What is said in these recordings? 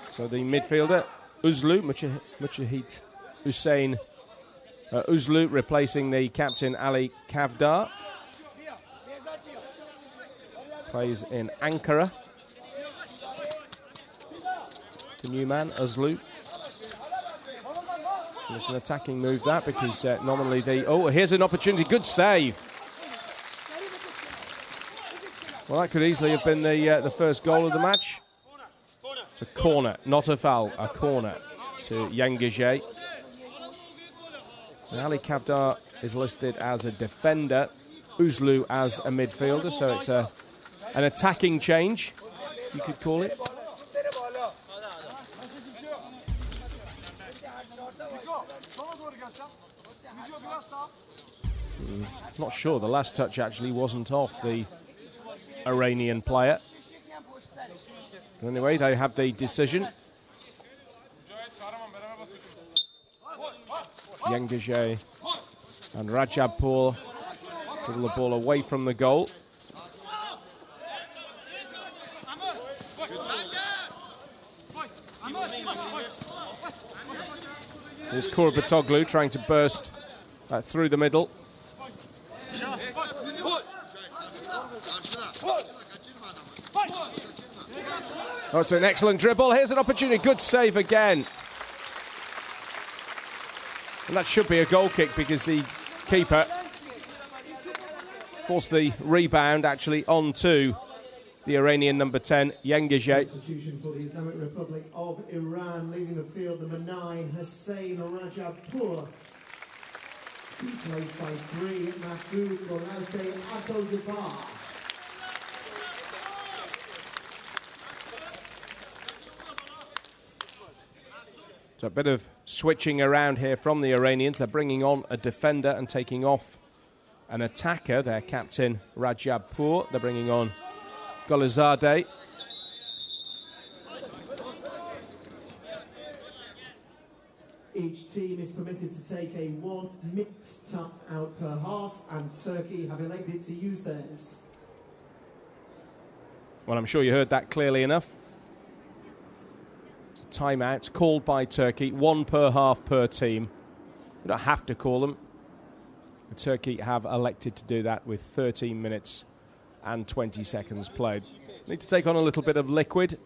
So the midfielder, Uzlu, Mujahid Hussein Uzlu, replacing the captain Ali Kavdar. Plays in Ankara. The new man, Uzlu. And it's an attacking move, that, because nominally the... Oh, here's an opportunity. Good save. Well, that could easily have been the first goal of the match. It's a corner, not a foul, a corner to Yangajay. Ali Kavdar is listed as a defender, Uzlu as a midfielder, so it's an attacking change, you could call it. Not sure, the last touch actually wasn't off the Iranian player. But anyway, they have the decision. Yangajay and Rajabpur dribble the ball away from the goal. Here's Kurbatoglu trying to burst through the middle. Oh, it's an excellent dribble. Here's an opportunity. Good save again. And that should be a goal kick because the keeper forced the rebound actually onto the Iranian number 10, Yangajay. Substitution for the Islamic Republic of Iran, leaving the field, number 9, Hussein Rajabpur. Replaced by 3, Masoud Gorazde Abdul-Jabbar. So a bit of switching around here from the Iranians. They're bringing on a defender and taking off an attacker. Their captain, Rajabpur. They're bringing on Golazadeh. Each team is permitted to take a 1 mid-tuck out per half, and Turkey have elected to use theirs. Well, I'm sure you heard that clearly enough. It's a timeout called by Turkey, 1 per half per team. You don't have to call them. Turkey have elected to do that with 13 minutes and 20 seconds played. Need to take on a little bit of liquid.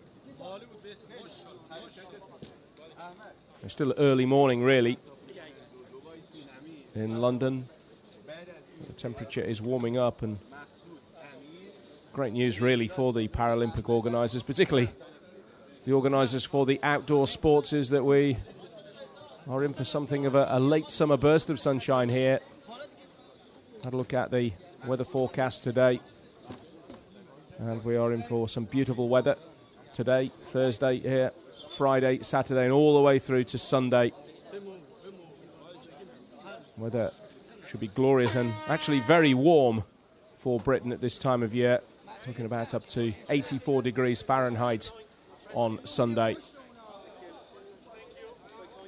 It's still early morning, really, in London. The temperature is warming up, and great news, really, for the Paralympic organisers, particularly the organisers for the outdoor sports, is that we are in for something of a late summer burst of sunshine here. Had a look at the weather forecast today, and we are in for some beautiful weather today, Thursday here, Friday, Saturday, and all the way through to Sunday. Weather should be glorious and actually very warm for Britain at this time of year. Talking about up to 84 degrees Fahrenheit on Sunday.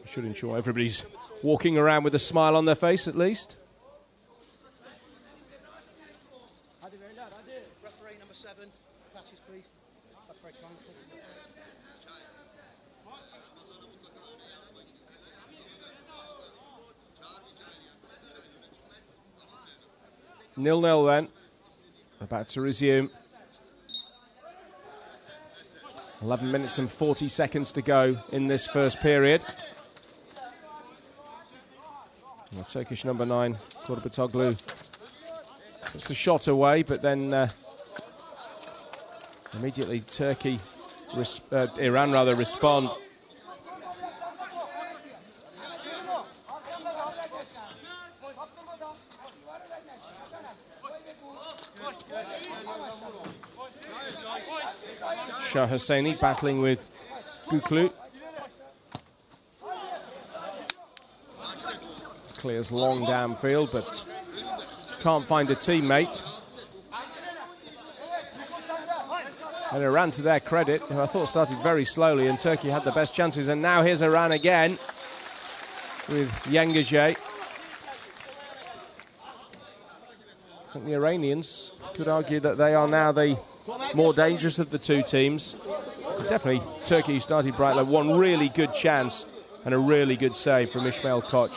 Should ensure everybody's walking around with a smile on their face at least. Referee number 7, patches please. That's very kind. 0-0 then. About to resume. 11 minutes and 40 seconds to go in this first period. And the Turkish number 9, Kurbatoglu, puts the shot away, but then immediately Iran respond. Shah Hosseini battling with Guklu. Clears long downfield, but can't find a teammate. And Iran, to their credit, who I thought started very slowly, and Turkey had the best chances. And now here's Iran again with Yangajay. I think the Iranians could argue that they are now the more dangerous of the two teams. Definitely Turkey started bright. One really good chance and a really good save from Ismail Koç.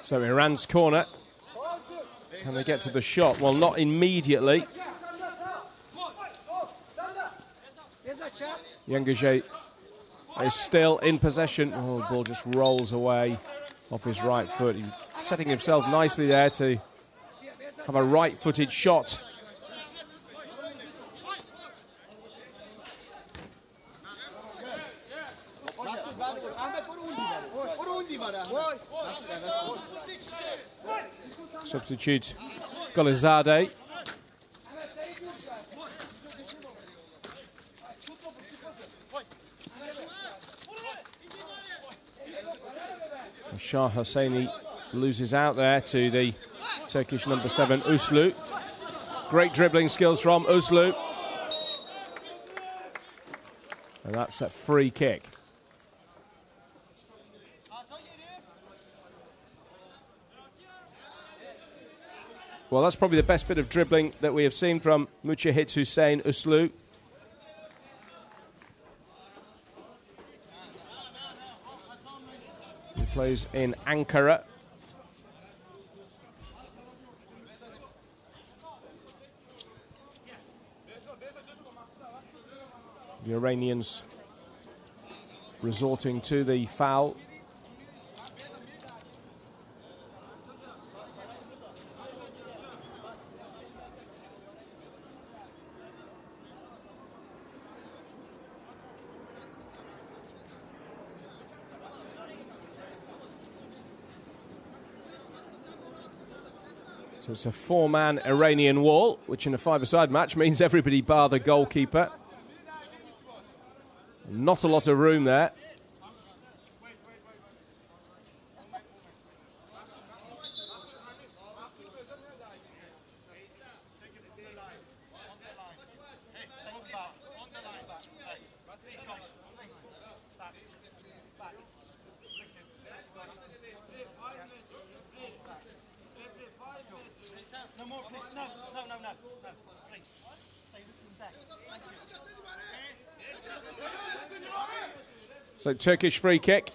So Iran's corner. Can they get to the shot? Well, not immediately. Yengeje is still in possession. Oh, the ball just rolls away off his right foot. He's setting himself nicely there to have a right-footed shot. Substitute Golizade. Shah Hosseini loses out there to the Turkish number 7, Uslu. Great dribbling skills from Uslu. And that's a free kick. Well, that's probably the best bit of dribbling that we have seen from Mujahid Hussein Uslu. He plays in Ankara. The Iranians resorting to the foul. So it's a 4-man Iranian wall, which in a five-a-side match means everybody bar the goalkeeper. Not a lot of room there. So Turkish free kick.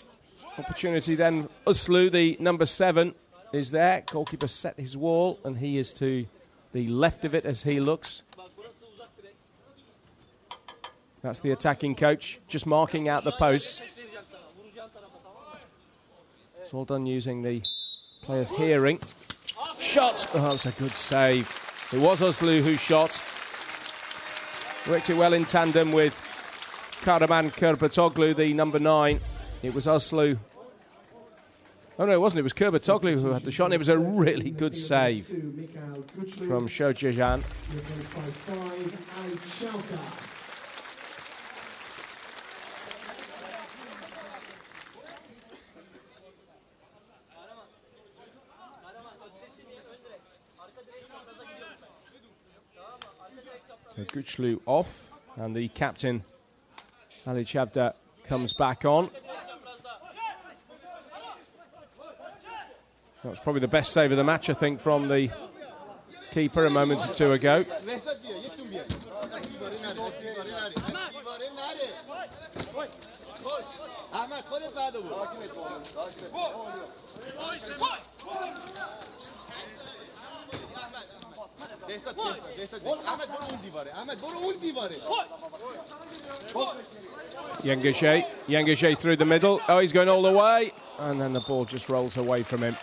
Opportunity then. Uslu, the number 7, is there. Goalkeeper set his wall, and he is to the left of it as he looks. That's the attacking coach, just marking out the posts. It's all done using the player's hearing. Shot! Oh, that's a good save. It was Uslu who shot. Worked it well in tandem with Karaman Kurbatoglu, the number 9. It was Uslu. Oh, no, it wasn't. It was Kurbatoglu who had the shot, and it was a really good save from Shojajan. So Güçlü off, and the captain Ali Chavda comes back on. That was probably the best save of the match, I think, from the keeper a moment or two ago. Yengeje through the middle. Oh, he's going all the way. And then the ball just rolls away from him.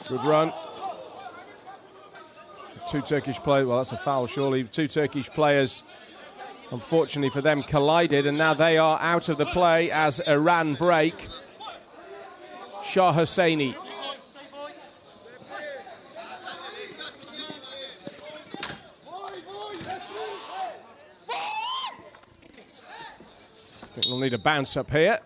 Good run. Two Turkish players, well, that's a foul, surely. Two Turkish players, unfortunately for them, collided, and now they are out of the play as Iran break. Shah Hosseini. I think we'll need a bounce up here.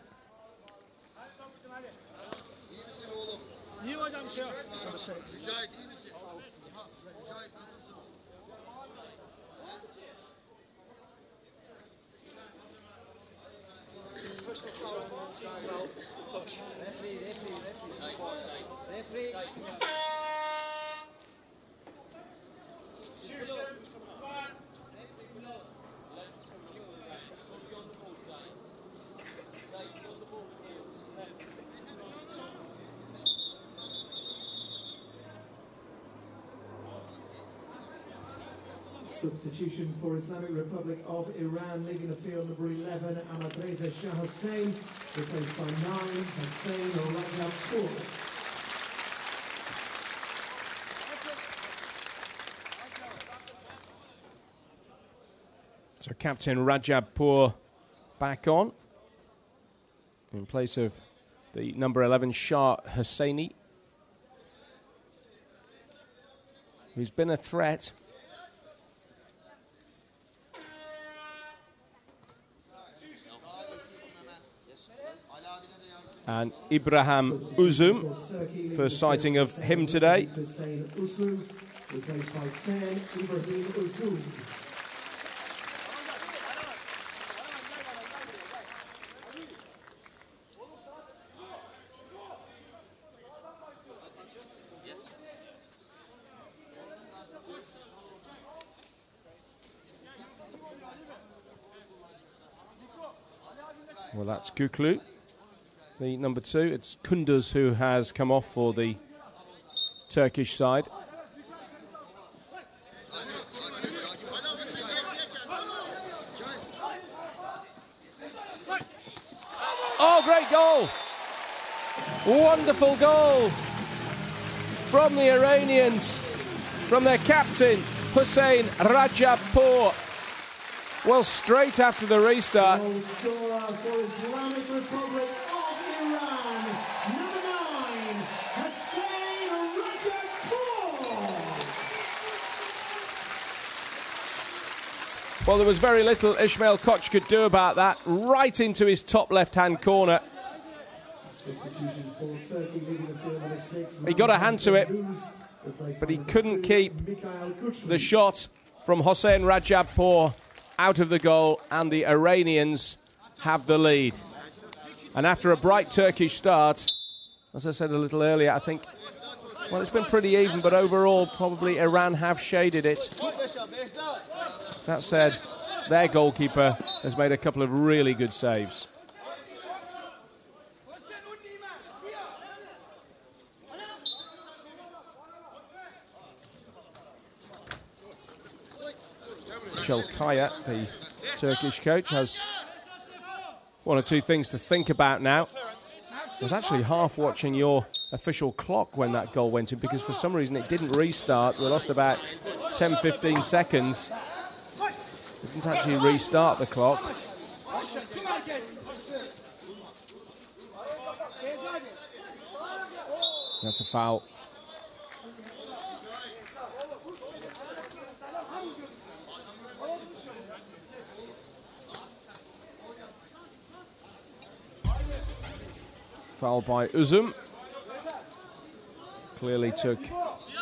Substitution for Islamic Republic of Iran, leaving the field number 11, Ahmadreza Shah Hussein, replaced by 9, Hussein Rajabpour. So Captain Rajabpour back on in place of the number 11 Shah Hosseini, who's been a threat. And Ibrahim Uzum, first sighting of him today. Well, that's Kuklu, the number 2. It's Kunduz who has come off for the Turkish side. Oh, great goal! Wonderful goal from the Iranians, from their captain, Hossein Rajabpour. Well, straight after the restart. Goal scorer for Islamic Republic of Iran, number 9, Hossein Rajabpour. Well, there was very little Ismail Koch could do about that. Right into his top left-hand corner. Substitution for Turkey, leaving the field number 6. He got a hand to it, but he couldn't keep the shot from Hossein Rajabpour out of the goal, and the Iranians have the lead. And after a bright Turkish start, as I said a little earlier, I think, well, it's been pretty even, but overall, probably Iran have shaded it. That said, their goalkeeper has made a couple of really good saves. Kaya, the Turkish coach, has one or two things to think about now. I was actually half watching your official clock when that goal went in, because for some reason it didn't restart. We lost about 10-15 seconds. It didn't actually restart the clock. That's a foul. Foul by Uzum. Clearly took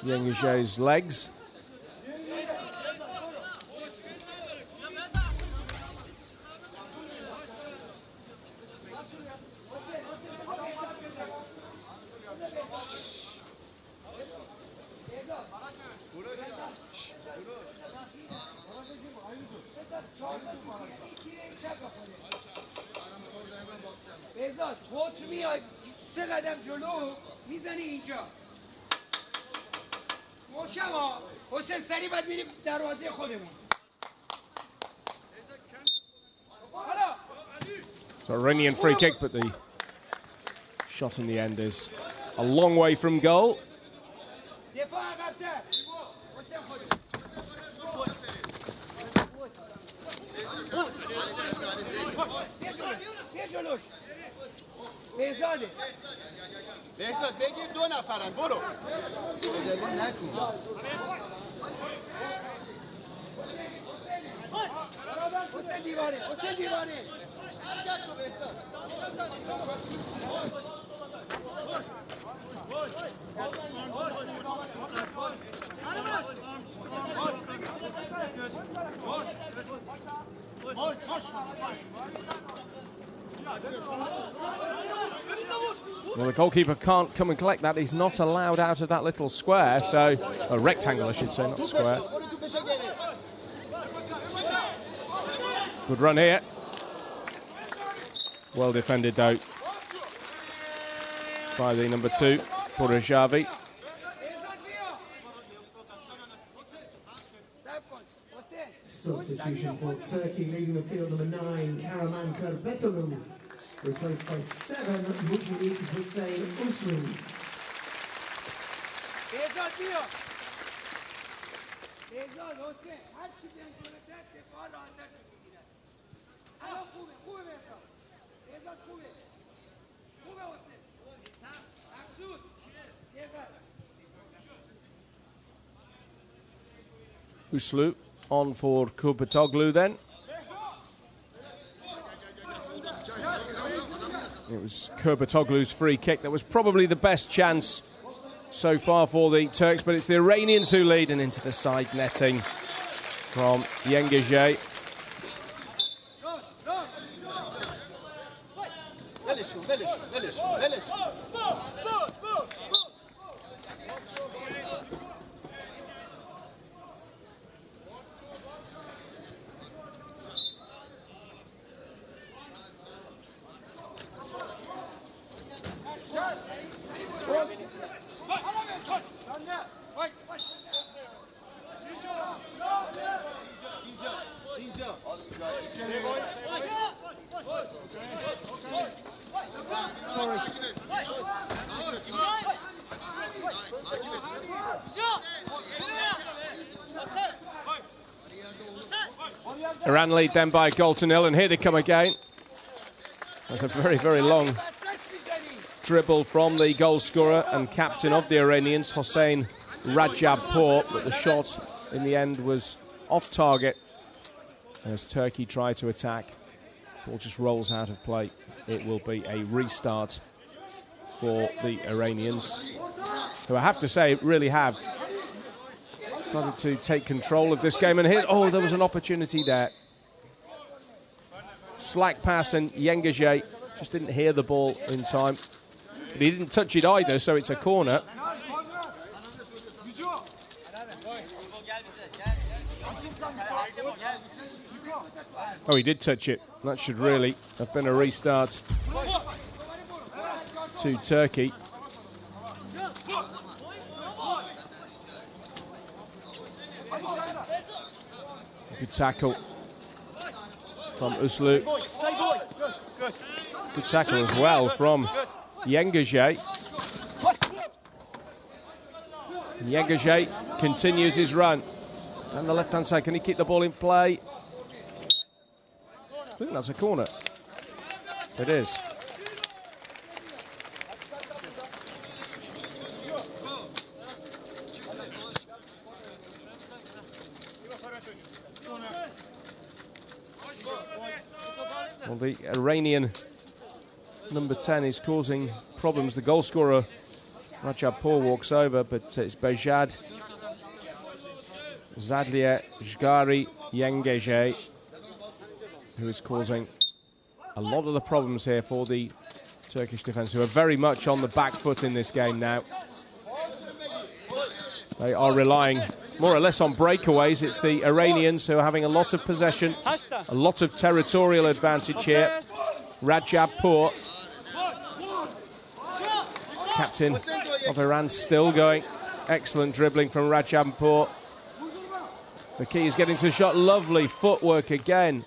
Yengije's legs. So Iranian free kick, but the shot in the end is a long way from goal. Behzad, بگیر دو نفرن برو. Well, the goalkeeper can't come and collect that. He's not allowed out of that little square, so a rectangle, I should say, not square. Good run here. Well defended, though, by the number 2, Burajavi. Substitution for Turkey, leaving the field number 9, Karaman Kurbetalu, replaced by 7, Mujahid Hussein Uslu. Uslu on for Kurbetoglu then. It was Kurbetoglu's free kick that was probably the best chance so far for the Turks, but it's the Iranians who lead, and into the side netting from Yengizhe. Iran lead then by a goal to nil, and here they come again. That's a very, very long dribble from the goal scorer and captain of the Iranians, Hossein Rajabpour, but the shot in the end was off target as Turkey tried to attack. Ball just rolls out of play. It will be a restart for the Iranians, who I have to say really have started to take control of this game. And here, oh, there was an opportunity there. Slack pass, and Yengizhe just didn't hear the ball in time. But he didn't touch it either, so it's a corner. Oh, he did touch it. That should really have been a restart to Turkey. Good tackle from Uslu. Good tackle as well from Yengizhe. Yengizhe continues his run. Down the left-hand side, can he keep the ball in play? I think that's a corner. It is. Well, the Iranian number 10 is causing problems. The goal scorer, Rajabpour, walks over, but it's Behzad Zadlia Zhgari Yengizhe who is causing a lot of the problems here for the Turkish defence, who are very much on the back foot in this game now. They are relying more or less on breakaways. It's the Iranians who are having a lot of possession, a lot of territorial advantage here. Rajabpour, captain of Iran, still going. Excellent dribbling from Rajabpour. The key is getting to the shot. Lovely footwork again.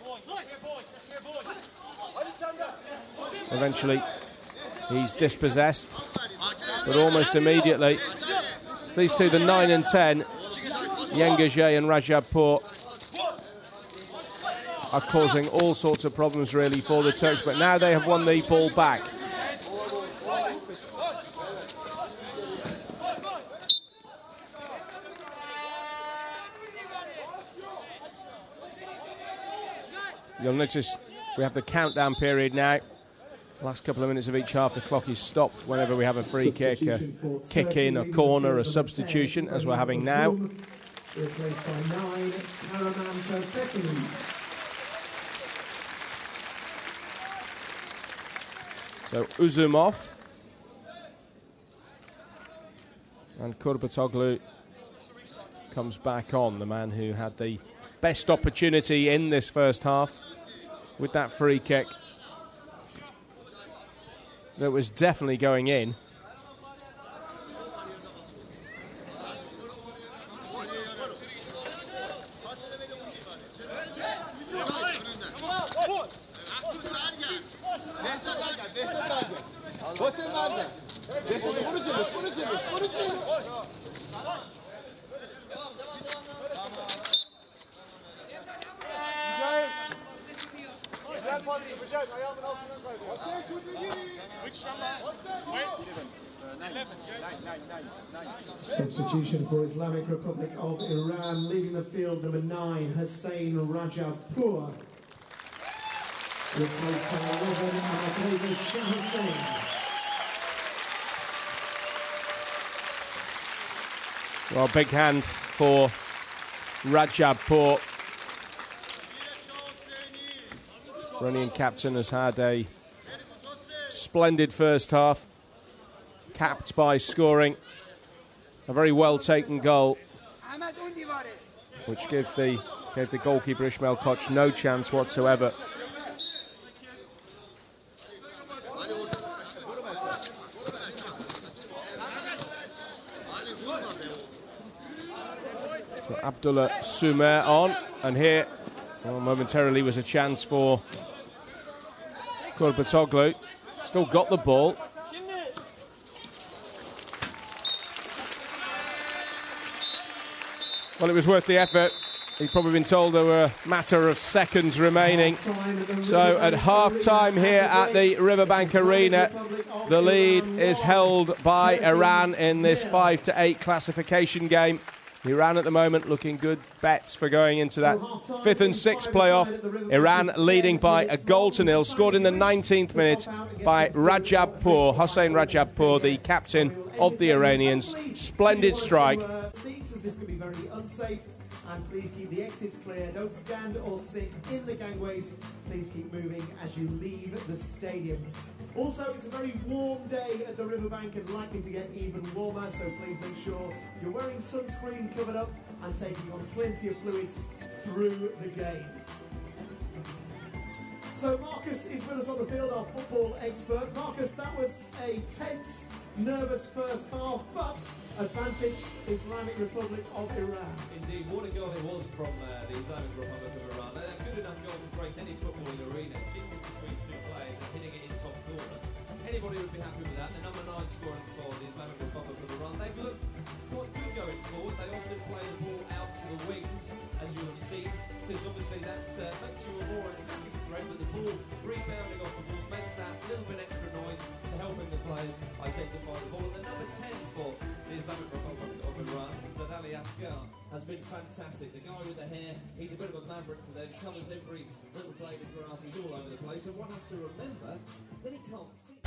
Eventually, he's dispossessed, but almost immediately, these two, the 9 and 10, Yengaje and Rajabpur, are causing all sorts of problems really for the Turks, but now they have won the ball back. You'll notice we have the countdown period now. Last couple of minutes of each half, the clock is stopped whenever we have a free kick, a kick in, a corner, a substitution, as we're having now. Replaced by 9, Karaman. So Uzumov and Kurbatoglu comes back on, the man who had the best opportunity in this first half with that free kick that was definitely going in. Substitution for Islamic Republic of Iran, leaving the field, number 9, Hussein Rajabpur. Replaced by 11, Ahmadreza Shah Hussein. Well, big hand for Rajabpur. Iranian captain has had a splendid first half, capped by scoring a very well taken goal, which gave the goalkeeper Ismail Koch no chance whatsoever. So Abdullah Sumer on, and here, well, momentarily was a chance for Kurbatoglu. Still got the ball. Well, it was worth the effort. He'd probably been told there were a matter of seconds remaining. So at half-time here at the Riverbank Arena, the lead is held by Iran in this 5-8 classification game. Iran at the moment looking good bets for going into that 5th and 6th playoff. Iran leading by a goal to nil, scored in the 19th minute by Rajabpur, Hossein Rajabpur, the captain of the Iranians. Splendid strike. This could be very unsafe, and please keep the exits clear. Don't stand or sit in the gangways. Please keep moving as you leave the stadium. Also, it's a very warm day at the Riverbank and likely to get even warmer, so please make sure you're wearing sunscreen, covered up, and taking on plenty of fluids through the game. So Marcus is with us on the field, our football expert. Marcus, that was a tense, nervous first half, but advantage Islamic Republic of Iran. Indeed, what a goal it was from the Islamic Republic of Iran. A good enough goal to grace any footballing arena, particularly between two players and hitting it in top corner. Anybody would be happy with that. The number 9 scoring for the Islamic Republic of Iran. They've looked quite good going forward. They often play the ball out to the wings, as you have seen, because obviously that makes you a more attacking threat, but the ball rebounding off the balls makes that little bit extra noise to helping the players identify the ball. And the number 10 for the Islamic Republic of Iran, Zadali Asghar, has been fantastic. The guy with the hair, he's a bit of a maverick for them, covers every little blade of grass, he's all over the place, and one has to remember that he can't see.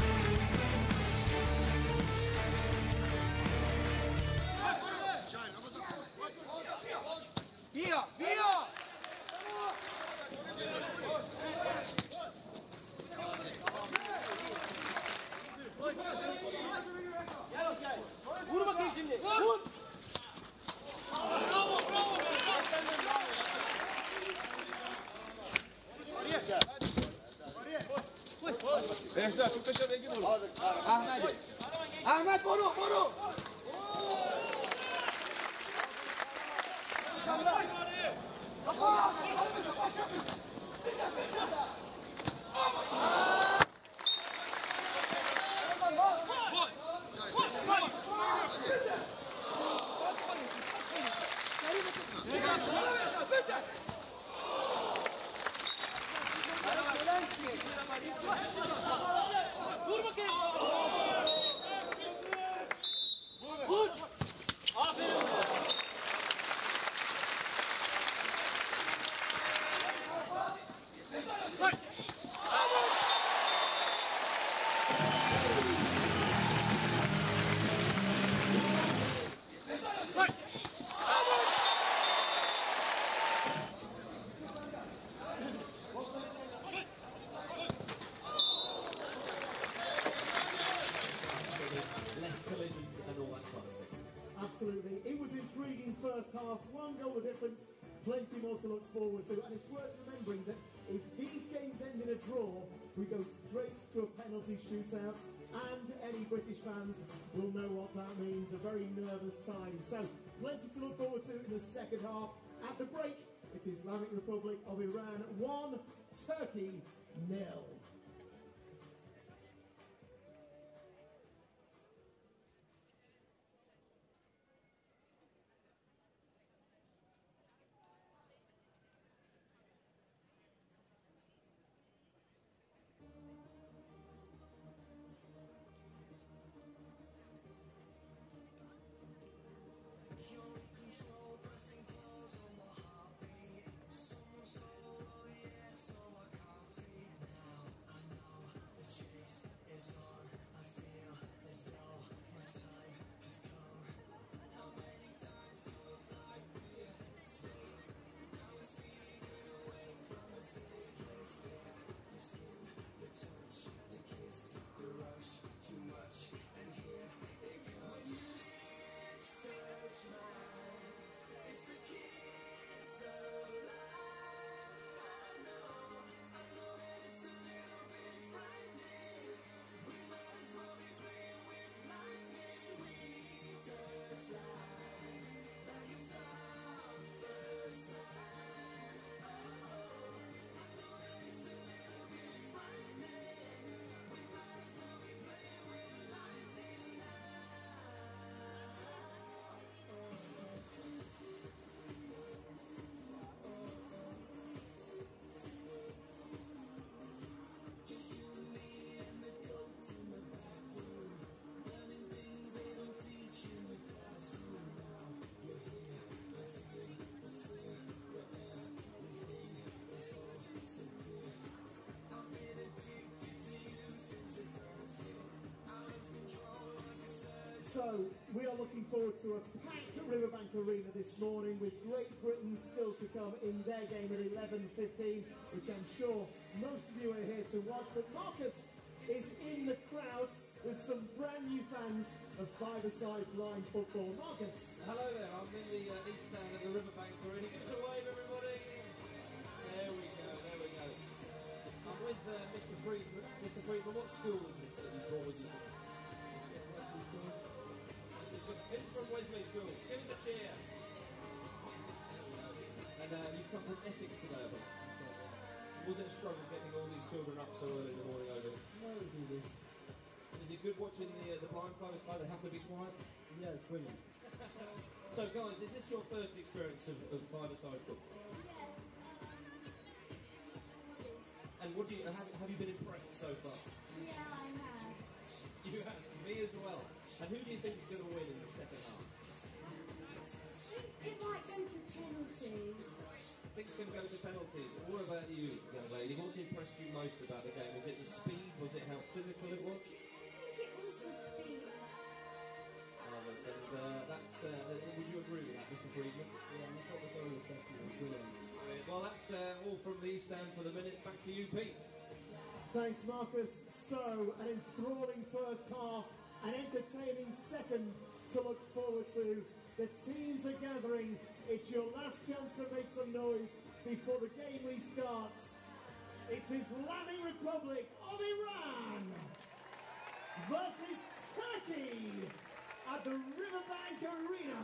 Ahmet, برو collisions and all that kind of thing. Absolutely. It was intriguing first half, 1 goal the difference, plenty more to look forward to. And it's worth remembering that if these games end in a draw, we go straight to a penalty shootout, and any British fans will know what that means, a very nervous time. So, plenty to look forward to in the second half. At the break, it's Islamic Republic of Iran 1, Turkey 0. So, we are looking forward to a packed Riverbank Arena this morning with Great Britain still to come in their game at 11:15, which I'm sure most of you are here to watch. But Marcus is in the crowd with some brand new fans of five-a-side blind football. Marcus. Hello there, I'm in the east stand of the Riverbank Arena. Give us a wave, everybody. There we go, there we go. I'm with Mr. Friedman. Mr. Friedman, what school is this that you brought with you? It's from Wesley School. Give us a cheer. And you've come from Essex today, I think. Was it a struggle getting all these children up so early in the morning over? No, it's easy. Is it good watching the blind folks? Like they have to be quiet? Yeah, it's brilliant. So guys, is this your first experience of five-a-side football? Yes. And what do you have you been impressed so far? Yeah, I have. You have, me as well. And who do you think is going to win in the second half? It might go to penalties. I think it's going to go to penalties. What about you, young lady? What's impressed you most about the game? Was it the speed? Was it how physical it was? I think it was the speed. Marvellous. And would you agree with that, Mr. Friedman? Yeah, I thought the goal especially was brilliant. Well, that's all from the stand for the minute. Back to you, Pete. Thanks, Marcus. So, an enthralling first half, an entertaining second to look forward to. The teams are gathering. It's your last chance to make some noise before the game restarts. It's Islamic Republic of Iran versus Turkey at the Riverbank Arena.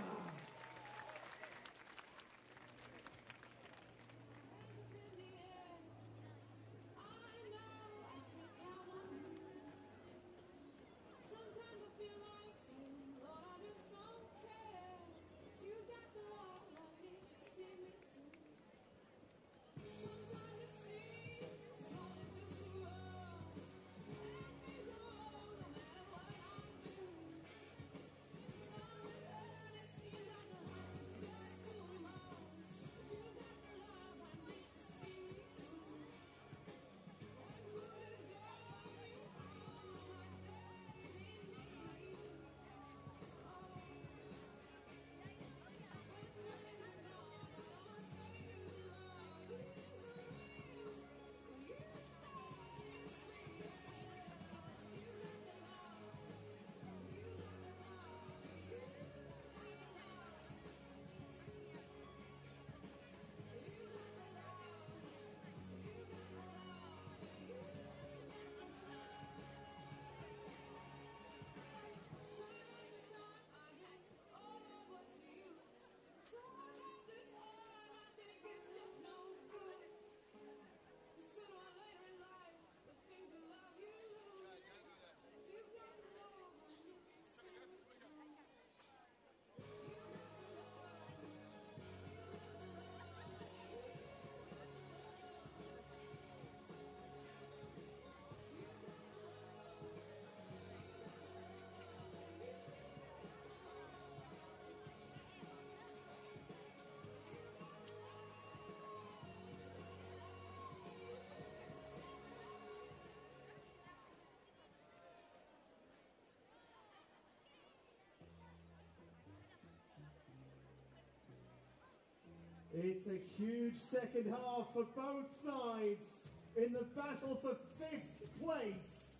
It's a huge second half for both sides in the battle for 5th place.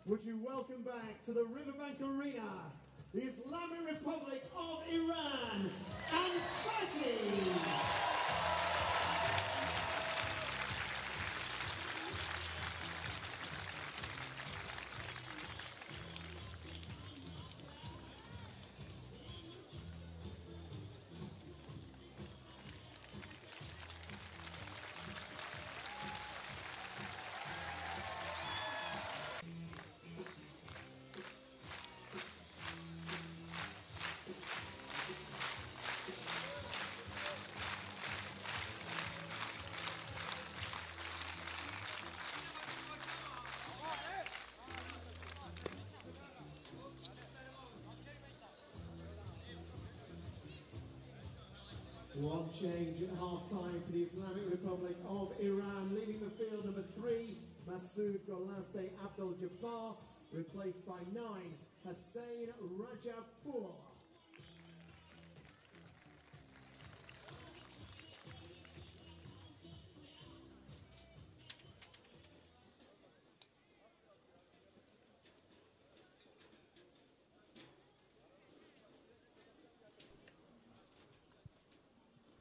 Would you welcome back to the Riverbank Arena the Islamic Republic of Iran and Turkey? One change at half-time for the Islamic Republic of Iran. Leaving the field, number 3, Masoud Golazde Abdul Jabbar, replaced by 9, Hussein Rajabpour.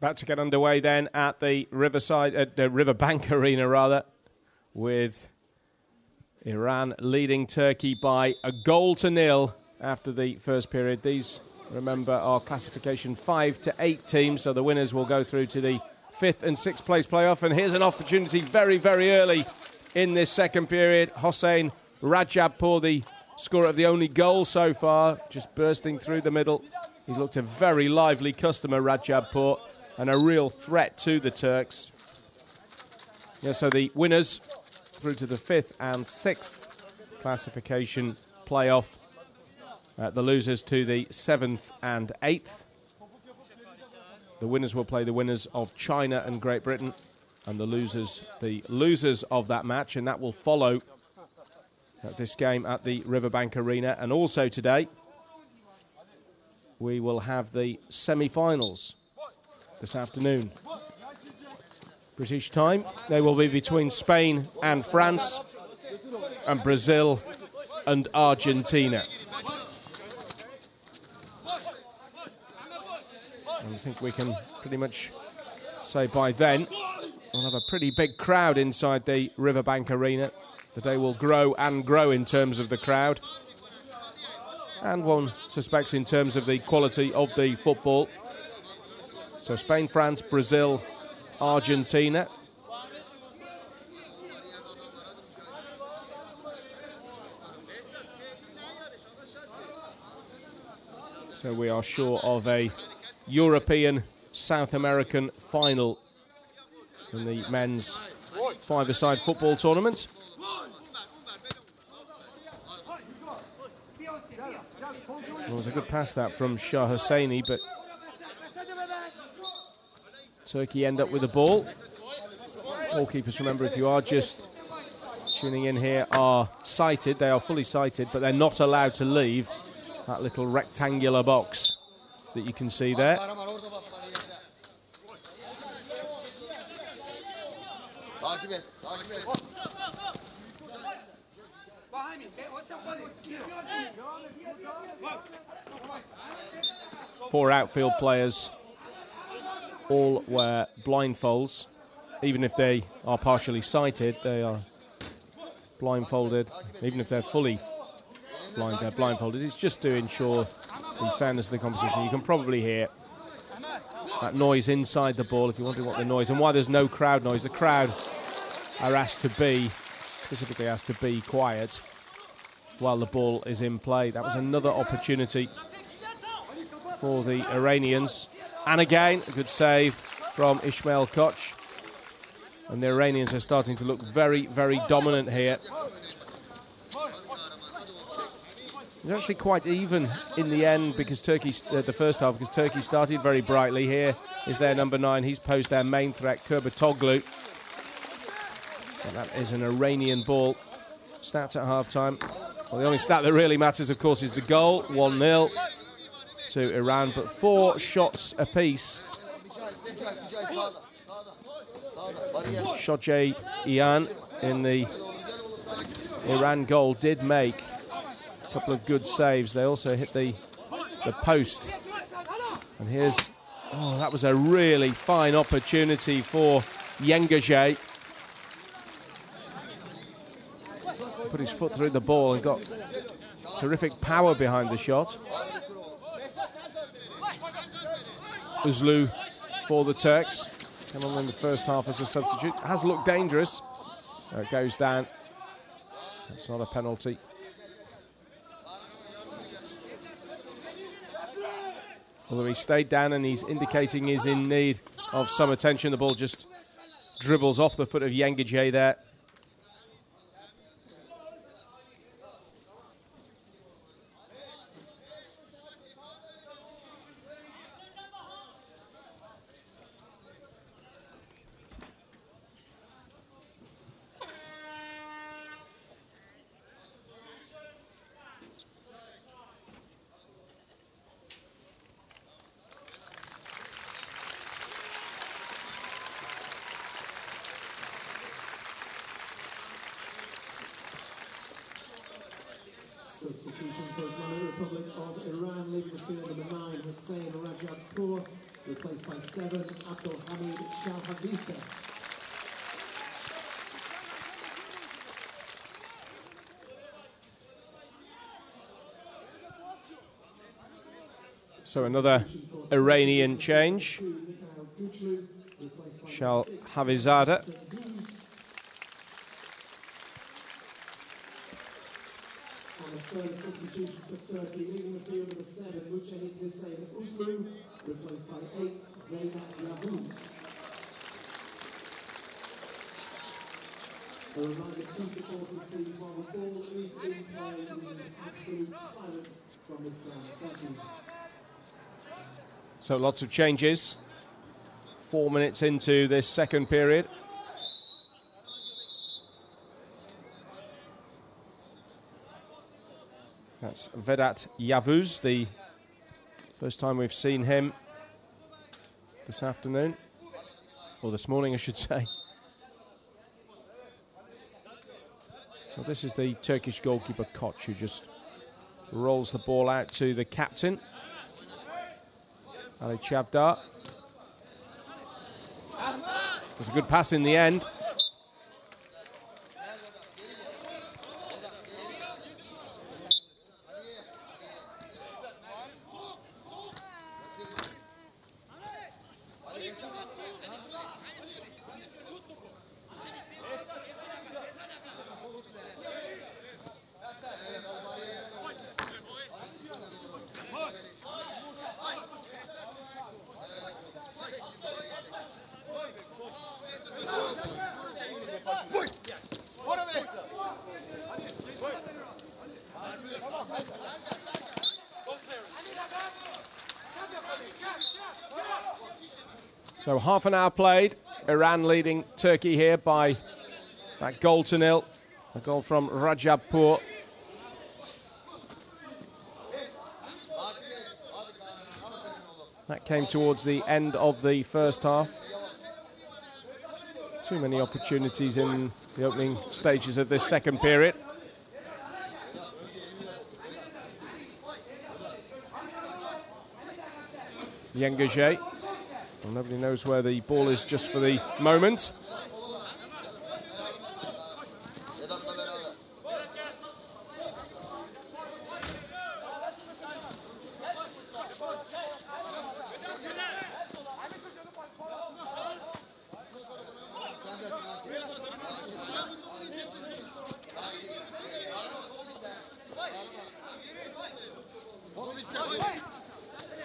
About to get underway then at the Riverbank Arena, rather, with Iran leading Turkey by a goal to nil after the first period. These, remember, are classification 5 to 8 teams, so the winners will go through to the 5th and 6th place playoff. And here's an opportunity very, very early in this second period. Hossein Rajabpour, the scorer of the only goal so far, just bursting through the middle. He's looked a very lively customer, Rajabpour, and a real threat to the Turks. Yeah, so the winners through to the 5th and 6th classification playoff. The losers to the 7th and 8th. The winners will play the winners of China and Great Britain, and the losers of that match, and that will follow this game at the Riverbank Arena. And also today, we will have the semi-finals this afternoon. British time. They will be between Spain and France, and Brazil and Argentina. And I think we can pretty much say by then we'll have a pretty big crowd inside the Riverbank Arena. The day will grow and grow in terms of the crowd, and one suspects in terms of the quality of the football. So Spain, France, Brazil, Argentina. So we are sure of a European South American final in the men's five-a-side football tournament. Well, it was a good pass that from Shah Hosseini, but Turkey end up with the ball. Goalkeepers, remember, if you are just tuning in here, are sighted. They are fully sighted, but they're not allowed to leave that little rectangular box that you can see there. Four outfield players all wear blindfolds. Even if they are partially sighted, they are blindfolded. Even if they're fully blind, they're blindfolded. It's just to ensure the fairness of the competition. You can probably hear that noise inside the ball if you're wondering what the noise, and why there's no crowd noise. The crowd are asked to be, specifically asked to be quiet while the ball is in play. That was another opportunity for the Iranians. And again, a good save from Ismail Koch. And the Iranians are starting to look very, very dominant here. It's actually quite even in the end because Turkey, the first half, because Turkey started very brightly. Here is their number 9. He's posed their main threat, Kurbatoglu. And that is an Iranian ball. Stats at half-time. Well, the only stat that really matters, of course, is the goal. 1-0 to Iran, but 4 shots apiece Shojae Ian in the Iran goal did make a couple of good saves. They also hit the post. And here's, oh, that was a really fine opportunity for Yengaje. Put his foot through the ball and got terrific power behind the shot. Uzlu for the Turks. Came on in the first half as a substitute. Has looked dangerous. It goes down. That's not a penalty. Although he stayed down and he's indicating he's in need of some attention. The ball just dribbles off the foot of Yengaje there. Substitution for Islamic Republic of Iran, leaving the field number 9, Hussein Rajabpour, replaced by 7, Abdul Hamid Shalhavista. So another Iranian change. Shalhavizadeh. Further substitution for Turkey, leaving the field number 7, Mucahid Hussein Uslu, replaced by 8, Vedat Yavuz. A reminder to supporters, please, while the ball is in play, we need absolute silence from the stands. Thank you. So lots of changes. 4 minutes into this second period. That's Vedat Yavuz, the first time we've seen him this afternoon, or this morning I should say. So this is the Turkish goalkeeper Koç, who just rolls the ball out to the captain, Ali Çavdar. It was a good pass in the end. So half an hour played. Iran leading Turkey here by that goal to 0. A goal from Rajabpour. That came towards the end of the first half. Too many opportunities in the opening stages of this second period. Yengaje. Well, nobody knows where the ball is just for the moment.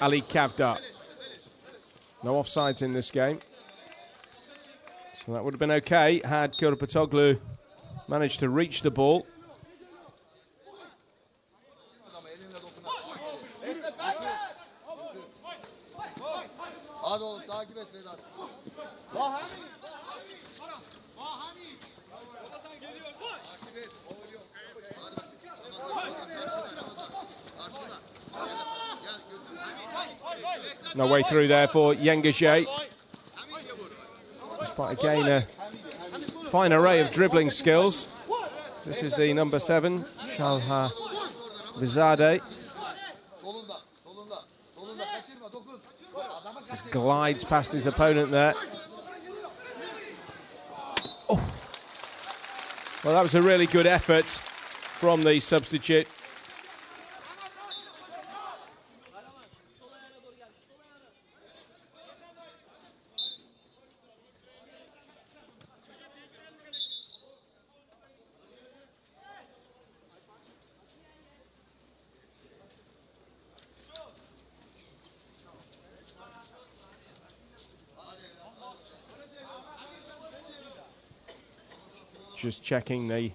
Ali Çavdar. No offsides in this game. So that would have been okay had Kurpatoglu managed to reach the ball. No way through there for Yengaje. despite again a fine array of dribbling skills. This is the number 7, Shalhavizadeh. Just glides past his opponent there. Oh. Well, that was a really good effort from the substitute. Just checking the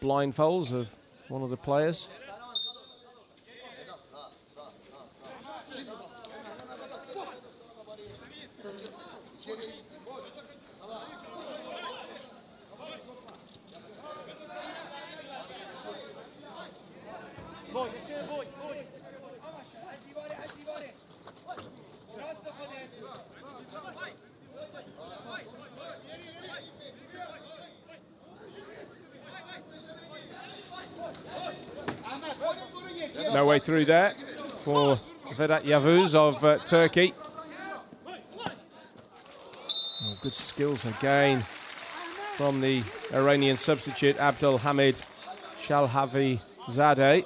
blindfolds of one of the players. No way through there for Vedat Yavuz of Turkey. Oh, good skills again from the Iranian substitute Abdul Hamid Shalhavizadeh.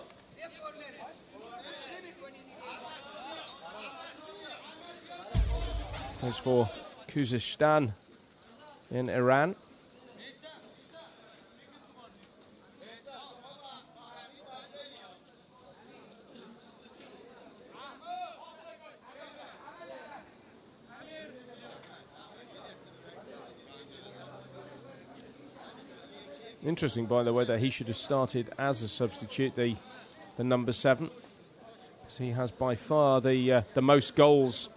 Plays for Khuzestan in Iran. Interesting, by the way, that he should have started as a substitute, the number 7, because he has by far the most goals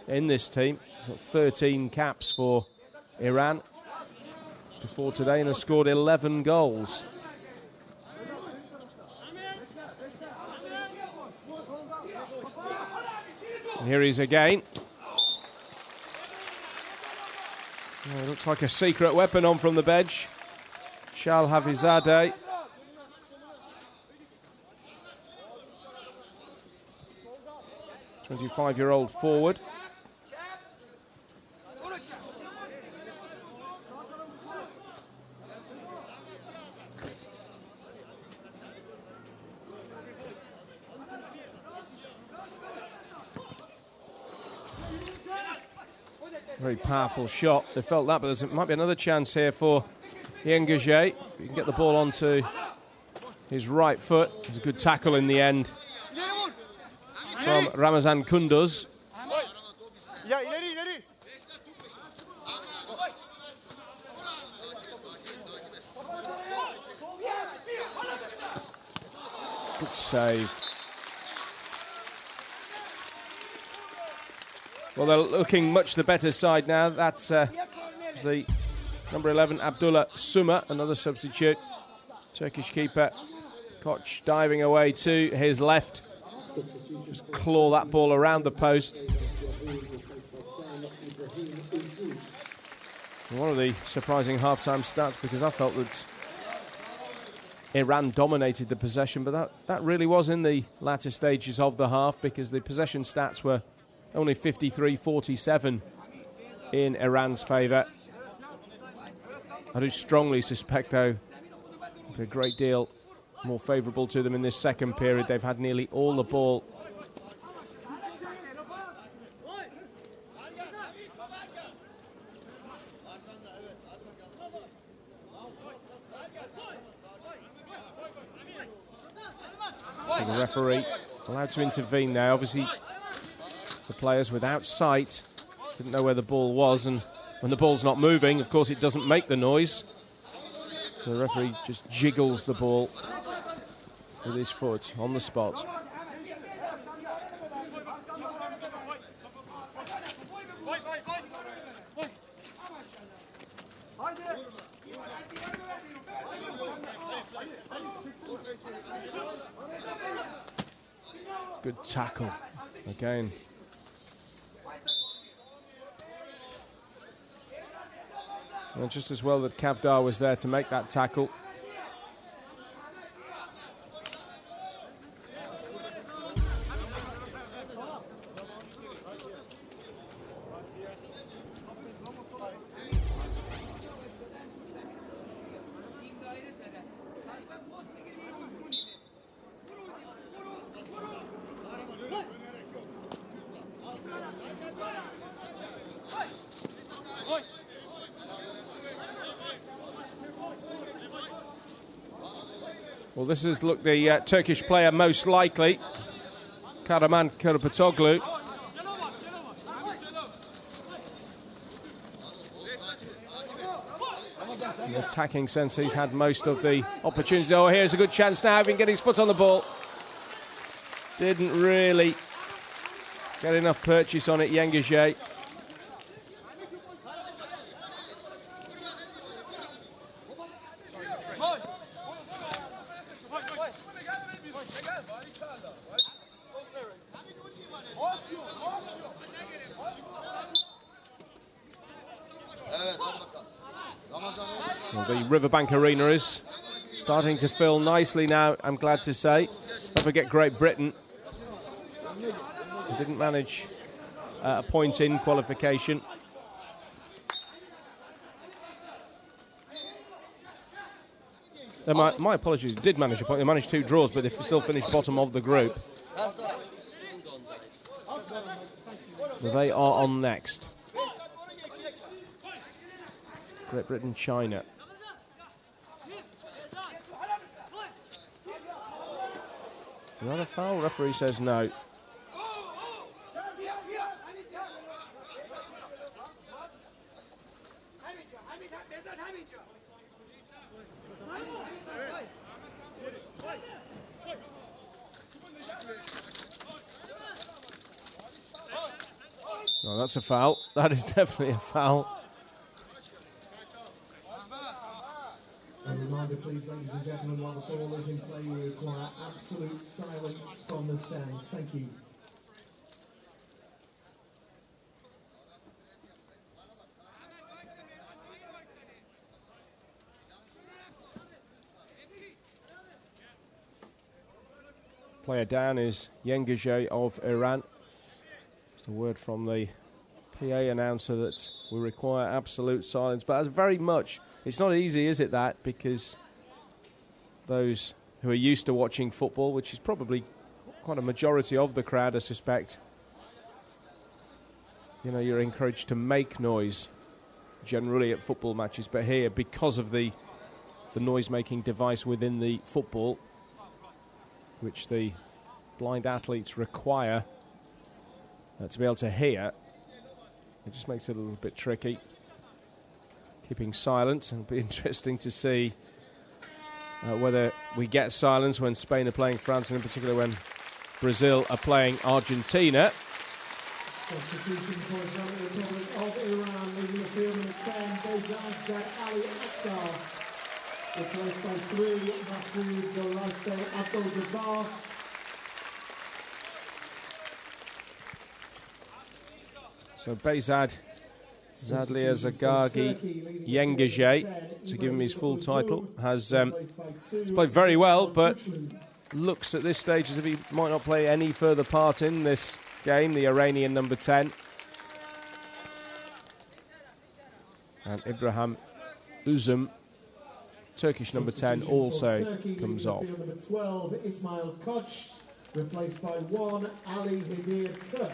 in this team. He's got 13 caps for Iran before today and has scored 11 goals. And here he is again. Oh, it looks like a secret weapon on from the bench. Shalhavizadeh. '25-year-old forward. Very powerful shot. They felt that, but there might be another chance here for Yengaje. He can get the ball onto his right foot. It's a good tackle in the end from Ramazan Kunduz. Good save. Well, they're looking much the better side now. That's the number 11, Abdullah Suma, another substitute. Turkish keeper Koç diving away to his left. Just claw that ball around the post. One of the surprising half-time stats, because I felt that Iran dominated the possession, but that really was in the latter stages of the half, because the possession stats were only 53-47 in Iran's favour. I do strongly suspect, though, a great deal more favourable to them in this second period. They've had nearly all the ball. So the referee allowed to intervene now. Obviously, the players without sight didn't know where the ball was, and when the ball's not moving, of course, it doesn't make the noise. So the referee just jiggles the ball with his foot on the spot. Good tackle again. And just as well that Kavdar was there to make that tackle. Well, this is, look, the Turkish player most likely, Karaman Kırpıtoglu. In the attacking sense, he's had most of the opportunities. Oh, here's a good chance now. He can get his foot on the ball. Didn't really get enough purchase on it, Yengeje. Well, the Riverbank Arena is starting to fill nicely now, I'm glad to say. Don't forget Great Britain. They didn't manage a point in qualification. My apologies, did manage a point. They managed 2 draws, but they still finished bottom of the group. Well, they are on next. Great Britain, China. Is that a foul? Referee says no. No, that's a foul. That is definitely a foul. A reminder, please, ladies and gentlemen, while the ball is in play, we require absolute silence from the stands. Thank you. Player down is Yengeje of Iran. Just a word from the PA announcer that we require absolute silence, but that's very much. It's not easy, is it, that? Because those who are used to watching football, which is probably quite a majority of the crowd, I suspect, you know, you're encouraged to make noise generally at football matches. But here, because of the noise-making device within the football, which the blind athletes require to be able to hear, it just makes it a little bit tricky. Keeping silent. It'll be interesting to see whether we get silence when Spain are playing France, and in particular when Brazil are playing Argentina. Substitution for Islamic Republic of Iran, leaving the field number 10, Bezad Ali Astar, replaced by 3, Masoud Gorazde Abdul Jabbar. So Bezad Zadlia Zagagi Yengeje, to give him his full title, has played very well, but looks at this stage as if he might not play any further part in this game, the Iranian number 10. And Ibrahim Uzum, Turkish number 10, also comes off. Number 12, Ismail Koch, replaced by 1, Ali Hidir Kurt.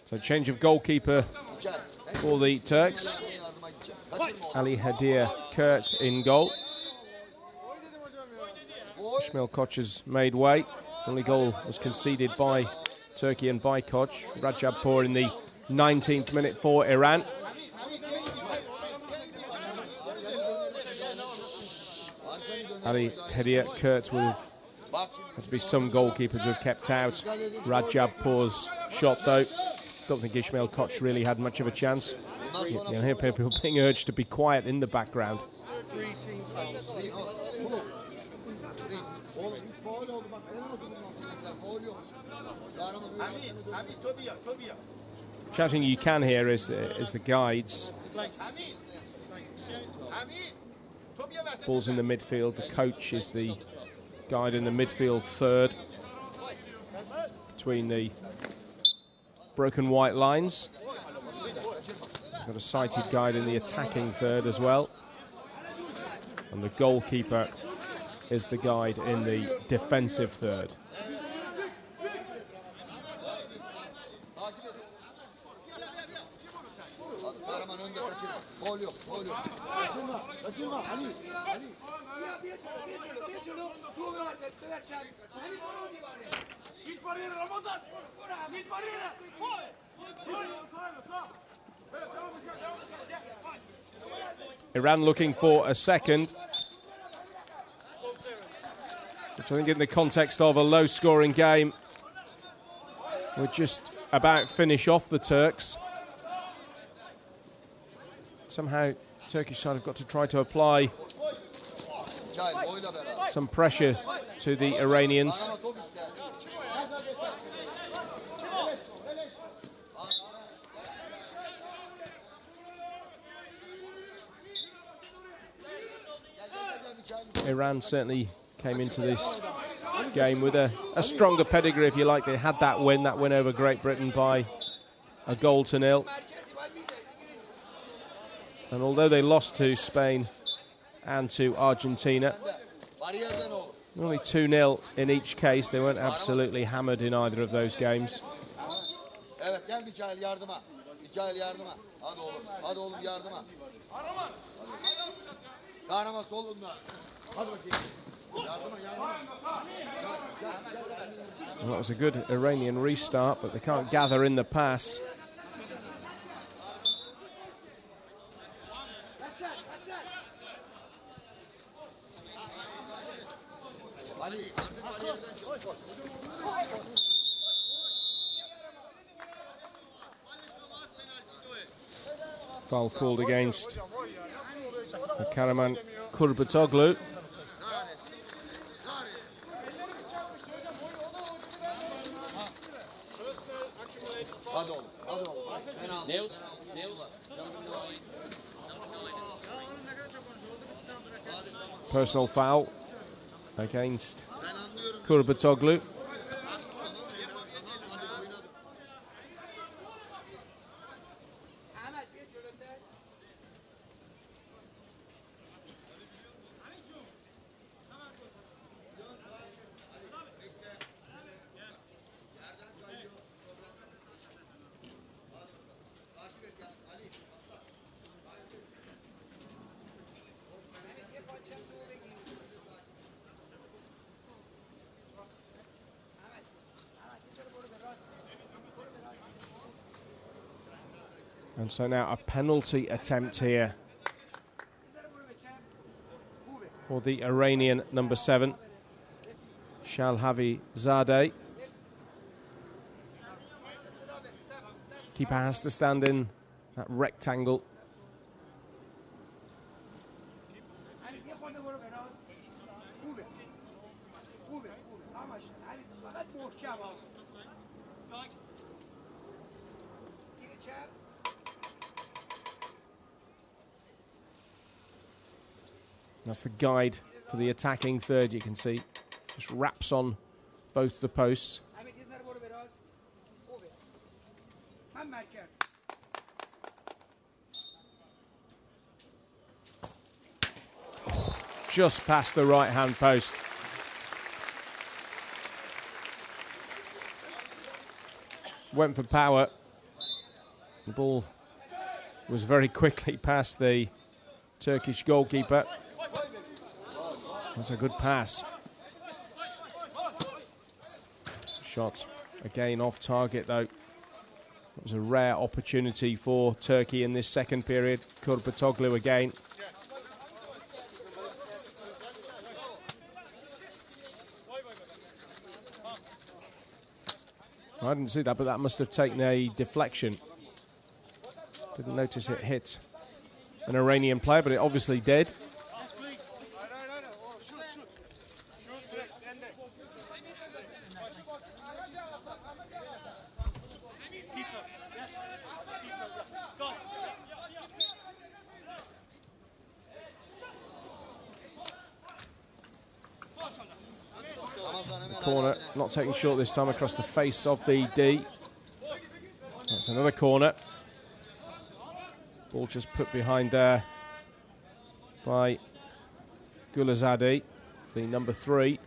So change of goalkeeper for the Turks. Ali Hadir Kurt in goal. Ismail Koch has made way. Only goal was conceded by Turkey and by Koch. Rajabpour in the 19th minute for Iran. Ali Hediye Kurt would have had to be some goalkeeper to have kept out. Rajabpour's shot, though. Don't think Ismail Koch really had much of a chance. You can hear people being urged to be quiet in the background. Shouting you can hear is the guides. Ball's in the midfield. The coach is the guide in the midfield third, between the broken white lines. Got a sighted guide in the attacking third as well. And the goalkeeper is the guide in the defensive third. Iran looking for a second, which I think in the context of a low-scoring game, we're just about finish off the Turks. Somehow, Turkish side have got to try to apply some pressure to the Iranians. Iran certainly came into this game with a stronger pedigree, if you like. They had that win over Great Britain by a 1-0. And although they lost to Spain and to Argentina, only 2-0 in each case, they weren't absolutely hammered in either of those games. Well, that was a good Iranian restart, but they can't gather in the pass. Foul called against Karaman Kurbatoglu. Personal foul against Kurbatoglu. And so now a penalty attempt here for the Iranian number 7, Shalhavi Zadeh. Keeper has to stand in that rectangle. That's the guide for the attacking third, you can see. Just wraps on both the posts. Oh, just past the right-hand post. Went for power. The ball was very quickly past the Turkish goalkeeper. That's a good pass. Shot again off target, though. It was a rare opportunity for Turkey in this second period. Kurbatoglu again. I didn't see that, but that must have taken a deflection. Didn't notice it hit an Iranian player, but it obviously did. Corner, not taking short this time, across the face of the D. That's another corner. Ball just put behind there by Gulazade, the number 3.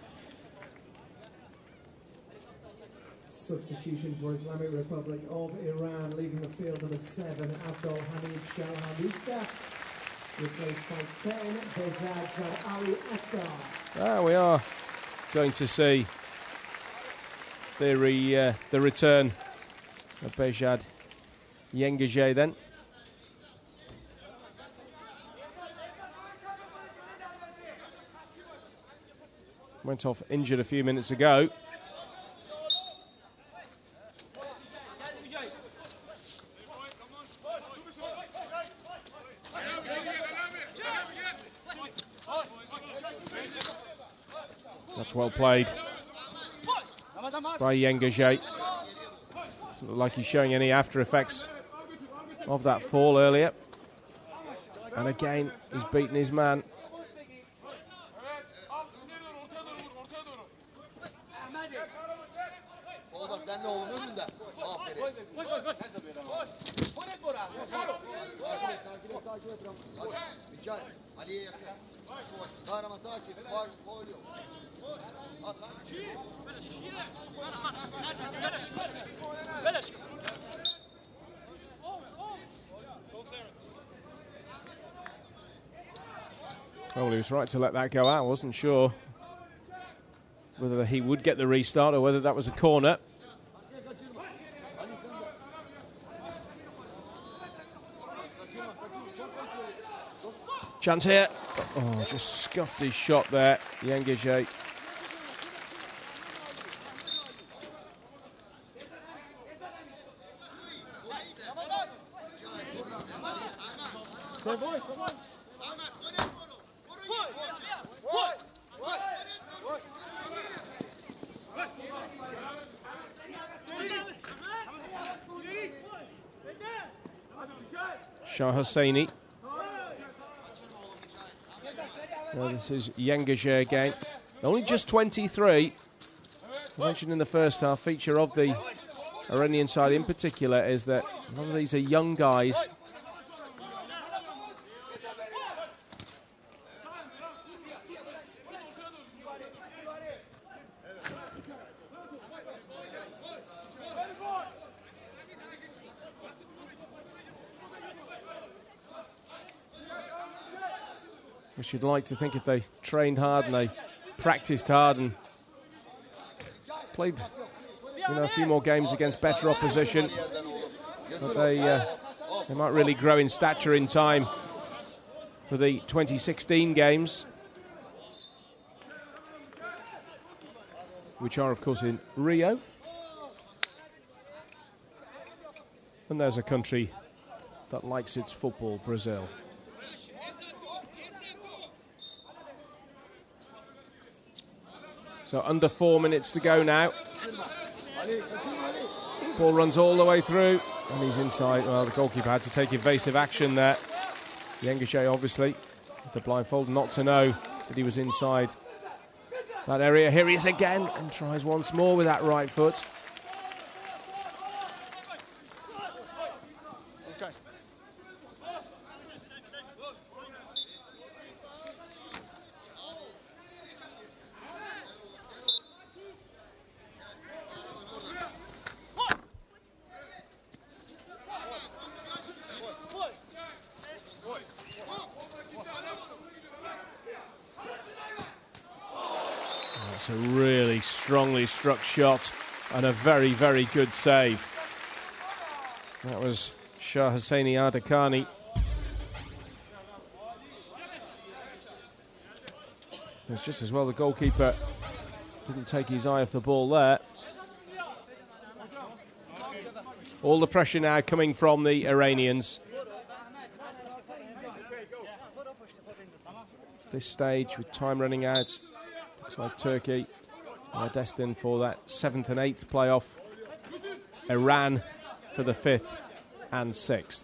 Substitution for Islamic Republic of Iran, leaving the field number 7, Abdul Hamid Shahadista, replaced by 10, Bezad Ali Askar. We are going to see the return of Behzad Yengaje then. Went off injured a few minutes ago. That's well played by Yengaje. Doesn't look like he's showing any after effects of that fall earlier. And again, he's beaten his man. Well, he was right to let that go out. I wasn't sure whether he would get the restart or whether that was a corner. Chance here. Oh, just scuffed his shot there, Yengaje. Shah Hosseini. This is Yengaje again. Only just 23. I mentioned in the first half, feature of the Iranian side in particular is that a lot of these are young guys. Which you'd like to think if they trained hard and they practiced hard and played, a few more games against better opposition, that they might really grow in stature in time for the 2016 games, which are, of course, in Rio. And there's a country that likes its football, Brazil. So under 4 minutes to go now. Ball runs all the way through, and he's inside. Well, the goalkeeper had to take evasive action there. Yengaje, obviously, with the blindfold, not to know that he was inside that area. Here he is again, and tries once more with that right foot. That's a really strongly struck shot and a very, very good save. That was Shah Hosseini Ardakani. It's just as well the goalkeeper didn't take his eye off the ball there. All the pressure now coming from the Iranians. This stage, with time running out, looks like Turkey are destined for that 7th and 8th playoff. Iran for the 5th and 6th.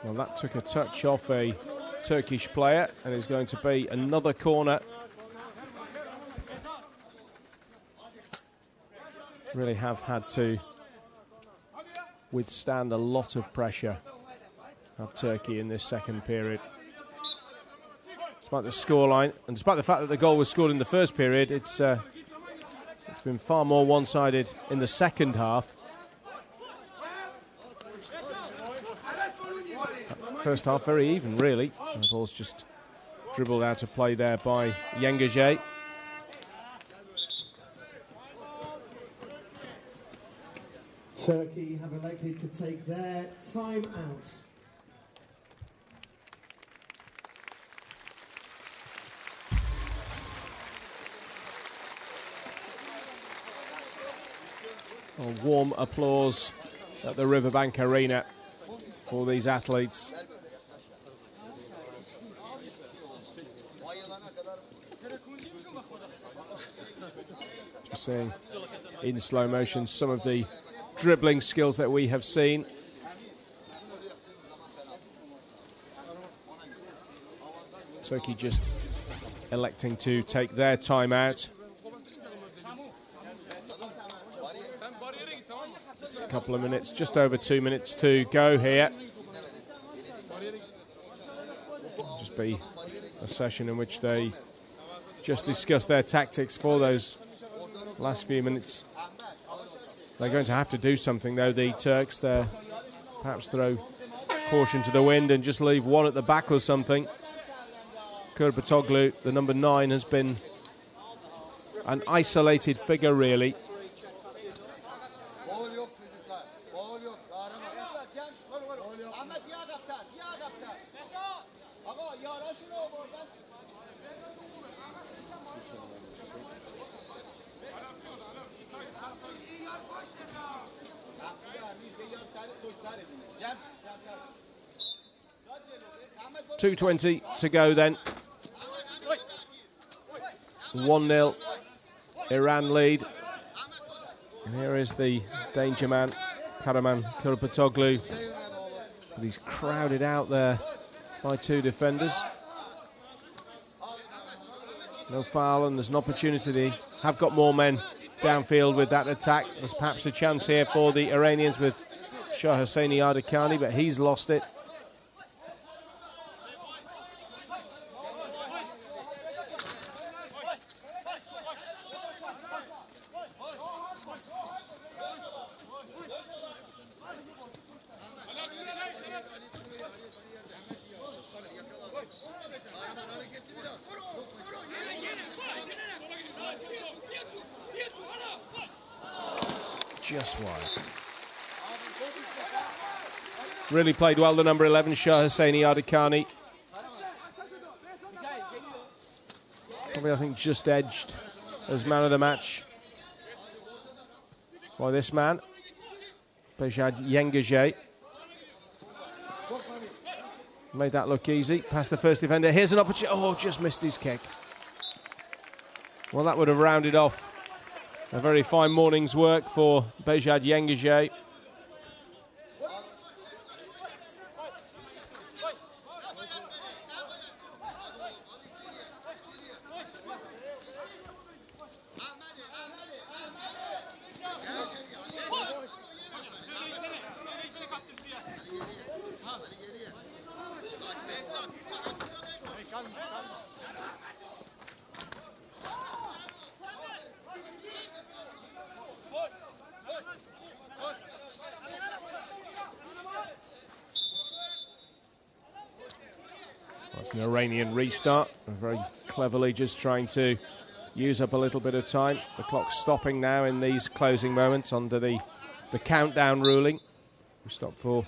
Well, that took a touch off a Turkish player, and it's going to be another corner. Really have had to withstand a lot of pressure of Turkey in this second period. Despite the scoreline, and despite the fact that the goal was scored in the first period, it's been far more one-sided in the second half. First half very even, really. And the ball's just dribbled out of play there by Yengaje. Turkey have elected to take their time out. A warm applause at the Riverbank Arena for these athletes. Just seeing in slow motion some of the dribbling skills that we have seen. Turkey just electing to take their time out. It's a couple of minutes, just over 2 minutes to go here. It'll just be a session in which they just discuss their tactics for those last few minutes. They're going to have to do something, though, the Turks. They're perhaps throw caution to the wind and just leave one at the back or something. Kurbetoglu, the number 9, has been an isolated figure, really. .220 to go then. 1-0 Iran lead. And here is the danger man, Karaman Kurbetoglu. But he's crowded out there by 2 defenders. No foul, and there's an opportunity. They have got more men downfield with that attack. There's perhaps a chance here for the Iranians with Shah Hosseini Ardakani, but he's lost it. Just wide. Really played well, the number 11, Shah Hosseini Ardakani. Probably, I think, just edged as man of the match by this man, Behjad Yengaje. Made that look easy. Past the first defender. Here's an opportunity. Oh, just missed his kick. Well, that would have rounded off a very fine morning's work for Behjad Yengaje. It's an Iranian restart. Very cleverly just trying to use up a little bit of time. The clock's stopping now in these closing moments under the countdown ruling. We stop for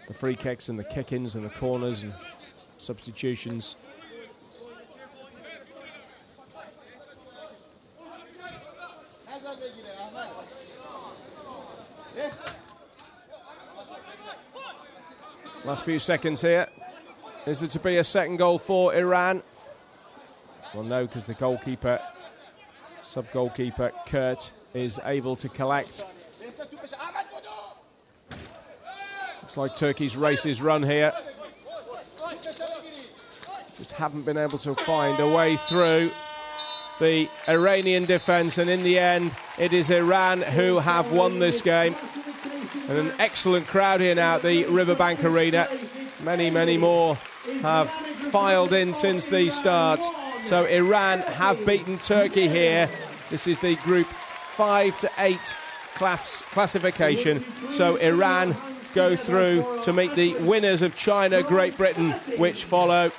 the free kicks and the kick-ins and the corners and substitutions. Last few seconds here. Is there to be a second goal for Iran? Well, no, because the goalkeeper, sub-goalkeeper Kurt, is able to collect. Looks like Turkey's race is run here. Just haven't been able to find a way through the Iranian defence, and in the end, it is Iran who have won this game. And an excellent crowd here now at the Riverbank Arena. Many, many more have filed in since the start. So Iran have beaten Turkey here. This is the Group 5 to 8 classification. So Iran go through to meet the winners of China, Great Britain, which follow.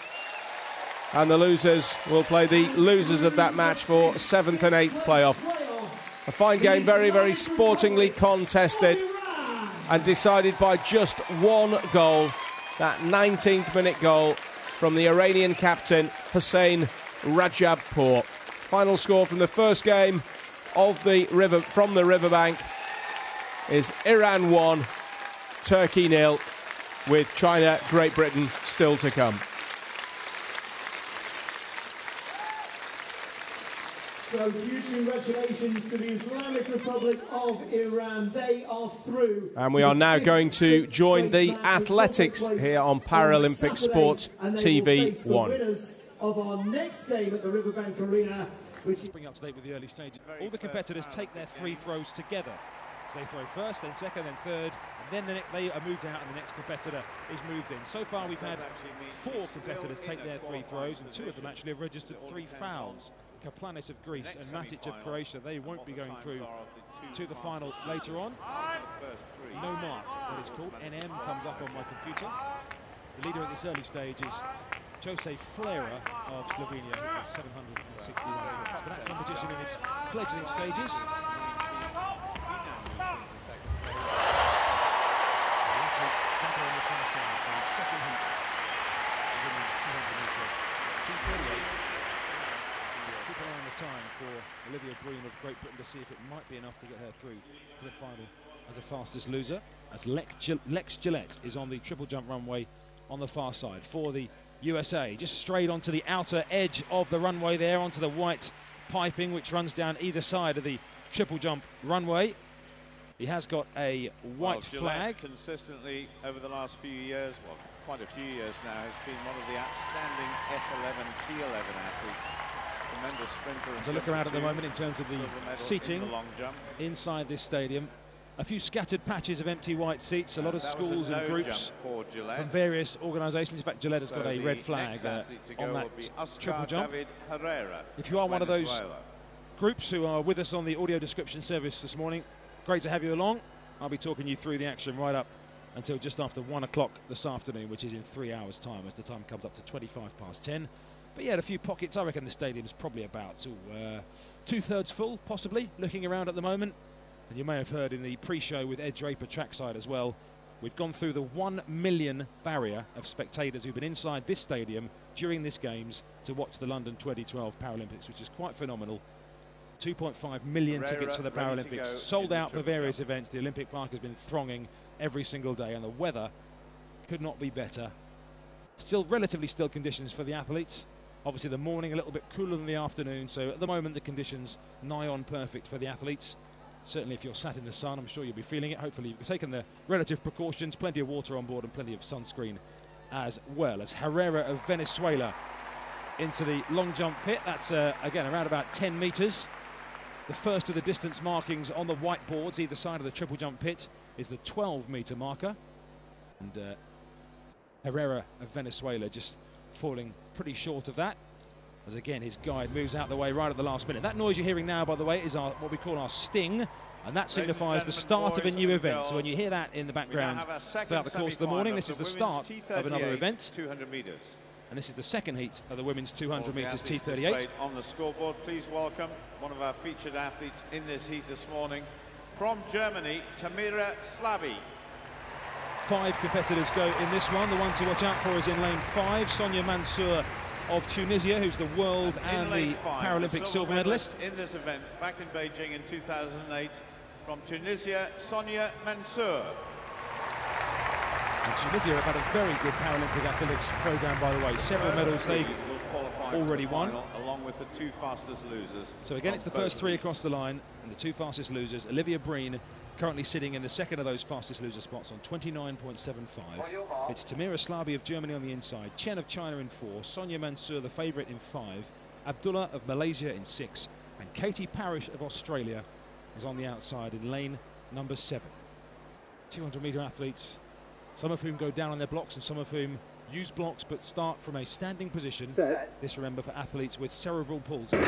And the losers will play the losers of that match for 7th and 8th playoff. A fine game, very, very sportingly contested and decided by just one goal, that 19th minute goal from the Iranian captain, Hussein Rajabpour. Final score from the first game of from the Riverbank is Iran 1, Turkey 0, with China, Great Britain still to come. So huge congratulations to the Islamic Republic of Iran. They are through. And we are now going to join the athletics here on Paralympic Sport TV 1. Winners of our next game at the Riverbank Arena, which bring up to date with the early stages. All the competitors take their 3 throws together. So they throw first, then second, then third, and then they are moved out and the next competitor is moved in. So far we've had 4 competitors take their 3 throws, and 2 of them actually have registered 3 fouls. Kaplanis of Greece and Matic of Croatia, they won't be going through to the final later on. No mark, that is called. NM comes up on my computer. The leader at this early stage is Jose Flera of Slovenia, with 761 points. But that competition in its fledgling stages. Time for Olivia Green of Great Britain to see if it might be enough to get her through to the final as a fastest loser, as Lex Gillette is on the triple jump runway on the far side for the USA. Just straight onto the outer edge of the runway there, onto the white piping which runs down either side of the triple jump runway. He has got a white flag. Consistently over the last few years, well, quite a few years now, has been one of the outstanding F11, T11 athletes. Tremendous sprinter. As I look around at the moment in terms of the seating inside this stadium, a few scattered patches of empty white seats, a lot of schools and groups from various organisations. In fact, Gillette has got a red flag on that triple jump. If you are one of those groups who are with us on the audio description service this morning, great to have you along. I'll be talking you through the action right up until just after 1 o'clock this afternoon, which is in 3 hours' time, as the time comes up to 10:25. But yeah, a few pockets. I reckon the stadium's probably about 2/3 full, possibly, looking around at the moment. And you may have heard in the pre-show with Ed Draper trackside as well, we've gone through the 1 million barrier of spectators who've been inside this stadium during this Games to watch the London 2012 Paralympics, which is quite phenomenal. 2.5 million tickets for the Paralympics, sold out for various events. The Olympic Park has been thronging every single day, and the weather could not be better. Still relatively still conditions for the athletes. Obviously the morning a little bit cooler than the afternoon, so at the moment the conditions nigh on perfect for the athletes. Certainly if you're sat in the sun, I'm sure you'll be feeling it. Hopefully you've taken the relative precautions, plenty of water on board and plenty of sunscreen as well. As Herrera of Venezuela into the long jump pit, that's again around about 10 metres. The first of the distance markings on the whiteboards either side of the triple jump pit is the 12-metre marker. And Herrera of Venezuela just falling pretty short of that, as again his guide moves out the way right at the last minute. That noise you're hearing now, by the way, is what we call our sting, and that signifies the start of a new event. So when you hear that in the background throughout the course of the morning, this is the start of another event. 200 metres. And this is the second heat of the women's 200 metres T38. On the scoreboard, please welcome one of our featured athletes in this heat this morning. From Germany, Tamira Slaby. 5 competitors go in this one. The one to watch out for is in lane 5, Sonia Mansour of Tunisia, who's the world and the Paralympic silver medalist. In this event, back in Beijing in 2008, from Tunisia, Sonia Mansour. And Tunisia have had a very good Paralympic athletics program, by the way. Several medals they've already won. Along with the 2 fastest losers. So again, it's the first 3 across the line, and the 2 fastest losers. Olivia Breen currently sitting in the second of those fastest loser spots on 29.75. It's Tamira Slaby of Germany on the inside, Chen of China in 4, Sonia Mansour the favourite in 5, Abdullah of Malaysia in 6, and Katie Parrish of Australia is on the outside in lane number 7. 200 metre athletes, some of whom go down on their blocks and some of whom use blocks but start from a standing position. This, remember, for athletes with cerebral palsy.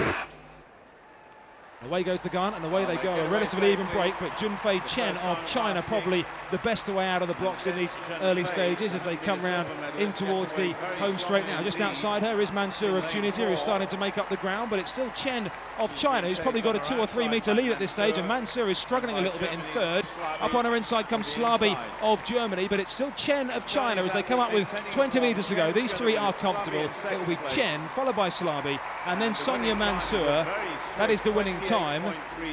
Away goes the gun, and away they go. A relatively even break, but Junfei Chen of China probably the best way out of the blocks in these early stages as they come round in towards the home straight now. Just outside her is Mansour of Tunisia, who's starting to make up the ground, but it's still Chen of China, who's probably got a 2 or 3 metre lead at this stage, and Mansour is struggling a little bit in third. Up on her inside comes Slaby of Germany, but it's still Chen of China as they come up with 20 metres to go. These 3 are comfortable. It will be Chen, followed by Slaby, and then Sonia Mansour. That is the winning time.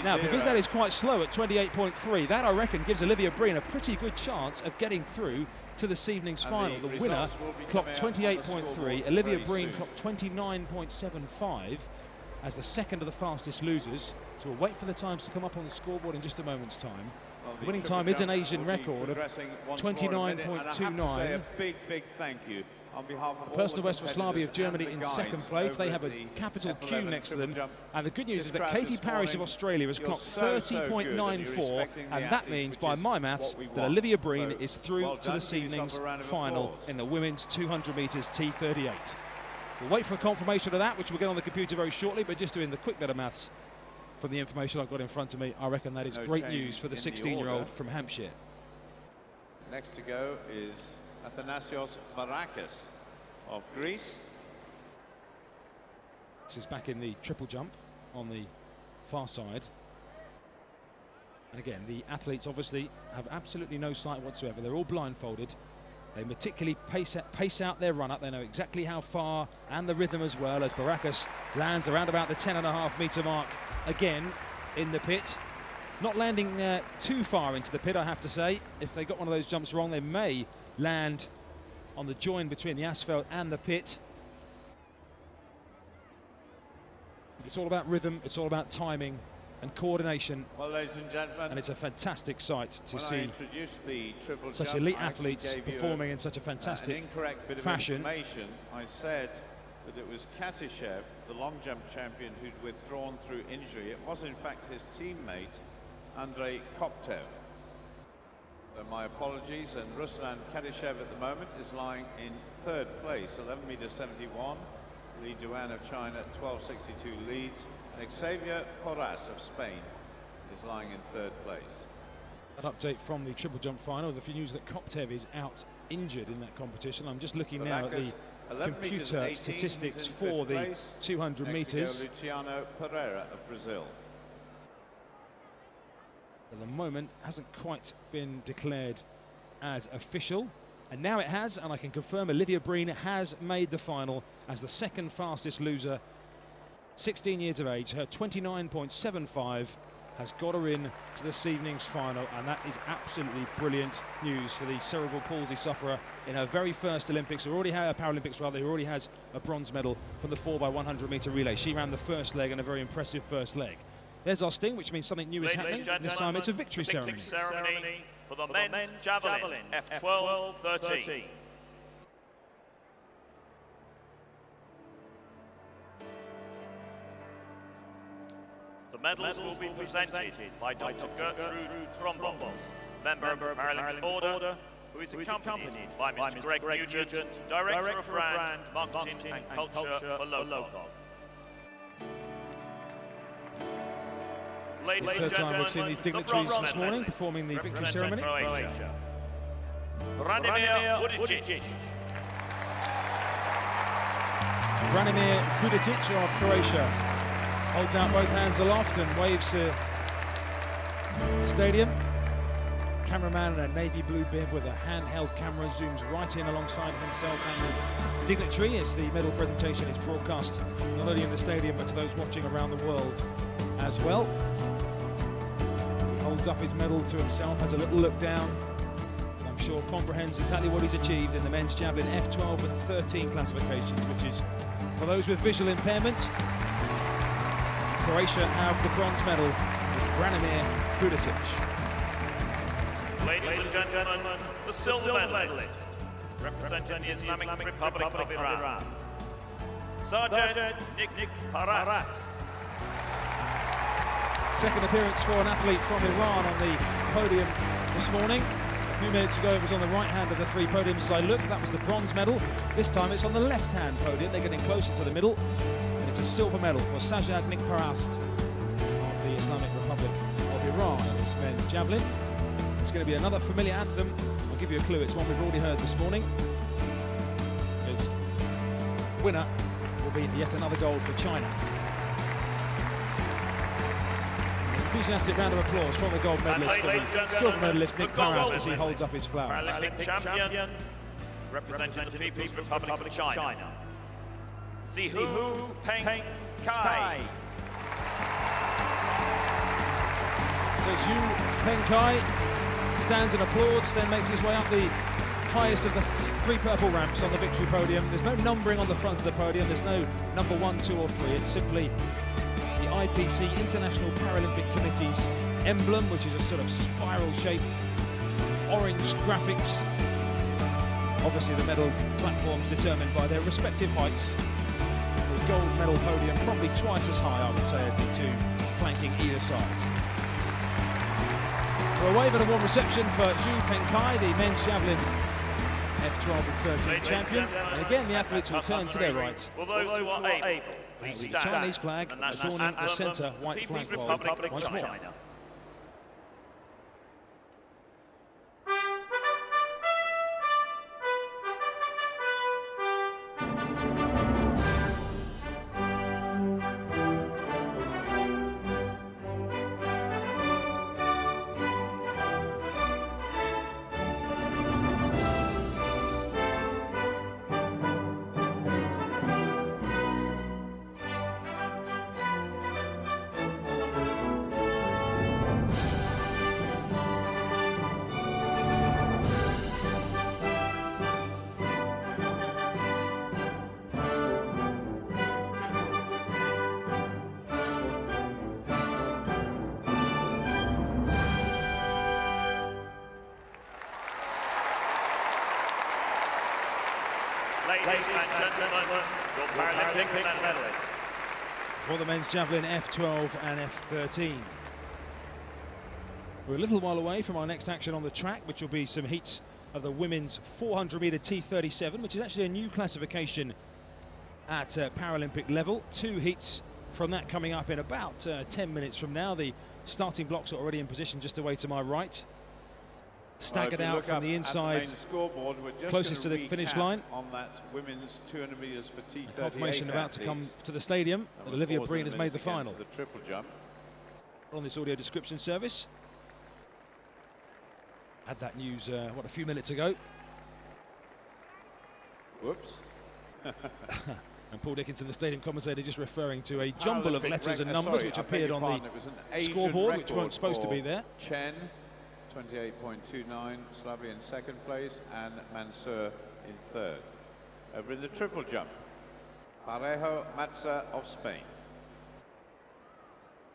Now, because that is quite slow at 28.3, that I reckon gives Olivia Breen a pretty good chance of getting through to this evening's final. The winner clocked 28.3, Olivia Breen clocked 29.75 as the second of the fastest losers. So we'll wait for the times to come up on the scoreboard in just a moment's time. The winning time is an Asian record of 29.29. Big thank you. On behalf of personal best for Slaby of Germany in second place. They have a capital Q next to them. And the good news is that Katie Parrish of Australia has clocked 30.94, and that means, by my maths, that Olivia Breen is through to this evening's final in the women's 200 metres T38. We'll wait for a confirmation of that, which we'll get on the computer very shortly, but just doing the quick bit of maths from the information I've got in front of me, I reckon that is great news for the 16-year-old from Hampshire. Next to go is Athanasios Varakis of Greece. This is back in the triple jump on the far side. And again, the athletes obviously have absolutely no sight whatsoever. They're all blindfolded. They meticulously pace out their run-up. They know exactly how far and the rhythm as well, as Varakis lands around about the 10.5 metre mark again in the pit. Not landing too far into the pit, I have to say. If they got one of those jumps wrong, they may land on the join between the asphalt and the pit. It's all about rhythm, it's all about timing and coordination. Well, ladies and gentlemen, and it's a fantastic sight to see such jump, elite athletes performing in such a fantastic fashion. I said that it was Katishev, the long jump champion, who'd withdrawn through injury. It was in fact his teammate Andrei Koptev. So my apologies, and Ruslan Kadishev at the moment is lying in third place, 11 metres 71. Li Duan of China, 12.62 leads, and Xavier Porras of Spain is lying in third place. An update from the triple jump final, the news that Koptev is out injured in that competition. I'm just looking now at the computer statistics for the 200 metres. Luciano Pereira of Brazil. At the moment, hasn't quite been declared as official, and now it has, and I can confirm Olivia Breen has made the final as the second fastest loser, 16 years of age. Her 29.75 has got her in to this evening's final, and that is absolutely brilliant news for the cerebral palsy sufferer in her very first Olympics, who already had a Paralympics rather, who already has a bronze medal from the 4x100 metre relay. She ran the first leg, and a very impressive first leg. There's our sting, which means something new is happening. This time it's a victory ceremony. For the men's javelin, F12-13. The medals will be presented by Dr. Gertrude Thrombos, member of the Paralympic Order, who is accompanied by Mr. Greg Nugent, Director of Brand, Marketing and Culture for Local. Ladies and Third time we've seen gentlemen, these dignitaries this morning performing the victory ceremony. Branimir Vujicic. Branimir Kuditic of Croatia holds out both hands aloft and waves to the stadium. Cameraman in a navy blue bib with a handheld camera zooms right in alongside himself and the dignitary as the medal presentation is broadcast not only in the stadium but to those watching around the world as well. He holds up his medal to himself, has a little look down, and I'm sure comprehends exactly what he's achieved in the men's javelin F12 and 13 classifications, which is for those with visual impairment. Croatia have the bronze medal with Branimir Kuditic. Ladies and gentlemen, the silver medalist, representing the Islamic Republic of Iran, Sergeant Nick Paras. Second appearance for an athlete from Iran on the podium this morning. A few minutes ago it was on the right hand of the three podiums as I looked. That was the bronze medal. This time it's on the left hand podium. They're getting closer to the middle. And it's a silver medal for Sajjad Nick Paras of the Islamic Republic of Iran in this men's javelin. It's going to be another familiar anthem. I'll give you a clue. It's one we've already heard this morning. Because the winner will be yet another gold for China. Enthusiastic round of applause from the gold medalist, for the silver medalist Nick Paras as he holds up his flowers. Paralympic champion, representing the People's Republic of China, Zihu Peng Kai. So Zhu Pengkai stands and applauds, then makes his way up the highest of the three purple ramps on the victory podium. There's no numbering on the front of the podium. There's no number 1, 2 or 3. It's simply the IPC, International Paralympic Committee's emblem, which is a sort of spiral shape, orange graphics. Obviously the medal platforms determined by their respective heights. The gold medal podium probably twice as high, I would say, as the two flanking either side. So a wave and a warm reception for Zhu Pengkai, the men's javelin F12 and 13 champion. And again, the athletes will turn to their right. Will those who are able, please The stand. Chinese flag adorning the centre white flag pole once more. Ladies and gentlemen, your Paralympic medalists. For the men's javelin F12 and F13. We're a little while away from our next action on the track, which will be some heats of the women's 400-metre T37, which is actually a new classification at Paralympic level. 2 heats from that coming up in about 10 minutes from now. The starting blocks are already in position just away to my right. Staggered out from the inside, closest to the finish line. On that women's 200 metres for T38 confirmation about to come to the stadium. Olivia Breen has made the final. The triple jump. On this audio description service. Had that news, what, a few minutes ago. Whoops. And Paul Dickinson, the stadium commentator, just referring to a jumble of letters and numbers which appeared on the scoreboard, which weren't supposed to be there. Chen, 28.29, Slavi in second place, and Mansour in third. Over in the triple jump, Parejo Matza of Spain.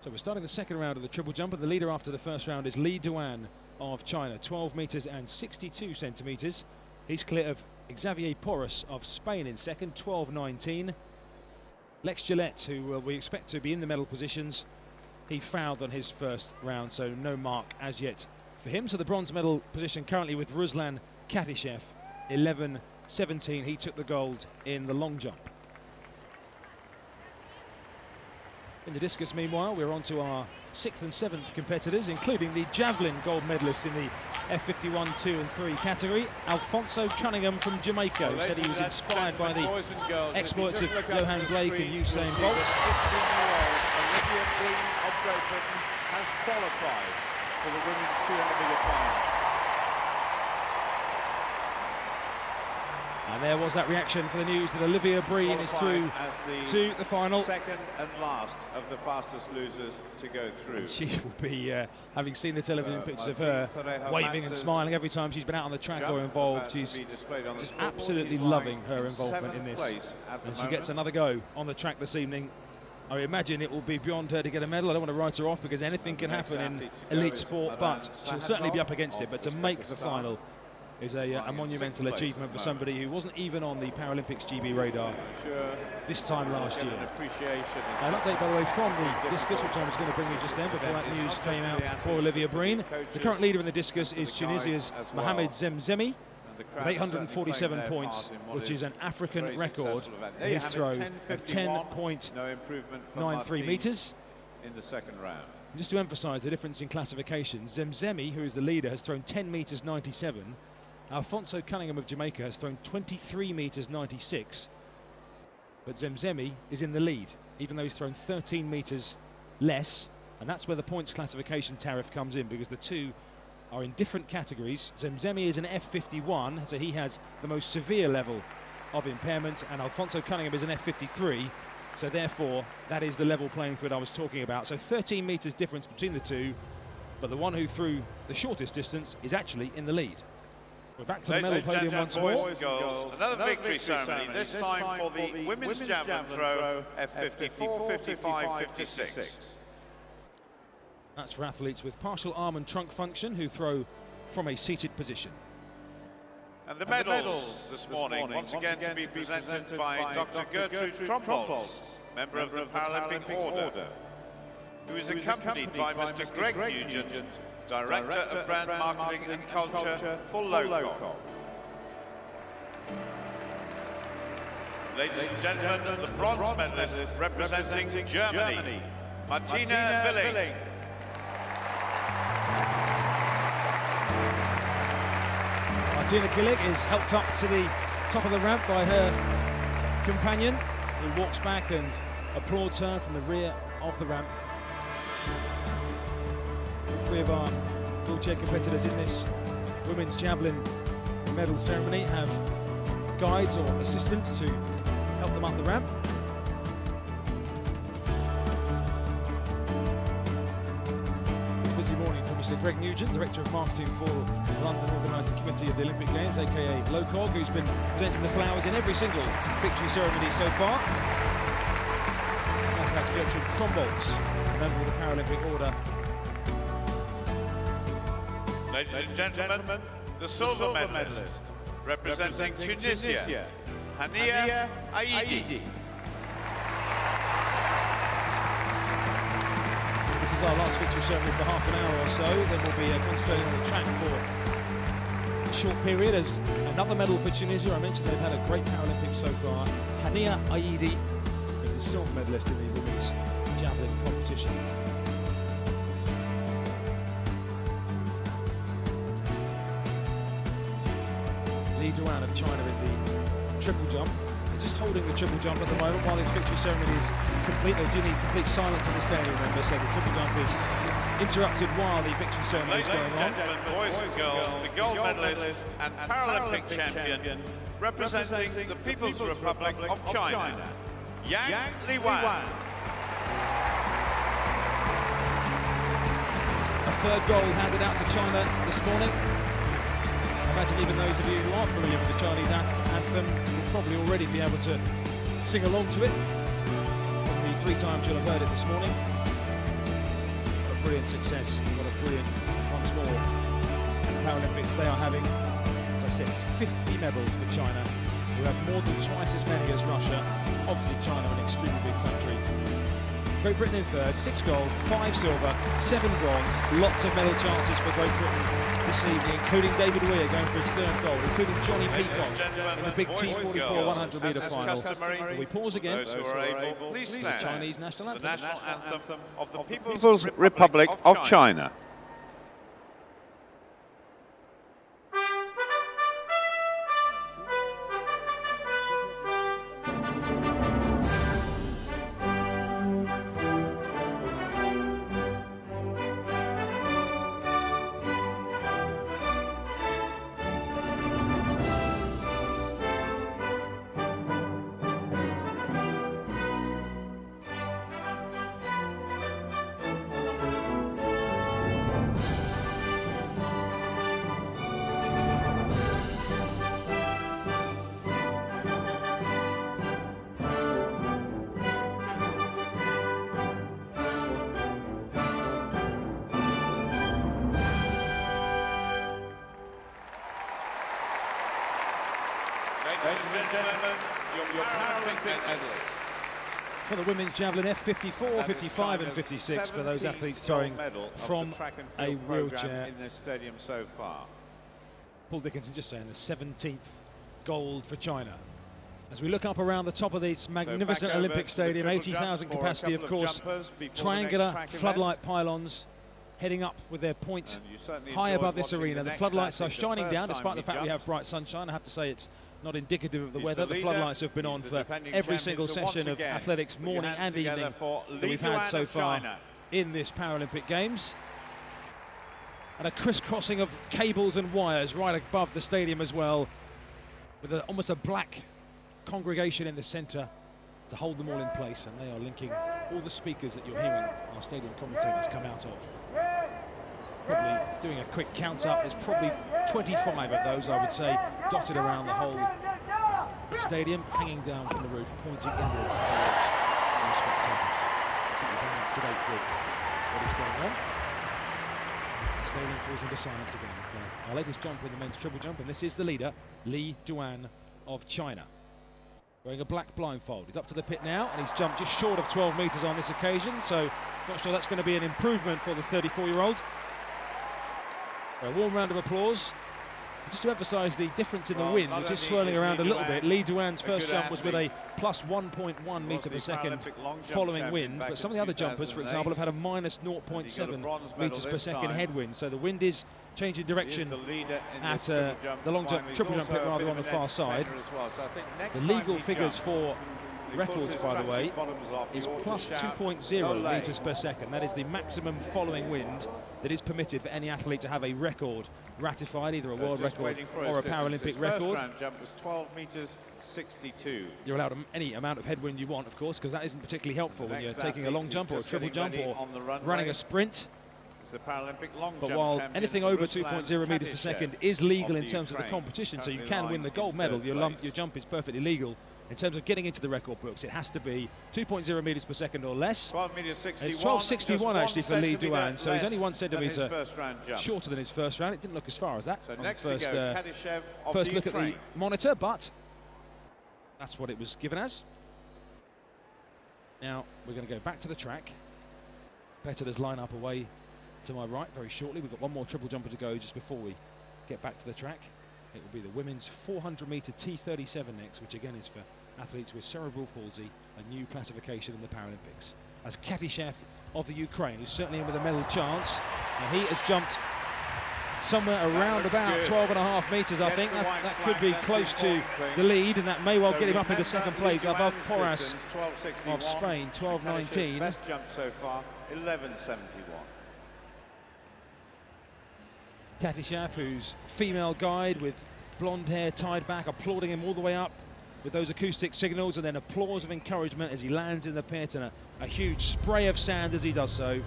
So we're starting the second round of the triple jump, and the leader after the first round is Li Duan of China, 12 metres and 62 centimetres. He's clear of Xavier Porras of Spain in second, 12.19. Lex Gillette, who we expect to be in the medal positions, he fouled on his first round, so no mark as yet for him. So the bronze medal position currently with Ruslan Katishev, 11.17. He took the gold in the long jump. In the discus, meanwhile, we're on to our 6th and 7th competitors, including the javelin gold medalist in the F51 2 and 3 category. Alfonso Cunningham from Jamaica, who said he was inspired by the exploits of Johan Blake and Usain Bolt. 16-year-old Olivia Breen of Great Britain has qualified for the women's 200-metre final. And there was that reaction for the news that Olivia Breen is through to the final. Second and last of the fastest losers to go through. And she will be, having seen the television pictures of her waving and smiling every time she's been out on the track or involved. She's just absolutely loving her involvement in this. And she gets another go on the track this evening. I imagine it will be beyond her to get a medal. I don't want to write her off because anything can happen in elite sport, but she'll certainly be up against it. But to make the final is a monumental achievement for somebody who wasn't even on the Paralympics GB radar this time last year. An update, by the way, from the discus, which I was going to bring you just then before that news came out for Olivia Breen. The current leader in the discus is Tunisia's Mohamed Zemzemi, with 847 points, which is an African record for his throw of 10.93 metres. In the second round. Just to emphasise the difference in classification, Zemzemi, who is the leader, has thrown 10 metres 97. Alfonso Cunningham of Jamaica has thrown 23 metres 96. But Zemzemi is in the lead, even though he's thrown 13 metres less. And that's where the points classification tariff comes in, because the two are in different categories. Zemzemi is an F51, so he has the most severe level of impairment, and Alfonso Cunningham is an F53, so therefore that is the level playing field I was talking about. So 13 metres difference between the two, but the one who threw the shortest distance is actually in the lead. We're back to the medal podium once more. Another victory ceremony, this time for the women's javelin throw, F54, 55, 56. That's for athletes with partial arm and trunk function who throw from a seated position. And the medals this morning, once again to be presented by Dr. Gertrude Trombols, member of the Paralympic Order, who is accompanied by Mr. Greg Nugent, Director of Brand Marketing and Culture for Local. Ladies and gentlemen, the bronze medalist representing Germany, Martina Willing. Martina Willing is helped up to the top of the ramp by her companion, who walks back and applauds her from the rear of the ramp. All three of our wheelchair competitors in this women's javelin medal ceremony have guides or assistants to help them up the ramp. Busy morning for Mr. Greg Nugent, Director of Marketing for the London Organising Committee of the Olympic Games, aka LOCOG, who's been presenting the flowers in every single victory ceremony so far. That's Gertrude Trombols, member of the Paralympic Order. Ladies and gentlemen, the silver medalist, representing Tunisia, Hania Aidi. This is our last victory ceremony for half an hour or so. Then we'll be concentrating on the track for a short period as another medal for Tunisia. I mentioned they've had a great Paralympics so far. Hania Aidi is the silver medalist in the women's javelin competition. Li Duan of China in the triple jump. They're just holding the triple jump at the moment while this victory ceremony is complete. They do need complete silence in the stadium, remember, so the triple jump is interrupted while the victory ceremony is going on. Ladies and gentlemen, boys and girls, the gold medalist and Paralympic champion representing the People's Republic of China, Yang Liwan. A third goal handed out to China this morning. I imagine even those of you who aren't familiar with the Chinese anthem will probably already be able to sing along to it. Probably 3 times you'll have heard it this morning. What a brilliant success, what a brilliant, once more, Paralympics they are having. As I said, it's 50 medals for China, who have more than twice as many as Russia. Opposite China, an extremely big country. Great Britain in third, 6 gold, 5 silver, 7 bronze. Lots of medal chances for Great Britain this evening, including David Weir going for his 3rd gold, including Johnny Peacock in the big T34 100-metre final. We pause again. Those who are able, please stand. The Chinese national anthem. The national anthem of the People's Republic of China. Ladies and gentlemen, your Paralympic medalists. For the women's javelin, F54, 55 and 56 for those athletes throwing from a wheelchair. In this stadium so far. Paul Dickinson just saying the 17th gold for China. As we look up around the top of this magnificent Olympic stadium, 80,000 capacity, of course, triangular floodlight pylons heading up with their point high above this arena. The floodlights are shining down despite the fact we have bright sunshine. I have to say it's not indicative of the weather. The floodlights have been on for every single session of athletics, morning and evening, that we've had so far in this Paralympic Games. And a crisscrossing of cables and wires right above the stadium as well, with almost a black congregation in the centre to hold them all in place, and they are linking all the speakers that you're hearing our stadium commentators come out of. Probably doing a quick count up, there's probably 25 of those, I would say, dotted around the whole stadium, hanging down from the roof, pointing inwards towards the spectators. Keep you bring up to date with what is going on. The stadium falls into silence again. Our latest jumper in the men's triple jump, and this is the leader, Li Duan of China. Wearing a black blindfold. He's up to the pit now, and he's jumped just short of 12 metres on this occasion, so not sure that's going to be an improvement for the 34-year-old. A warm round of applause. Just to emphasise the difference in the wind, which is swirling around a little bit. Li Duan's first jump was with a plus 1.1 metre per second following wind, but some of the other jumpers, for example, have had a minus 0.7 metres per second headwind, so the wind is changing direction at the long jump, triple jump pit rather on the far side. The legal figures for records, by the way, is plus 2.0 metres per second. That is the maximum following wind that is permitted for any athlete to have a record ratified, either a world record or a Paralympic record. First jump was 12 metres 62. You're allowed any amount of headwind you want, of course, because that isn't particularly helpful when you're taking a long jump or a triple jump or running a sprint. The Paralympic long but jump while anything over 2.0 metres per second is legal in terms of the competition, so you can win the gold medal, your jump is perfectly legal. In terms of getting into the record books, it has to be 2.0 metres per second or less. 12 metres 61. It's 12.61 actually for Li Duan, so he's only 1 centimetre shorter than his first round. It didn't look as far as that so on next the first look at the monitor, but that's what it was given as. Now we're going to go back to the track. Competitors line up away to my right very shortly. We've got one more triple jumper to go just before we get back to the track. It will be the women's 400 metre T37 next, which again is for athletes with cerebral palsy, a new classification in the Paralympics. As Katishev of the Ukraine, who's certainly in with a medal chance, and he has jumped somewhere around about 12.5 metres, I think. That could be close to the lead, and that may well get him up into second place above Porras of Spain, 12.19. Best jump so far, 11.71. Katishev, whose female guide with blonde hair tied back, applauding him all the way up with those acoustic signals, and then applause of encouragement as he lands in the pit, and a huge spray of sand as he does so.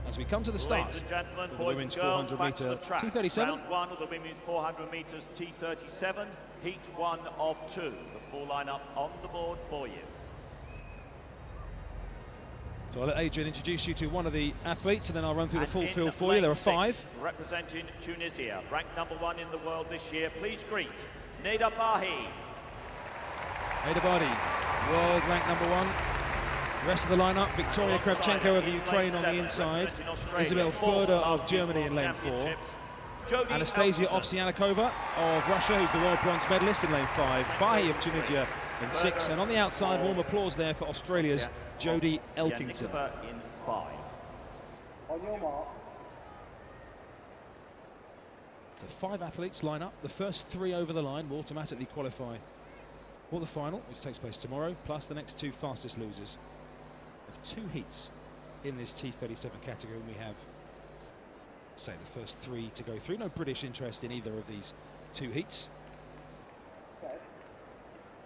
As we come to the start Ladies and gentlemen, of the boys women's and girls, 400 back to the metre track. T37. Round one of the women's 400 metres T37, heat 1 of 2. The full lineup on the board for you. So I'll let Adrian introduce you to one of the athletes, and then I'll run through the full field for you. There are 5. Representing Tunisia, ranked #1 in the world this year, please greet Neda Bahi. Neda Bahi, world ranked #1. The rest of the lineup, Victoria Kravchenko of the Ukraine on the inside, Isabel Ferder of Germany in lane 4, Anastasia Ovsyannikova of Russia, who's the world bronze medalist in lane 5, Bahi of Tunisia in 6, and on the outside, warm applause there for Australia's Jodie Elkington. In 5. On your mark. So 5 athletes line up. The first 3 over the line will automatically qualify for the final, which takes place tomorrow, plus the next 2 fastest losers. There are 2 heats in this T37 category, and we have, say, the first 3 to go through. No British interest in either of these 2 heats.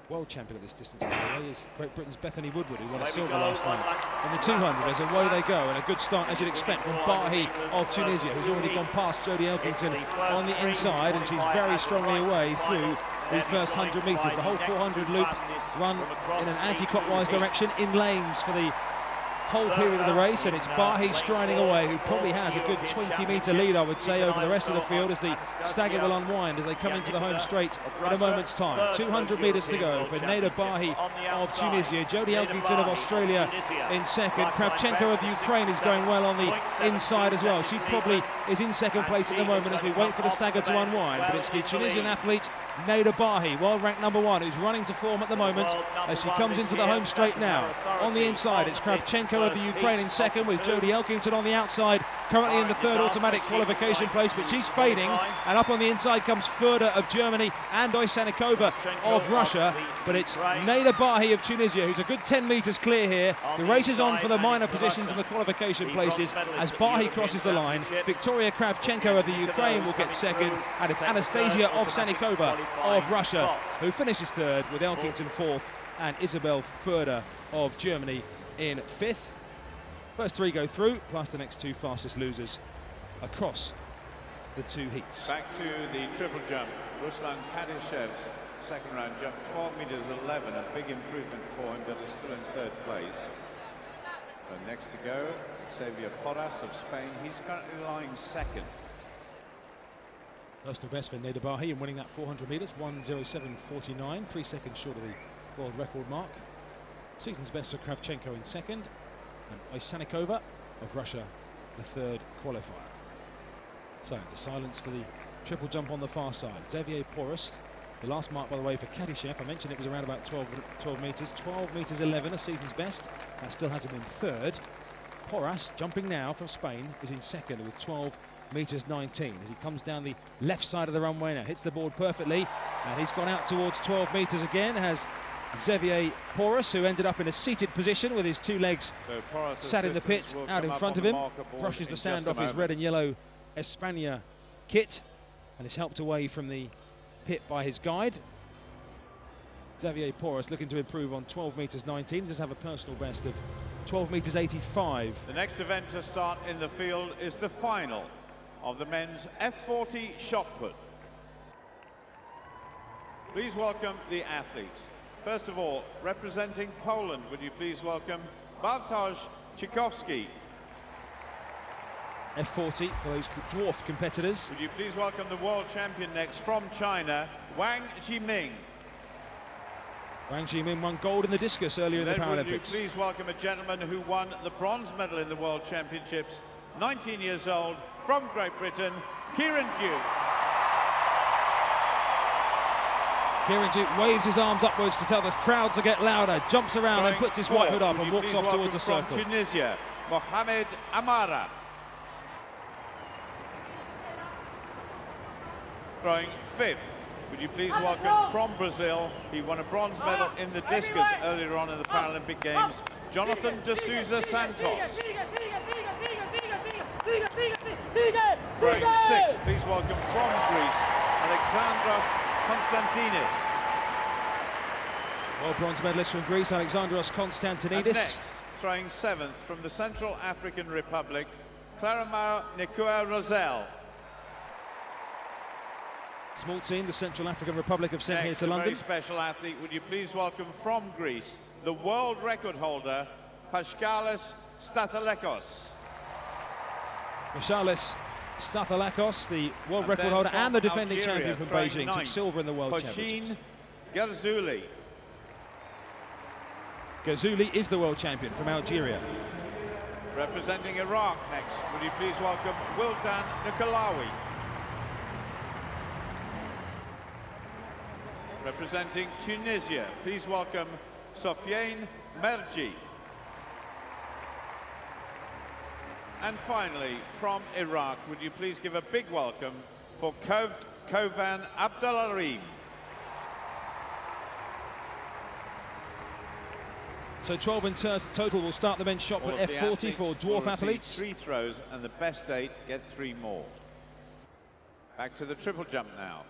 World champion at this distance, by the way, is Great Britain's Bethany Woodward, who won a silver last night in the 200. As away they go, and a good start, as you'd expect, from Bahi of Tunisia, who's already gone past Jodie Elkington on the inside, and she's very strongly away through the first 100 metres. The whole 400 loop run in an anti-clockwise direction in lanes for the whole period of the race, and it's Bahi striding away, who probably has a good 20-metre lead, I would say, over the rest of the field as the stagger will unwind as they come into the home straight in a moment's time. 200 metres to go for Neda Bahi of Tunisia, Jodie Elkington of Australia in second. Kravchenko of Ukraine is going well on the inside as well. She probably is in second place at the moment as we wait for the stagger to unwind, but it's the Tunisian athlete Neda Bahi, world ranked #1, who's running to form at the moment as she comes into the home straight now. On the inside, it's Kravchenko of the Ukraine in second, with Jodie Elkington on the outside, currently in the third automatic qualification place, but she's fading, and up on the inside comes Furda of Germany and Oysanikova of Russia, but it's Neda Bahi of Tunisia who's a good 10 metres clear here. The race is on for the minor positions in the qualification places as Bahi crosses the line. Victoria Kravchenko of the Ukraine will get second, and it's Anastasia Ovsanikova of Russia who finishes third, with Elkington fourth and Isabel Furda of Germany in fifth. First three go through, plus the next two fastest losers across the two heats. Back to the triple jump. Ruslan Kadishev's second round jump, 12 metres 11, a big improvement for him, but is still in third place. So next to go, Xavier Porras of Spain. He's currently lying second. Personal best for Neda Bahi in winning that 400 metres, 1:07.49, 3 seconds short of the world record mark. Season's best for Kravchenko in second, and Oysanikova of Russia the third qualifier. So the silence for the triple jump on the far side. Xavier Porras, the last mark by the way for Kadishev, I mentioned it was around about 12 metres, 12 metres 11, a season's best. That still has him in third. Porras, jumping now from Spain, is in second with 12 metres 19 as he comes down the left side of the runway now, hits the board perfectly, and he's gone out towards 12 metres again, has Xavier Porras, who ended up in a seated position with his two legs sat in the pit out in front of him, brushes the sand off his red and yellow España kit and is helped away from the pit by his guide. Xavier Porras looking to improve on 12 metres 19, does have a personal best of 12 metres 85. The next event to start in the field is the final of the men's F40 shot put. Please welcome the athletes. First of all, representing Poland, would you please welcome Bartosz Czikowski. F40 for those dwarf competitors. Would you please welcome the world champion next from China, Wang Jiming. Wang Jiming won gold in the discus earlier in the Paralympics. Would you please welcome a gentleman who won the bronze medal in the World Championships, 19 years old, from Great Britain, Kieran Duke. Kieran Duke waves his arms upwards to tell the crowd to get louder, jumps around and puts his white hood up and walks off towards the circle. From Tunisia, Mohamed Amara. Throwing fifth. Would you please welcome from Brazil, he won a bronze medal in the discus earlier on in the Paralympic Games, Jonathan de Souza Santos. Throwing sixth, please welcome from Greece, Alexandros Konstantinis. World bronze medalist from Greece, Alexandros Konstantinidis. And next, throwing seventh from the Central African Republic, Clarimau Nikua Rosel. Small team, the Central African Republic have sent here to London. Very special athlete, would you please welcome from Greece, the world record holder, Paskalis Stathalekos. Paskalis Stathalekos, the world record holder and the defending Algeria, champion from Beijing, took silver in the World Championships. Gerzouli. Gerzouli is the world champion from Algeria. Representing Iraq next, would you please welcome Wildan Nikolawi. Representing Tunisia, please welcome Sofiane Merji. And finally, from Iraq, would you please give a big welcome for Kovan Abdularim. So 12 in total will start the men's shot put F40 for dwarf athletes. 3 throws and the best 8 get 3 more. Back to the triple jump now.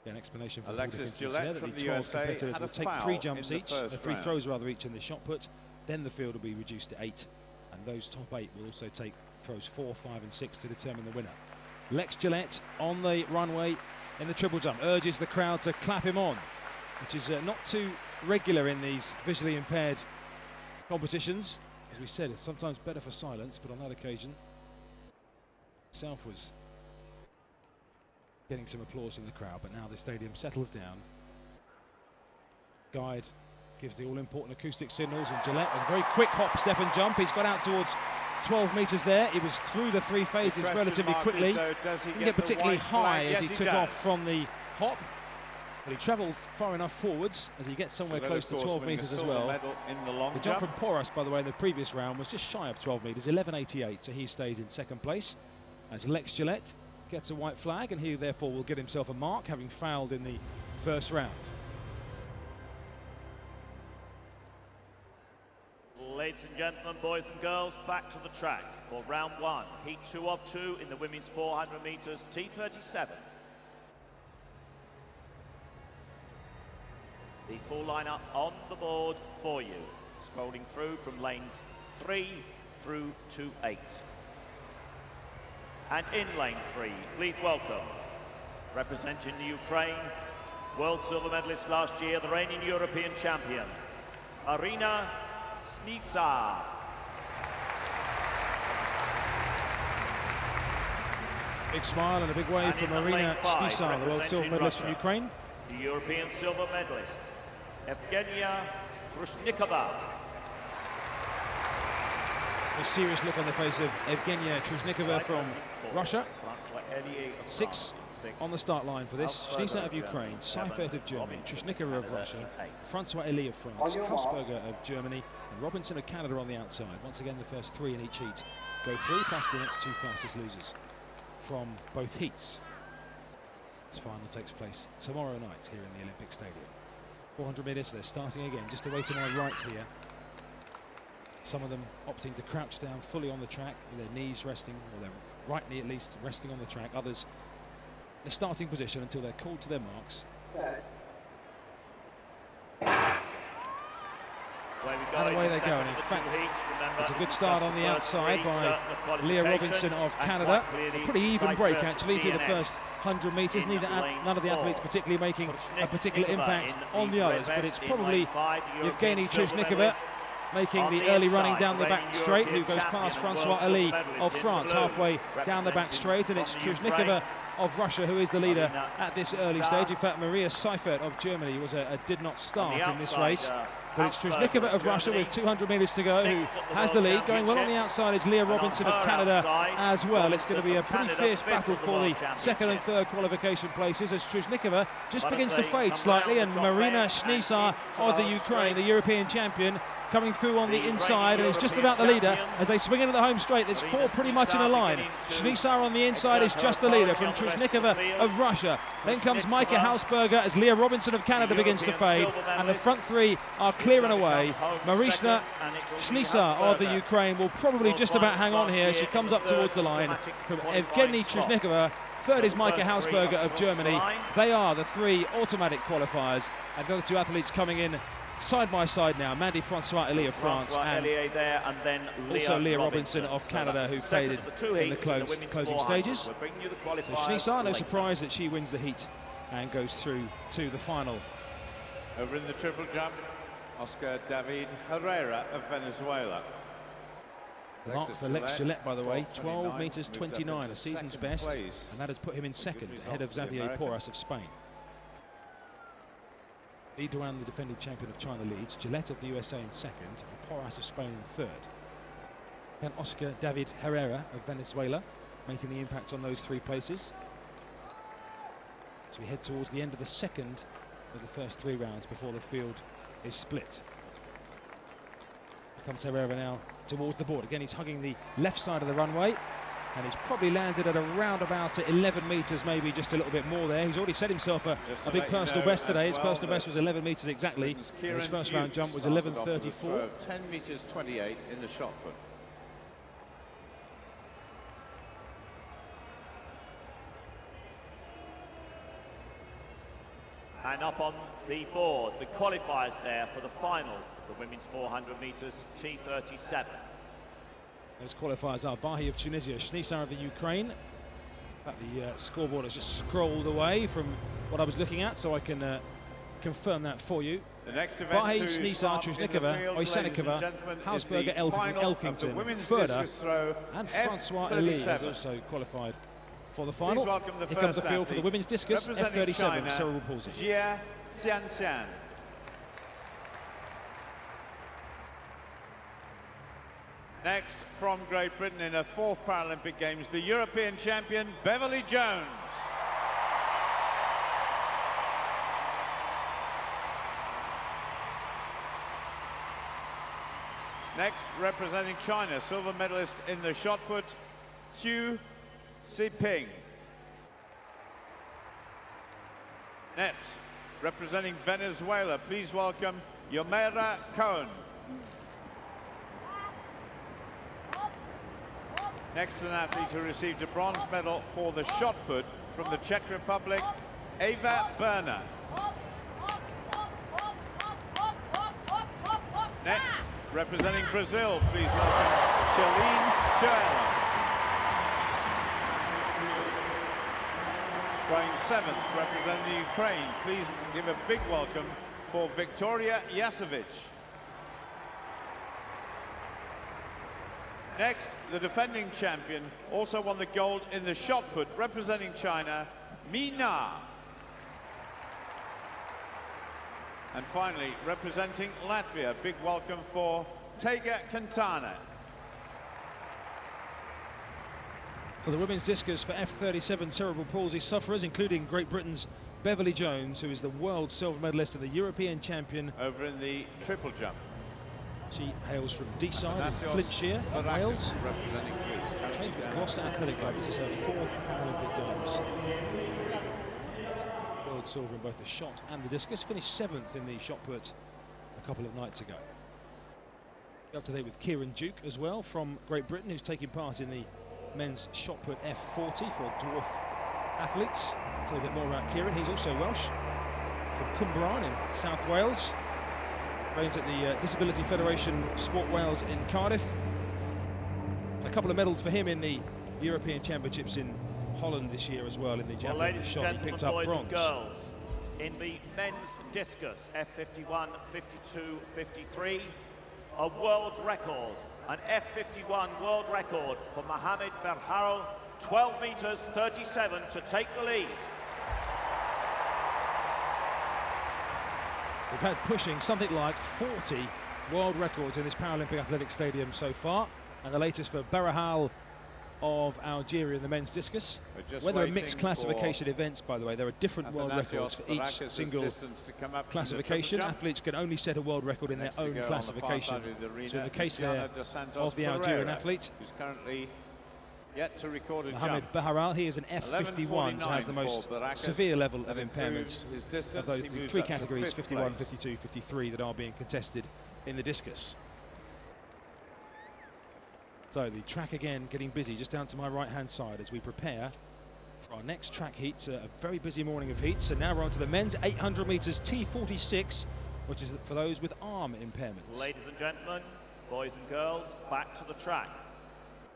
An explanation for Alexis Gillette from the 12 USA competitors will take 3 jumps each, 3 round. throws rather each in the shot put. Then the field will be reduced to 8, and those top 8 will also take throws 4, 5 and 6 to determine the winner. Lex Gillette on the runway in the triple jump urges the crowd to clap him on, which is not too regular in these visually impaired competitions. As we said, it's sometimes better for silence, but on that occasion, himself was getting some applause from the crowd, but now the stadium settles down. Guide gives the all-important acoustic signals, and Gillette, a very quick hop, step and jump. He's got out towards 12 metres there. He was through the three phases relatively quickly. Didn't get particularly high as he took off from the hop, but he travelled far enough forwards as he gets somewhere close to 12 metres as well. The jump from Porras, by the way, in the previous round was just shy of 12 metres, 11.88, so he stays in second place. As Lex Gillette gets a white flag, and he therefore will get himself a mark, having fouled in the first round. Ladies and gentlemen, boys and girls, back to the track for round 1, heat 2 of 2 in the women's 400 metres, T37. The full lineup on the board for you, scrolling through from lanes 3 through to 8. And in lane 3, please welcome, representing the Ukraine, world silver medalist last year, the reigning European champion, Marina Snisa. Big smile and a big wave for Marina Snisa, the world silver medalist from Ukraine. The European silver medalist, Evgenia Trushnikova. A serious look on the face of Evgenia Trushnikova from Russia. 6 on the start line for this. Snisa of Ukraine, Seifert of Germany, Trushnikova of Russia, Francois Elie of France, Hausberger of Germany, and Robinson of Canada on the outside. Once again, the first 3 in each heat go through, past the next 2 fastest losers from both heats. This final takes place tomorrow night here in the Olympic Stadium. 400 metres, they're starting again, just away to my right here. Some of them opting to crouch down fully on the track, with their knees resting, or their right knee at least, resting on the track. Others in the starting position until they're called to their marks. And away they go, and in fact, it's a good start on the outside by Leah Robinson of Canada. A pretty even break, actually, through the first 100 metres. None of the athletes particularly making a particular impact on the others, but it's probably Evgenia Trushnikova making the early running down the back straight, who goes past Francois Elie of France halfway down the back straight, and it's Trushnikova of Russia who is the leader at this early stage. In fact, Maria Seifert of Germany was did not start in this race, but it's Trushnikova of Russia with 200 metres to go who has the lead. Going well on the outside is Leah Robinson of Canada as well. It's going to be a pretty fierce battle for the second and third qualification places, as Trushnikova just begins to fade slightly, and Marina Snisa of the Ukraine, the European champion, coming through on the inside, and is just about the leader as they swing into the home straight. There's 4 pretty much in a line. Snisa on the inside is just the leader from Trushnikova of Russia. Then comes Maika Hausberger as Leah Robinson of Canada begins to fade, and the front 3 are clear and away. Marina Snisa of the Ukraine will probably just about hang on here. She comes up towards the line from Evgenia Trushnikova. Third is Maika Hausberger of Germany. They are the 3 automatic qualifiers, and the other 2 athletes coming in side by side now. Mandy Francois Elie of France, and also Leah Robinson of Canada, who faded in the closing stages. So Snisa, no surprise that she wins the heat and goes through to the final. Over in the triple jump, Oscar David Herrera of Venezuela. Mark for Lex Gillette, by the way, 12 metres 29, a season's best, and that has put him in second, ahead of Xavier Porras of Spain. Liduan, the defending champion of China, leads. Gillette of the USA in second, and Porras of Spain in third. Then Oscar David Herrera of Venezuela making the impact on those 3 places. So we head towards the end of the second of the first 3 rounds before the field is split. Here comes Herrera now towards the board. Again, he's hugging the left side of the runway, and he's probably landed at around about 11 metres, maybe just a little bit more there. He's already set himself a big personal best today. His personal best was 11 metres exactly. His first round jump was 11.34. 10 metres 28 in the shot put. And up on the board, the qualifiers there for the final, the women's 400 metres, T37. Those qualifiers are Bahi of Tunisia, Snisa of the Ukraine. In fact, the scoreboard has just scrolled away from what I was looking at, so I can confirm that for you. The next event Bahij, to Snisa, start in the Trusnikova, field, Oysenikova, ladies and gentlemen, is Hausberger, the final of the Elkington, women's Furda, discus throw, and Francois Elie has also qualified for the final. Please welcome the Here comes the first field for the athlete, women's discus, representing F37, China, cerebral palsy. Jia Xianxian. Next, from Great Britain in her 4th Paralympic Games, the European champion, Beverly Jones. Next, representing China, silver medalist in the shot put, Xu Siping. Next, representing Venezuela, please welcome Yomera Cohen. Next, an athlete who received a bronze medal for the shot put from the Czech Republic, Eva Berner. Next, representing Brazil, please welcome Charlene Choela. Going 7th, representing Ukraine, please give a big welcome for Victoria Yasevich. Next, the defending champion, also won the gold in the shot put, representing China, Mi Na. And finally, representing Latvia, big welcome for Tega Cantana. For the women's discus for F37 cerebral palsy sufferers, including Great Britain's Beverly Jones, who is the world silver medalist and the European champion. Over in the triple jump. She hails from Deeside in Flintshire, Wales. Representing Greece. Trained with Gloucester Athletic Club. This is her 4th Paralympic Games. World silver in both the shot and the discus. Finished 7th in the shot put a couple of nights ago. Up to date with Kieran Duke as well from Great Britain, who's taking part in the men's shot put F40 for dwarf athletes. Tell you a bit more about Kieran. He's also Welsh, from Cwmbran in South Wales. Trains at the Disability Federation Sport Wales in Cardiff. A couple of medals for him in the European Championships in Holland this year as well in the javelin ladies and shot. gentlemen, He picked up boys bronze. and girls, in the men's discus F51, 52, 53, a world record, an F51 world record for Mohamed Berharo, 12 meters 37 to take the lead. We've had pushing something like 40 world records in this Paralympic Athletic Stadium so far, and the latest for Berhal of Algeria in the men's discus. Whether a mixed classification events, by the way, there are different world records for each single classification. Athletes can only set a world record in their own classification. So in the case there of the Algerian athlete, who's currently yet to record a Mohamed jump. Berhal, he is an F51, so has the most severe level of impairment of those three categories, 51, 52, 53, that are being contested in the discus. So the track again getting busy just down to my right hand side as we prepare for our next track heats. A very busy morning of heats. So now we're on to the men's 800 metres T46, which is for those with arm impairments. Ladies and gentlemen, boys and girls, back to the track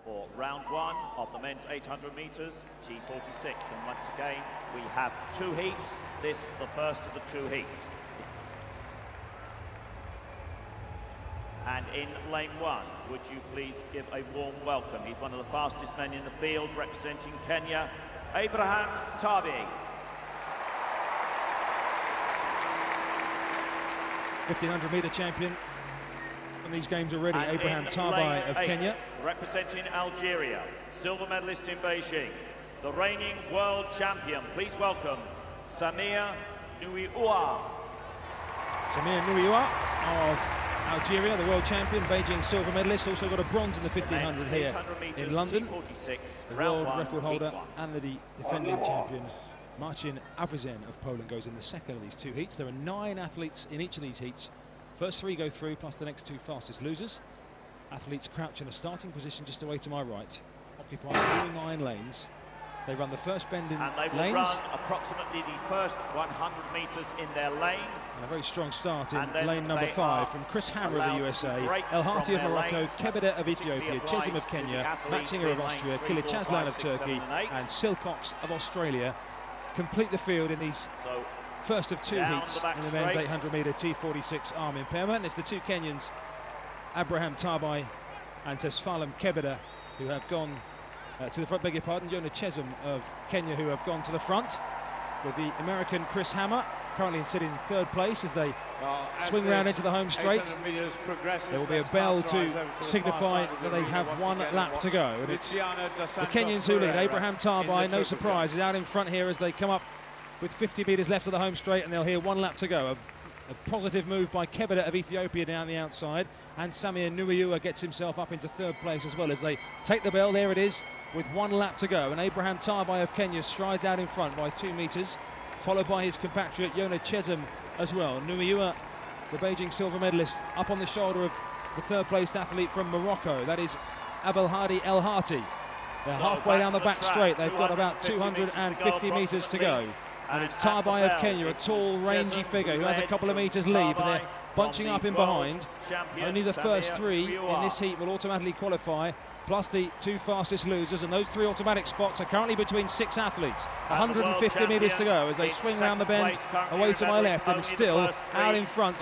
for round 1 of the men's 800 metres T46. And once again, we have 2 heats. This the first of the 2 heats. And in lane 1, would you please give a warm welcome? He's one of the fastest men in the field, representing Kenya, Abraham Tabi. 1500 metre champion in these games already, And Abraham in Tabi lane of 8, Kenya. representing Algeria, silver medalist in Beijing, the reigning world champion. Please welcome Samir Nuiua. Samir Nuiua of Algeria, the world champion, Beijing silver medalist, also got a bronze in the 1500 here in London. The world record holder and the defending champion, Marcin Avrizin of Poland, goes in the second of these 2 heats. There are 9 athletes in each of these heats. First 3 go through, plus the next 2 fastest losers. Athletes crouch in a starting position just away to my right, occupying all 9 lanes. They run the first bend in And they will lanes. run approximately the first 100 metres in their lane. And a very strong start in And then lane number they 5 are from Chris Hammer of allowed the to USA, break El Hati from of their Morocco, lane, Kebede of particularly Ethiopia, applies Chisholm of to Kenya, the athletes Matzinger in of lanes Austria, 3, 4, Kilitazlan 5, of 6, 7 Turkey, and 8. and Silcox of Australia complete the field in these So first of two heats in the men's 800-metre T46 arm impairment. It's the two Kenyans, Abraham Tabai and Tesfalem Kebede, who have gone to the front, beg your pardon, Yona Chesum of Kenya, who have gone to the front, with the American Chris Hammer currently sitting in third place as they swing round into the home straight. There will be a bell to signify that they have one lap to go, and it's the Kenyans who lead. Abraham Tabai, no surprise, is out in front here as they come up with 50 metres left of the home straight, and they'll hear one lap to go. A positive move by Kebede of Ethiopia down the outside, and Samir Nuiua gets himself up into third place as well as they take the bell. There it is, with one lap to go, and Abraham Tabai of Kenya strides out in front by 2 metres, followed by his compatriot Yona Chesum as well. Nuiua, the Beijing silver medalist, up on the shoulder of the third place athlete from Morocco, that is Abelhadi El Hati. They're halfway down the back straight. They've got about 250 metres to go. And it's Tabai of Kenya, a tall, rangy figure who has a couple of metres lead, but they're bunching up in behind. Only the first 3 in this heat will automatically qualify, plus the 2 fastest losers, and those 3 automatic spots are currently between 6 athletes. 150 metres to go as they swing round the bend away to my left, and still out in front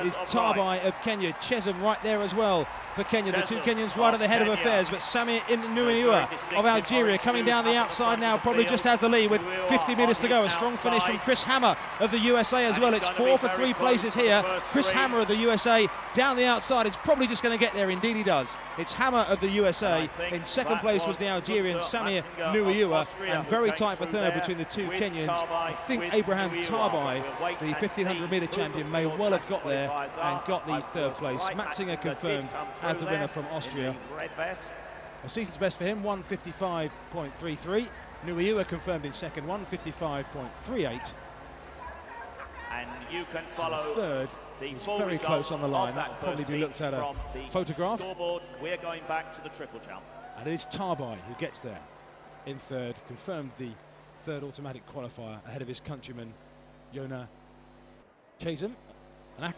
is Tabai of Kenya. Chesum right there as well for Kenya. The 2 Kenyans right at the head of affairs, but Samir Nuiua of Algeria coming down the outside now, probably just has the lead with 50 metres to go. A strong finish from Chris Hammer of the USA as well. It's 4 for 3 places here. Chris Hammer of the USA down the outside. It's probably just going to get there. Indeed he does. It's Hammer of the USA. In second place was the Algerian Samir Nuiua, and very tight for third between the 2 Kenyans. I think Abraham Tabai, the 1500-metre champion, may well have got there and got the third place. Matzinger confirmed as the winner from Austria. A season's best for him, 1:55.33. Nuiua confirmed in second, 1:55.38. And you can follow third. Very close on the line. That will probably be looked at a photograph. Scoreboard. We're going back to the triple jump. And it is Tabai who gets there in third, confirmed the third automatic qualifier ahead of his countryman Yona Chesum. An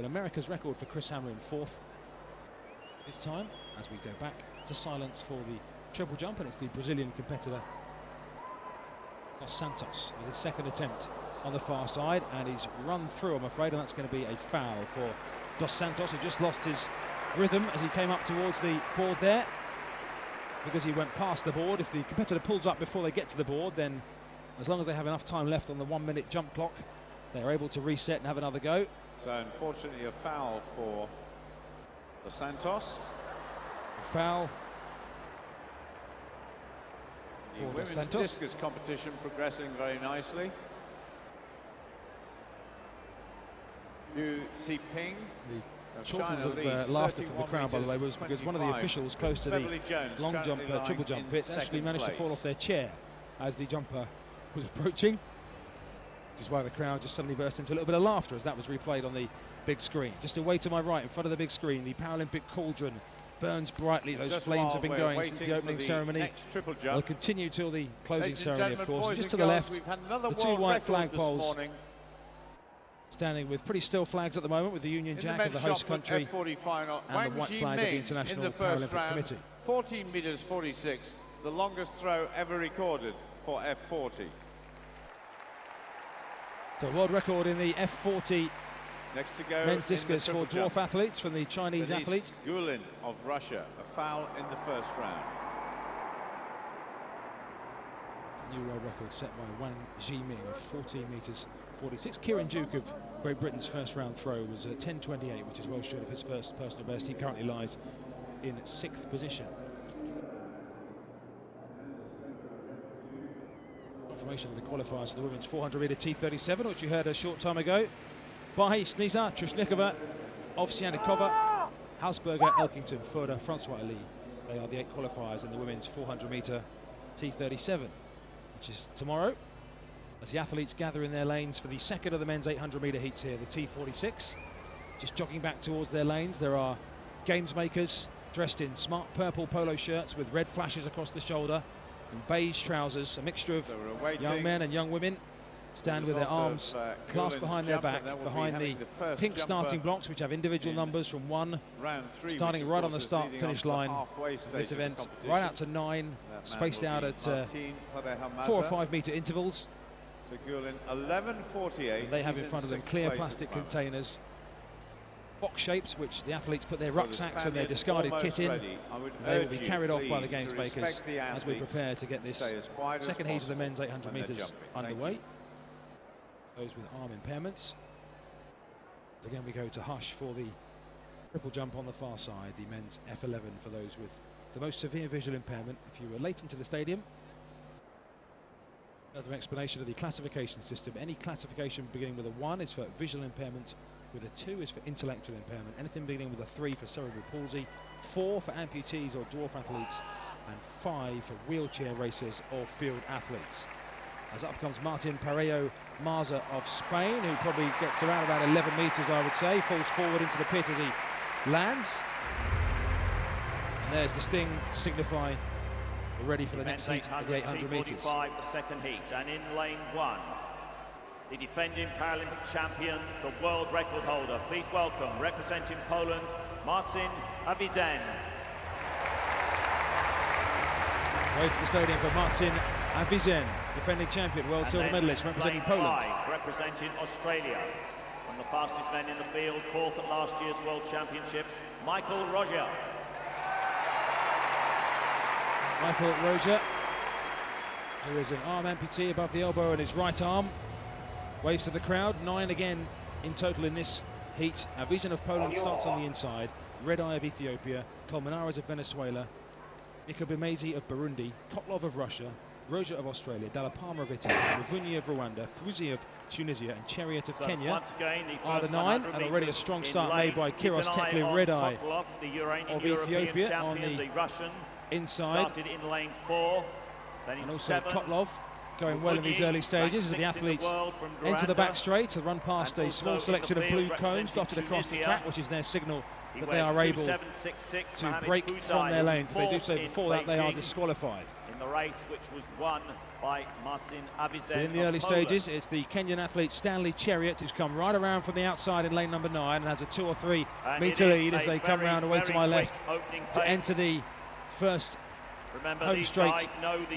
America's record for Chris Hammer in fourth this time, as we go back to silence for the triple jump, and it's the Brazilian competitor Dos Santos with his second attempt on the far side, and he's run through, I'm afraid, and that's going to be a foul for Dos Santos, who just lost his rhythm as he came up towards the board there, because he went past the board. If the competitor pulls up before they get to the board, then as long as they have enough time left on the 1-minute jump clock, they're able to reset and have another go. So unfortunately a foul for Dos Santos. A foul the for women's Dos Santos. Discus competition progressing very nicely. Yu Ziping, the chortles of laughter from the crowd, by the way, was because one of the officials close to the long jump, triple jump pit actually managed to fall off their chair as the jumper was approaching. This is why the crowd just suddenly burst into a little bit of laughter as that was replayed on the big screen. Just away to my right, in front of the big screen, the Paralympic cauldron burns brightly. Those flames have been going since the opening ceremony. They'll continue till the closing ceremony, of course. Just to the left, the 2 white flagpoles standing with pretty still flags at the moment, with the Union Jack of the host country and the white flag of the International Paralympic Committee. 14 metres 46, the longest throw ever recorded for F40. So world record in the F40 next to go men's discus for dwarf athletes from the Chinese athlete Gulin of Russia, a foul in the first round. New world record set by Wang Jiming of 14 metres 46. Kieran Duke of Great Britain's first round throw was 10:28, which is well short of his first personal best. He currently lies in 6th position. Confirmation of the qualifiers for the women's 400-metre T37, which you heard a short time ago. Bahi, Sniza, Trushnikova, Ovsyanikova, Hausberger, Elkington, Furda, Francois Ali. They are the 8 qualifiers in the women's 400-metre T37, which is tomorrow, as the athletes gather in their lanes for the second of the men's 800-metre heats here, the T46. Just jogging back towards their lanes, there are games makers dressed in smart purple polo shirts with red flashes across the shoulder and beige trousers, a mixture of young men and young women. Stand with their arms clasped behind their back, behind the pink starting blocks, which have individual numbers from 1, starting right on the start-finish line of this event, right out to 9, spaced out at 4 or 5 metre intervals. So Gulen, 11:48. They have in front of them clear plastic containers, box shapes, which the athletes put their rucksacks and their discarded kit in. They will be carried off by the games makers as we prepare to get this second heat of the men's 800 metres underway. Those with arm impairments. Again, we go to Hush for the triple jump on the far side, the men's F11 for those with the most severe visual impairment. If you were late into the stadium, another explanation of the classification system. Any classification beginning with a 1 is for visual impairment, with a 2 is for intellectual impairment, anything beginning with a 3 for cerebral palsy, 4 for amputees or dwarf athletes, and 5 for wheelchair racers or field athletes. As up comes Martin Parejo Marza of Spain, who probably gets around about 11 metres, I would say, falls forward into the pit as he lands. And there's the sting to signify we're ready for the next heat of the 800 metres. The second heat, and in lane 1, the defending Paralympic champion, the world record holder. Please welcome, representing Poland, Marcin Avizen. Way to the stadium for Marcin Avizen, defending champion, world silver medalist, representing Poland. Representing Australia. One of the fastest men in the field, 4th at last year's World Championships, Michael Roger. Michael Roger, who is an arm amputee above the elbow in his right arm, waves to the crowd. 9 again in total in this heat. Avizen of Poland starts on the inside, Red Eye of Ethiopia, Kolmenares of Venezuela, Nikobimezi of Burundi, Kotlov of Russia, Roja of Australia, Dalapama of Italy, Mvunyi of Rwanda, Fuzi of Tunisia, and Chariot of Kenya are the 9, and already a strong start made by Kiros Tekli, Red Eye of Ethiopia on the Russian inside, in lane 4, and also Kotlov going well in these early stages as the athletes enter the back straight to run past a small selection of blue cones dotted across the track, which is their signal that they are able to break from their lanes. If they do so before that, they are disqualified. In the race which was won by Marcin Avizen. In the early stages, it's the Kenyan athlete Stanley Chariot who's come right around from the outside in lane number 9 and has a 2 or 3 metre lead as they come round away to my left to enter the first home straight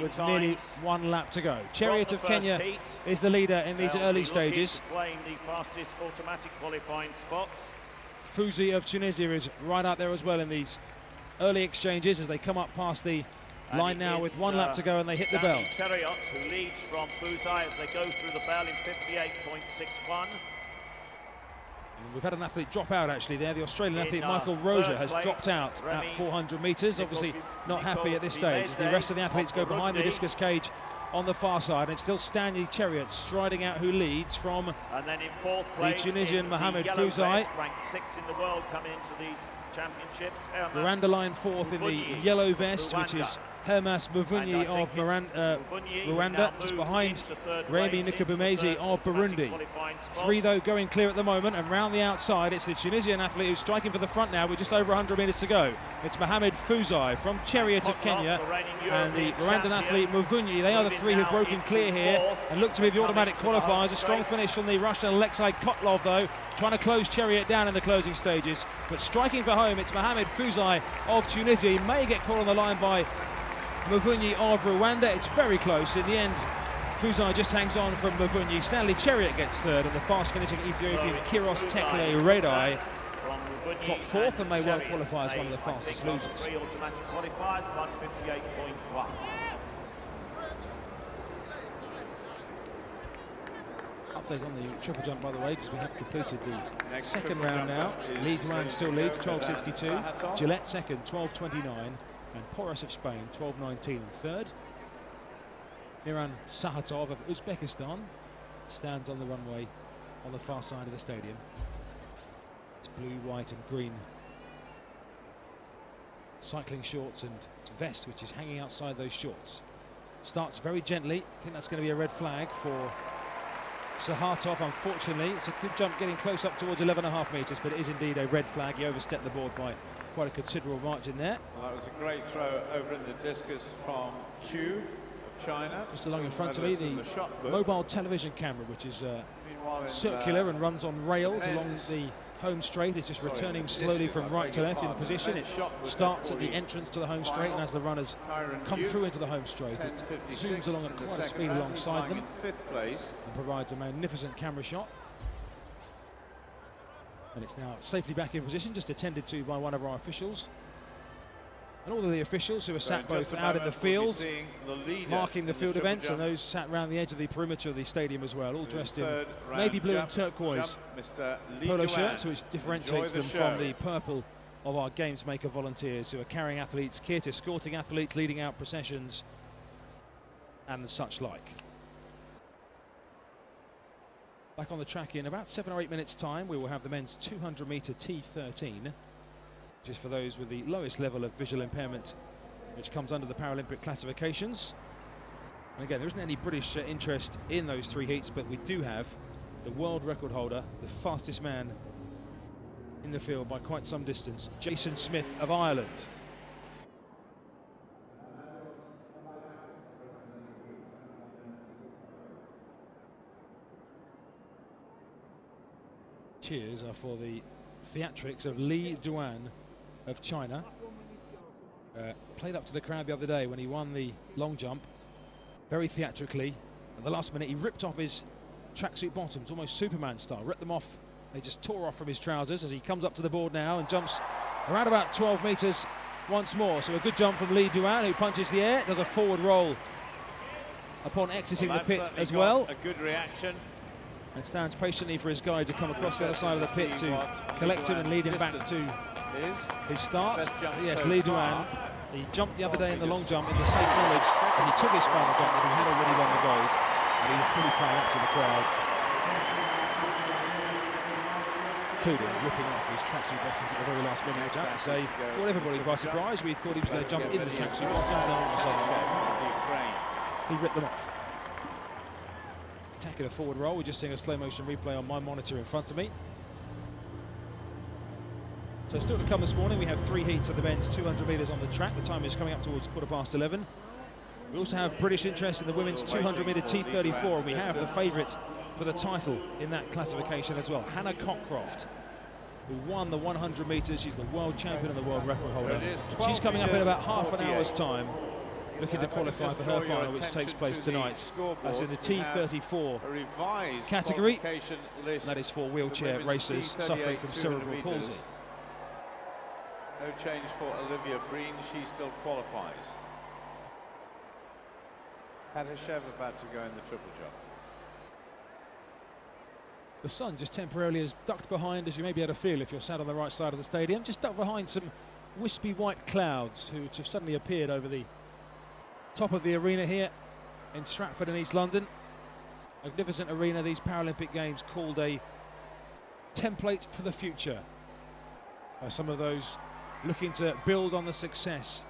with nearly 1 lap to go. Chariot of Kenya is the leader in these early stages. The fastest automatic qualifying spots. Fuzi of Tunisia is right out there as well in these early exchanges as they come up past the line now with 1 lap to go and they hit the bell. Chariot, who leads from Fuzi as they go through the bell in 58.61. We've had an athlete drop out actually there. The Australian athlete Michael Roja has dropped out at 400 metres. Obviously not happy at this stage. The rest of the athletes go behind the discus cage on the far side, and it's still Stanley Chariot striding out who leads from the Tunisian Mohamed Fuzi. Ranked 6th in the world coming into these championships. Rwanda line 4th in the yellow vest, which is Hermas Mvunyi of Rwanda, just behind Remy Nikobimezi of Burundi. 3 though going clear at the moment, and round the outside it's the Tunisian athlete who's striking for the front now with just over 100 metres to go. It's Mohamed Fuzi from Chariot of Kenya and the Rwandan athlete Mvunyi. They are the 3 who've broken clear here and look to be the automatic qualifiers. A strong finish from the Russian Alexei Kotlov though, trying to close Chariot down in the closing stages, but striking for home it's Mohamed Fuzi of Tunisia. He may get caught on the line by Mvunyi of Rwanda. It's very close. In the end, Fuzi just hangs on from Mvunyi. Stanley Chariot gets 3rd, and the fast finishing Ethiopian Kiros Tekle Red Eye got 4th and may well qualify as one of the fastest losers. 3 automatic qualifiers, 158.1. Update on the triple jump, by the way, because we have completed the second round now. Leeds man still leads, 12.62. Gillette second, 12.29. And Poros of Spain, 12.19 in 3rd. Miran Sahatov of Uzbekistan stands on the runway on the far side of the stadium. It's blue, white and green cycling shorts and vest, which is hanging outside those shorts. Starts very gently. I think that's going to be a red flag for Sahatov, unfortunately. It's a good jump getting close up towards 11.5 metres, but it is indeed a red flag. He overstepped the board by quite a considerable margin there. Well, that was a great throw over in the discus from Chu of China. Just along in front of me, the mobile television camera, which is circular and runs on rails along the home straight. It's just returning slowly from right to left in position. It starts at the entrance to the home straight, and as the runners come through into the home straight, it zooms along at quite a speed alongside them and provides a magnificent camera shot. And it's now safely back in position, just attended to by one of our officials. And all of the officials who are sat both out in the field, marking the field events, and those sat around the edge of the perimeter of the stadium as well, all dressed in navy blue and turquoise polo shirts, which differentiates them from the purple of our games maker volunteers, who are carrying athletes' kit, escorting athletes, leading out processions and such like. Back on the track in about 7 or 8 minutes time, we will have the men's 200 metre T13, which is for those with the lowest level of visual impairment, which comes under the Paralympic classifications. And again, there isn't any British interest in those 3 heats, but we do have the world record holder, the fastest man in the field by quite some distance, Jason Smith of Ireland. Cheers are for the theatrics of Li Duan of China. Played up to the crowd the other day when he won the long jump, very theatrically. At the last minute, he ripped off his tracksuit bottoms, almost Superman style, ripped them off. They just tore off from his trousers as he comes up to the board now and jumps around about 12 metres once more. So a good jump from Li Duan, who punches the air, does a forward roll upon exiting the pit as well. A good reaction. And stands patiently for his guy to come across the other side of the pit to collect him and lead him back to his start. Yes, Li Duan, he jumped the other day in the long jump in the safe knowledge as he took his final jump that he had already won the gold. And he was pretty proud to the crowd, including ripping off his tracksuit bottoms at the very last minute, which I have to say caught everybody by surprise. We thought he was going to jump in the tracksuit bottoms, and all of a sudden he ripped them off. Attacking a forward roll. We're just seeing a slow motion replay on my monitor in front of me. So still to come this morning, we have 3 heats of the men's 200 metres on the track. The time is coming up towards 11:15. We also have British interest in the women's 200 metre T34, and we have the favourite for the title in that classification as well, Hannah Cockcroft, who won the 100 metres. She's the world champion and the world record holder. She's coming up in about half an hour's time, looking to qualify for her final, which takes place tonight. That's in the T34 category. That is for wheelchair racers suffering from cerebral palsy. No change for Olivia Breen, she still qualifies. Katishev about to go in the triple jump. The sun just temporarily has ducked behind, as you may be able to feel if you're sat on the right side of the stadium, just ducked behind some wispy white clouds which have suddenly appeared over the top of the arena here in Stratford in East London. Magnificent arena, these Paralympic Games called a template for the future. Some of those looking to build on the success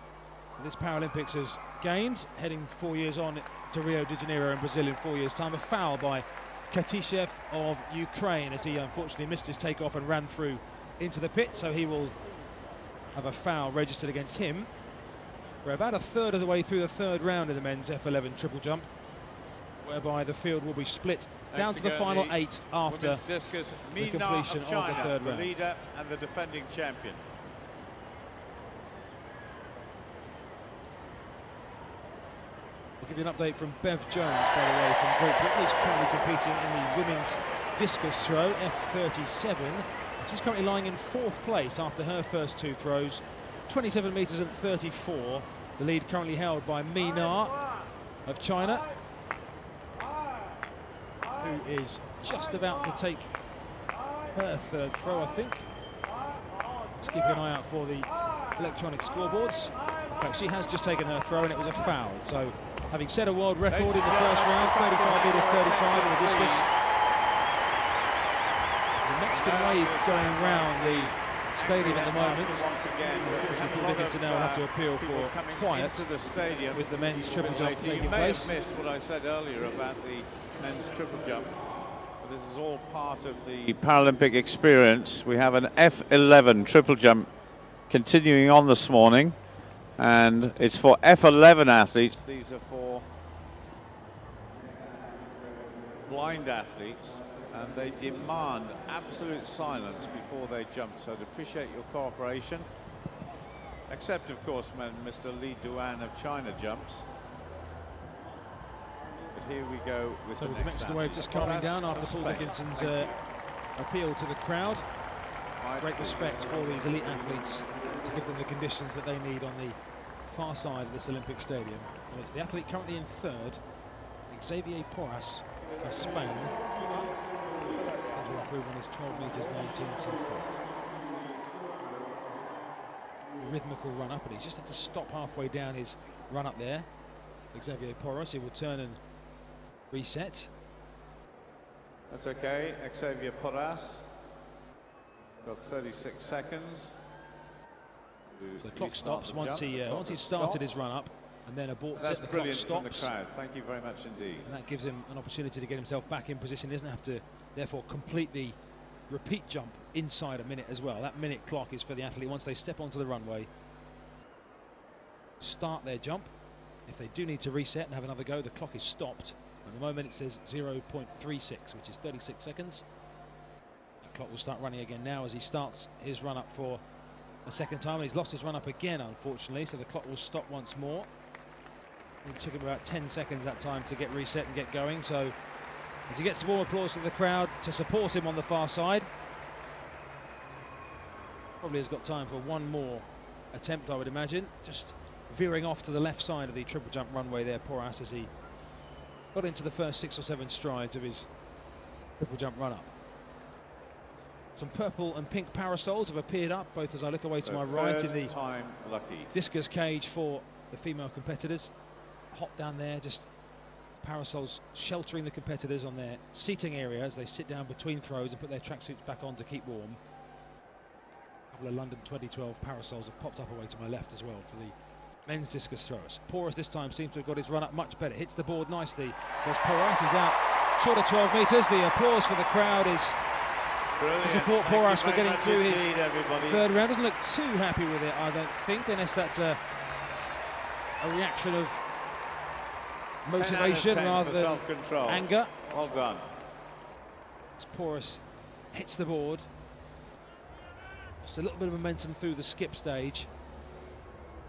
that this Paralympics has gained, heading 4 years on to Rio de Janeiro in Brazil in 4 years' time. A foul by Katishev of Ukraine as he unfortunately missed his takeoff and ran through into the pit, so he will have a foul registered against him. We're about a third of the way through the third round in the men's F11 triple jump, whereby the field will be split down to the final 8 after the completion of the third round. The leader and the defending champion. We'll give you an update from Bev Jones, by the way, from Great Britain. He's currently competing in the women's discus throw, F37. She's currently lying in 4th place after her first 2 throws, 27 metres and 34. The lead currently held by Mi Na of China, who is just about to take her 3rd throw, I think. Just keeping an eye out for the electronic scoreboards. In fact, she has just taken her throw and it was a foul. So, having set a world record in the first round, 35 metres 35 in the discus. The Mexican wave going round the stadium at the moment. Paul Dickinson now will have to appeal for quiet with the men's triple jump taking place. You may have missed what I said earlier about the men's triple jump. But this is all part of the Paralympic experience. We have an F11 triple jump continuing on this morning, and it's for F11 athletes. These are for blind athletes, and they demand absolute silence before they jump. So I'd appreciate your cooperation. Except, of course, when Mr. Li Duan of China jumps. But here we go with so the the Mexican wave just calming down after Paul Dickinson's appeal to the crowd. Great respect for these elite athletes to give them the conditions that they need on the far side of this Olympic stadium. And it's the athlete currently in third, Xavier Porras of Spain. To improve on his 12 meters 19 C4. Rhythmical run up, and he's just had to stop halfway down his run up there. Xavier Porras, he will turn and reset. That's okay. Xavier Porras got 36 seconds. So the clock stops once he's started his run up, and then aborts it. The clock stops. The crowd. Thank you very much indeed. And that gives him an opportunity to get himself back in position. He doesn't have to therefore complete the repeat jump inside a minute as well. That minute clock is for the athlete once they step onto the runway, start their jump. If they do need to reset and have another go, the clock is stopped. At the moment it says 0.36, which is 36 seconds. The clock will start running again now as he starts his run up for a second time. And he's lost his run up again, unfortunately, so the clock will stop once more. It took him about 10 seconds that time to get reset and get going. So as he gets some more applause from the crowd to support him on the far side, probably has got time for one more attempt, I would imagine. Just veering off to the left side of the triple jump runway there, Porras, as he got into the first 6 or 7 strides of his triple jump run up. Some purple and pink parasols have appeared up, both as I look away to my right in the discus cage for the female competitors. Hot down there, just parasols sheltering the competitors on their seating area as they sit down between throws and put their tracksuits back on to keep warm. A couple of London 2012 parasols have popped up away to my left as well for the men's discus throwers. Porras this time seems to have got his run up much better. Hits the board nicely because Porras is out short of 12 metres. The applause for the crowd is to support Porras for getting through his third round. Doesn't look too happy with it, I don't think, unless that's a reaction of motivation rather than anger. Well done. As Porras hits the board. Just a little bit of momentum through the skip stage.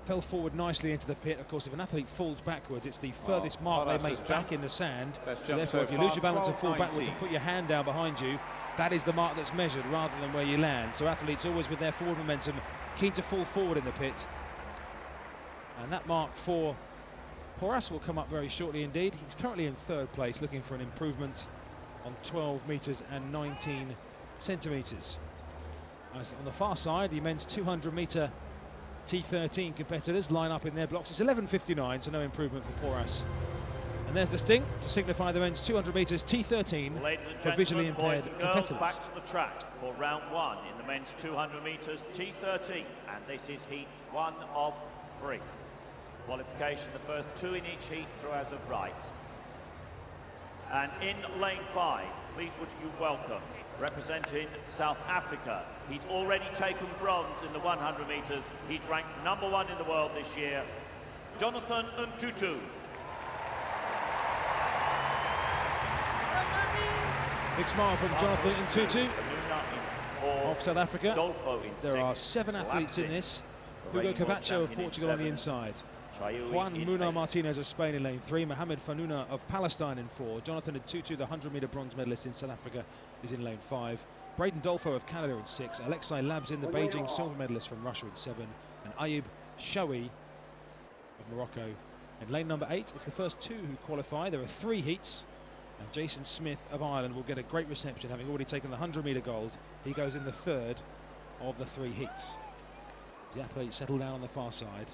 Fell forward nicely into the pit. Of course, if an athlete falls backwards, it's the furthest mark they make back in the sand. So therefore, if you lose your balance and fall backwards and put your hand down behind you, that is the mark that's measured rather than where you land. So athletes always with their forward momentum, keen to fall forward in the pit. And that mark for Porras will come up very shortly indeed. He's currently in third place, looking for an improvement on 12 metres and 19 centimetres. As on the far side, the men's 200 metre T13 competitors line up in their blocks. It's 11:59, so no improvement for Porras. And there's the sting to signify the men's 200 metres T13 for visually impaired competitors. Back to the track for round 1 in the men's 200 metres T13, and this is heat 1 of 3. Qualification, the first 2 in each heat through as of right. And in lane 5, please would you welcome, representing South Africa. He's already taken bronze in the 100 metres. He's ranked #1 in the world this year, Jonathan Ntutu. Big smile from Jonathan Ntutu of South Africa. There are 7 athletes in this. Hugo Cavacho of Portugal on the inside. Juan Muna Martinez of Spain in lane 3. Mohamed Fanouna of Palestine in 4. Jonathan Ntutu, the 100-metre bronze medalist in South Africa, is in lane 5. Braden Dolfo of Canada in 6. Alexei Labzin, the Beijing silver medalist from Russia, in 7. And Ayub Shawi of Morocco in lane number 8. It's the first 2 who qualify. There are 3 heats. And Jason Smith of Ireland will get a great reception, having already taken the 100-metre gold. He goes in the 3rd of the 3 heats. The athletes settle down on the far side.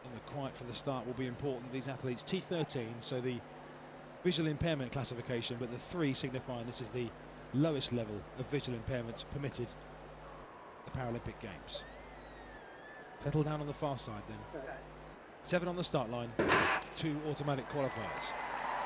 And the quiet from the start will be important. These athletes T13, so the visual impairment classification, but the 3 signifying this is the lowest level of visual impairments permitted at the Paralympic Games. Settle down on the far side then. 7 on the start line, 2 automatic qualifiers.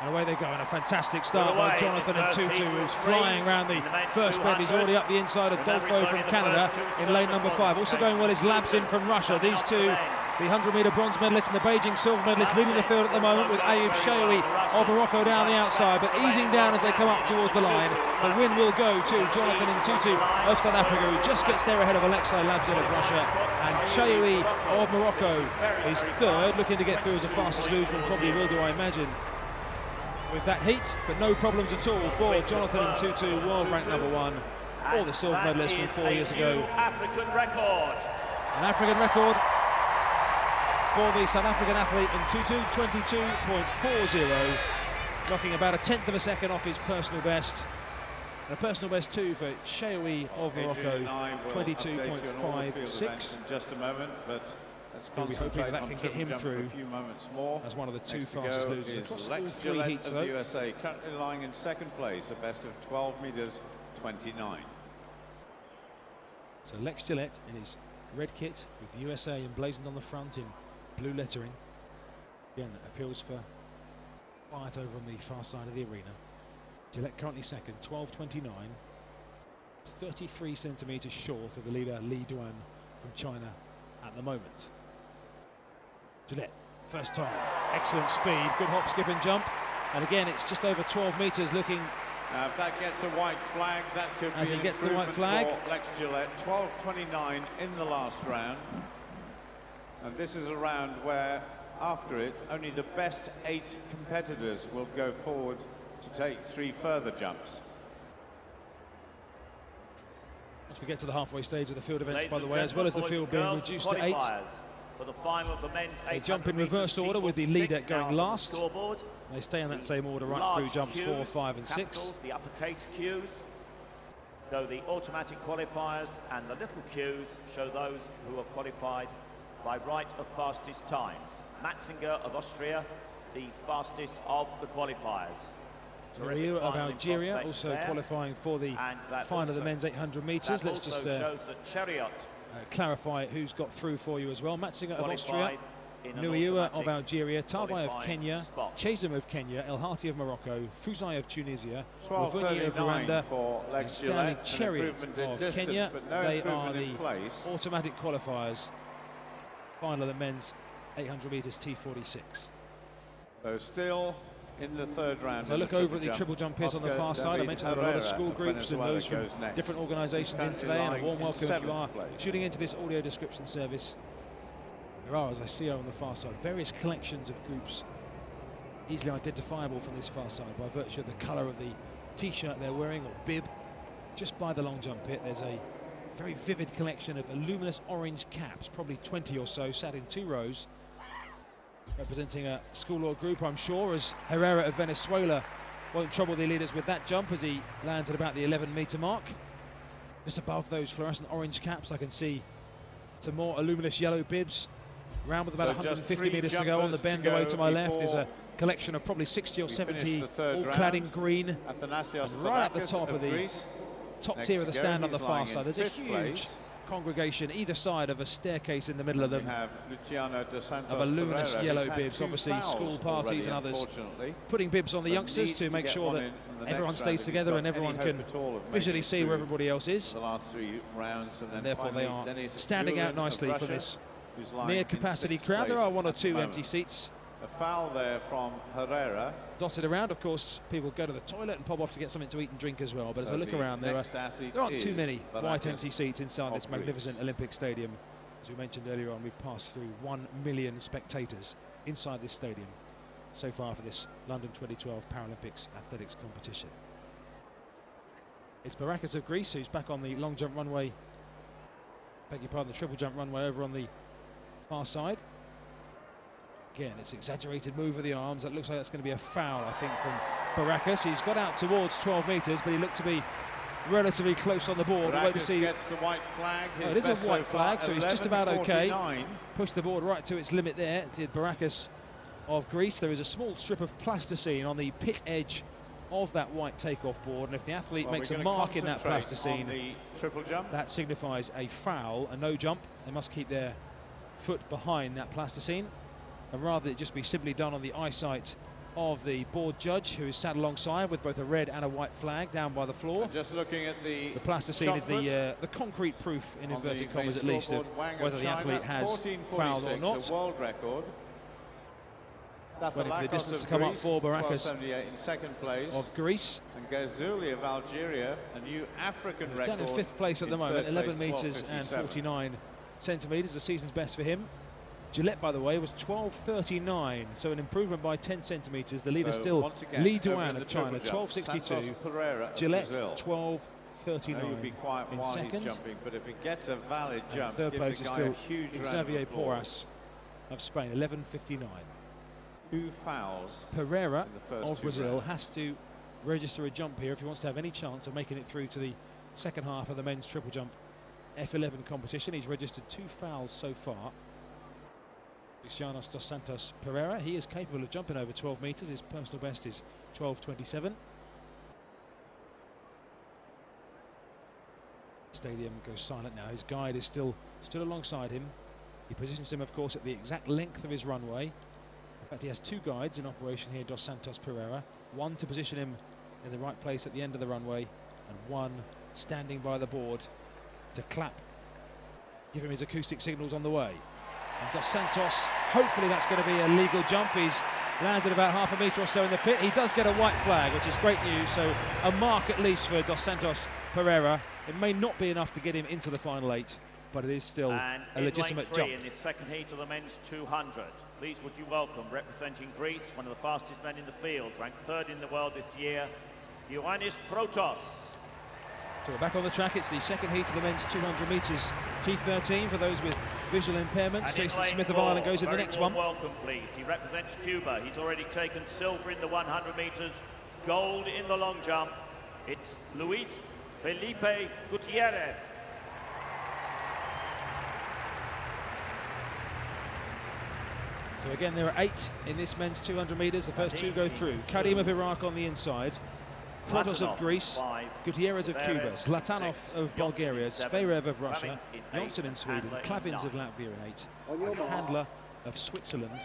And away they go, and a fantastic start by Jonathan Ntutu, who's flying around the first bend. He's already up the inside of Dolfo from Canada in lane number 5. Also going well is Labzin from Russia. These 2 the 100-metre bronze medalist and the Beijing silver medalist, leading the field at the moment with Ayoub Chayoui of Morocco down the outside, but easing down as they come up towards the line. The win will go to Jonathan Ntutu of South Africa, who just gets there ahead of Alexei Labzil of Russia, and Chayoui of Morocco is third, looking to get through as the fastest lugeman probably will do, I imagine, with that heat, but no problems at all for Jonathan Ntutu, world ranked #1, or the silver medalist from 4 years ago. African record. An African record for the South African athlete Ntutu, 22.40, knocking about a tenth of a second off his personal best. And a personal best too for Chayoui of Morocco, 22.56. In just a moment, but let's we'll be hoping that on can get him through a few moments more. As one of the two fastest losers across all three heats, of the USA, currently lying in second place, a best of 12 meters 29. So Lex Gillette in his red kit with USA emblazoned on the front in blue lettering. Again, appeals for quiet over on the far side of the arena. Gillette currently second, 12.29, 33 centimetres short of the leader Li Duan from China at the moment. Gillette, first time, excellent speed, good hop, skip and jump, and again it's just over 12 metres, looking. If that gets a white flag, that could as be he an gets the white flag. For Lex Gillette, 12.29 in the last round, and this is a round where after it only the best 8 competitors will go forward to take 3 further jumps. As we get to the halfway stage of the field events, by the way, as well as the field being reduced to 8. For the final of the men's they jump in reversed order with the leader going last. They stay in that same order right through jumps 4, 5 and 6. The uppercase cues show the automatic qualifiers, and the little cues show those who are qualified by right of fastest times. Matzinger of Austria, the fastest of the qualifiers. Rio of Algeria also qualifying for the final of the men's 800 metres. Let's just clarify who's got through for you as well. Matzinger of Austria, Nuiua of Algeria, Tavai of Kenya, Chesum of Kenya, El Hati of Morocco, Fuzai of Tunisia, Wavuni of Rwanda, and Stanley Chariot of Kenya. They are the automatic qualifiers. Final of the men's 800 metres T46. So still in the third round. So look over at the triple jump pit on the far side. I mentioned there are a lot of school groups and those from different organisations in today, and a warm welcome if you are tuning into this audio description service. There are, as I see on the far side, various collections of groups easily identifiable from this far side by virtue of the colour of the t-shirt they're wearing or bib. Just by the long jump pit there's a very vivid collection of luminous orange caps, probably 20 or so, sat in 2 rows, representing a school or group, I'm sure, as Herrera of Venezuela won't trouble the leaders with that jump as he lands at about the 11-metre mark. Just above those fluorescent orange caps I can see some more luminous yellow bibs. Round with about 150 metres to go on the bend away to my left is a collection of probably 60 or 70 all clad in green. And right at the top of the top tier of the stand on the far side there's a huge congregation either side of a staircase in the middle of them of a luminous yellow bibs, obviously school parties and others putting bibs on the youngsters to make sure that everyone stays together and everyone can visually see where everybody else is, and therefore they are standing out nicely for this near capacity crowd. There are 1 or 2 empty seats. A foul there from Herrera. Dotted around, of course, people go to the toilet and pop off to get something to eat and drink as well. But as I look around, there aren't too many white empty seats inside this magnificent Olympic Stadium. As we mentioned earlier on, we've passed through 1 million spectators inside this stadium so far for this London 2012 Paralympics athletics competition. It's Barakas of Greece who's back on the long jump runway. Beg your pardon, the triple jump runway over on the far side. Again, it's exaggerated move of the arms. That looks like that's going to be a foul, I think, from Barakas. He's got out towards 12 metres, but he looked to be relatively close on the board. We'll wait to see. Gets the white flag. Oh, it is a white flag, so he's just about okay. Pushed the board right to its limit there, did Barakas of Greece. There is a small strip of plasticine on the pit edge of that white takeoff board, and if the athlete makes a mark in that plasticine, that signifies a foul, a no jump. They must keep their foot behind that plasticine, and rather it just be simply done on the eyesight of the board judge, who is sat alongside with both a red and a white flag down by the floor. And just looking at the plasticine is the concrete proof, in inverted commas at least, of whether the athlete has fouled or not. A world record. Waiting for the distance to come up for Barakas in second place of Greece. And Ghazouli of Algeria, a new African record. Down in 5th place at the moment, 11 metres and 49 centimetres, the season's best for him. Gillette, by the way, was 12.39, so an improvement by 10 centimetres. The leader still Li Duan of China, 12.62. Gillette, 12.39 in second. Jumping, but if he gets a valid jump, third place is still Xavier Porras of Spain, 11.59. 2 fouls. Pereira of Brazil has to register a jump here if he wants to have any chance of making it through to the second half of the men's triple jump F11 competition. He's registered 2 fouls so far. Cristianos dos Santos Pereira, he is capable of jumping over 12 metres. His personal best is 12.27. Stadium goes silent now. His guide is still stood alongside him. He positions him, of course, at the exact length of his runway. In fact, he has 2 guides in operation here, Dos Santos Pereira. One to position him in the right place at the end of the runway, and one standing by the board to clap, give him his acoustic signals on the way. And Dos Santos, hopefully that's going to be a legal jump. He's landed about half a metre or so in the pit. He does get a white flag, which is great news, so a mark at least for Dos Santos Pereira. It may not be enough to get him into the final 8, but it is still a legitimate jump. In this second heat of the men's 200, please would you welcome, representing Greece, one of the fastest men in the field, ranked 3rd in the world this year, Ioannis Protos. So we're back on the track. It's the second heat of the men's 200 metres T13 for those with visual impairments. Jason Smith of Ireland goes in the next one. Welcome, please. He represents Cuba. He's already taken silver in the 100 metres, gold in the long jump. It's Luis Felipe Gutierrez. So again, there are 8 in this men's 200 metres. The first 2 go through. Karim of Iraq on the inside. Protos of Greece, Gutierrez of Cuba, Zlatanov of Bulgaria, Zverev of Russia, Johnson in Sweden, Klavins of Latvia in 8, and Handler of Switzerland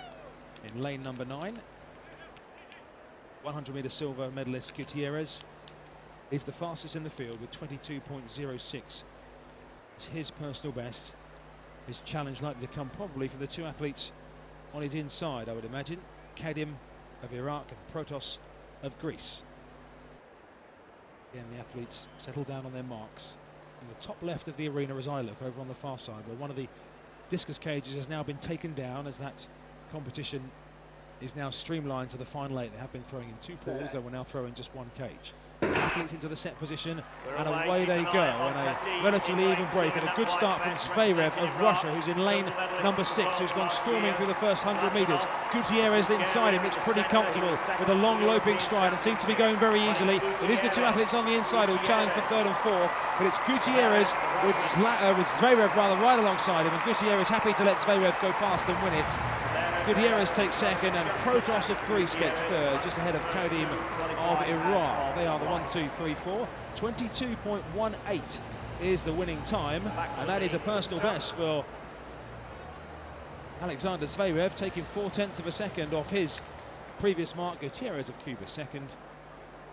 in lane number 9. 100-metre silver medalist Gutierrez is the fastest in the field with 22.06. It's his personal best. His challenge likely to come probably from the 2 athletes on his inside, I would imagine. Kadim of Iraq and Protos of Greece. Again, the athletes settle down on their marks. In the top left of the arena as I look over on the far side, where one of the discus cages has now been taken down as that competition is now streamlined to the final 8. They have been throwing in 2 pools, they will now throw in just 1 cage. Athletes into the set position, and away they go on a relatively even break, and a good start from Zverev of Russia, who's in lane number 6, who's gone storming through the first 100 metres. Gutierrez inside him, looks pretty comfortable with a long loping stride and seems to be going very easily. It is the 2 athletes on the inside who challenge for 3rd and 4th, but it's Gutierrez with Zverev right alongside him, and Gutierrez happy to let Zverev go past and win it. Gutierrez takes 2nd, and Protos of Greece gets 3rd, just ahead of Kadim of Iraq. They are the 1, 2, 3, 4. 22.18 is the winning time, and that is a personal best for Alexander Zverev, taking 0.4 of a second off his previous mark. Gutierrez of Cuba 2nd.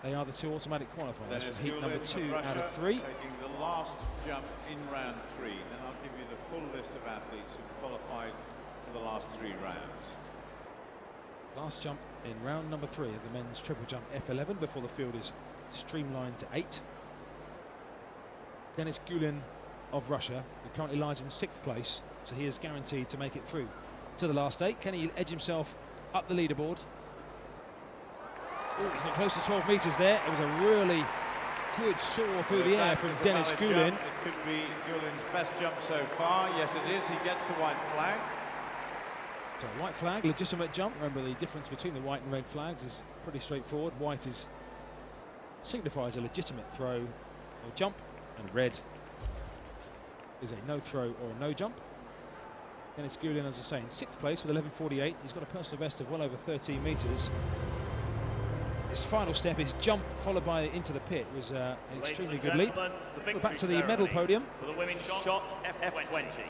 They are the 2 automatic qualifiers from heat number 2 out of 3. Taking the last jump in round 3, then I'll give you the full list of athletes who qualified for the last 3 rounds. Last jump in round number 3 of the men's triple jump F11 before the field is streamlined to 8. Denis Gulin of Russia, who currently lies in 6th place, so he is guaranteed to make it through to the last 8. Can he edge himself up the leaderboard? He's got close to 12 metres there. It was a really good soar through the air from Denis Gulin. It could be Gulin's best jump so far. Yes, it is. He gets the white flag. So white flag, legitimate jump. Remember, the difference between the white and red flags is pretty straightforward. White signifies a legitimate throw or jump, and red is a no throw or a no jump. Denis Gulin, as I say, in 6th place with 11.48. He's got a personal best of well over 13 metres. His final step is jump, followed by into the pit. It was an extremely good leap. We're back to the medal podium. For the women's shot F20.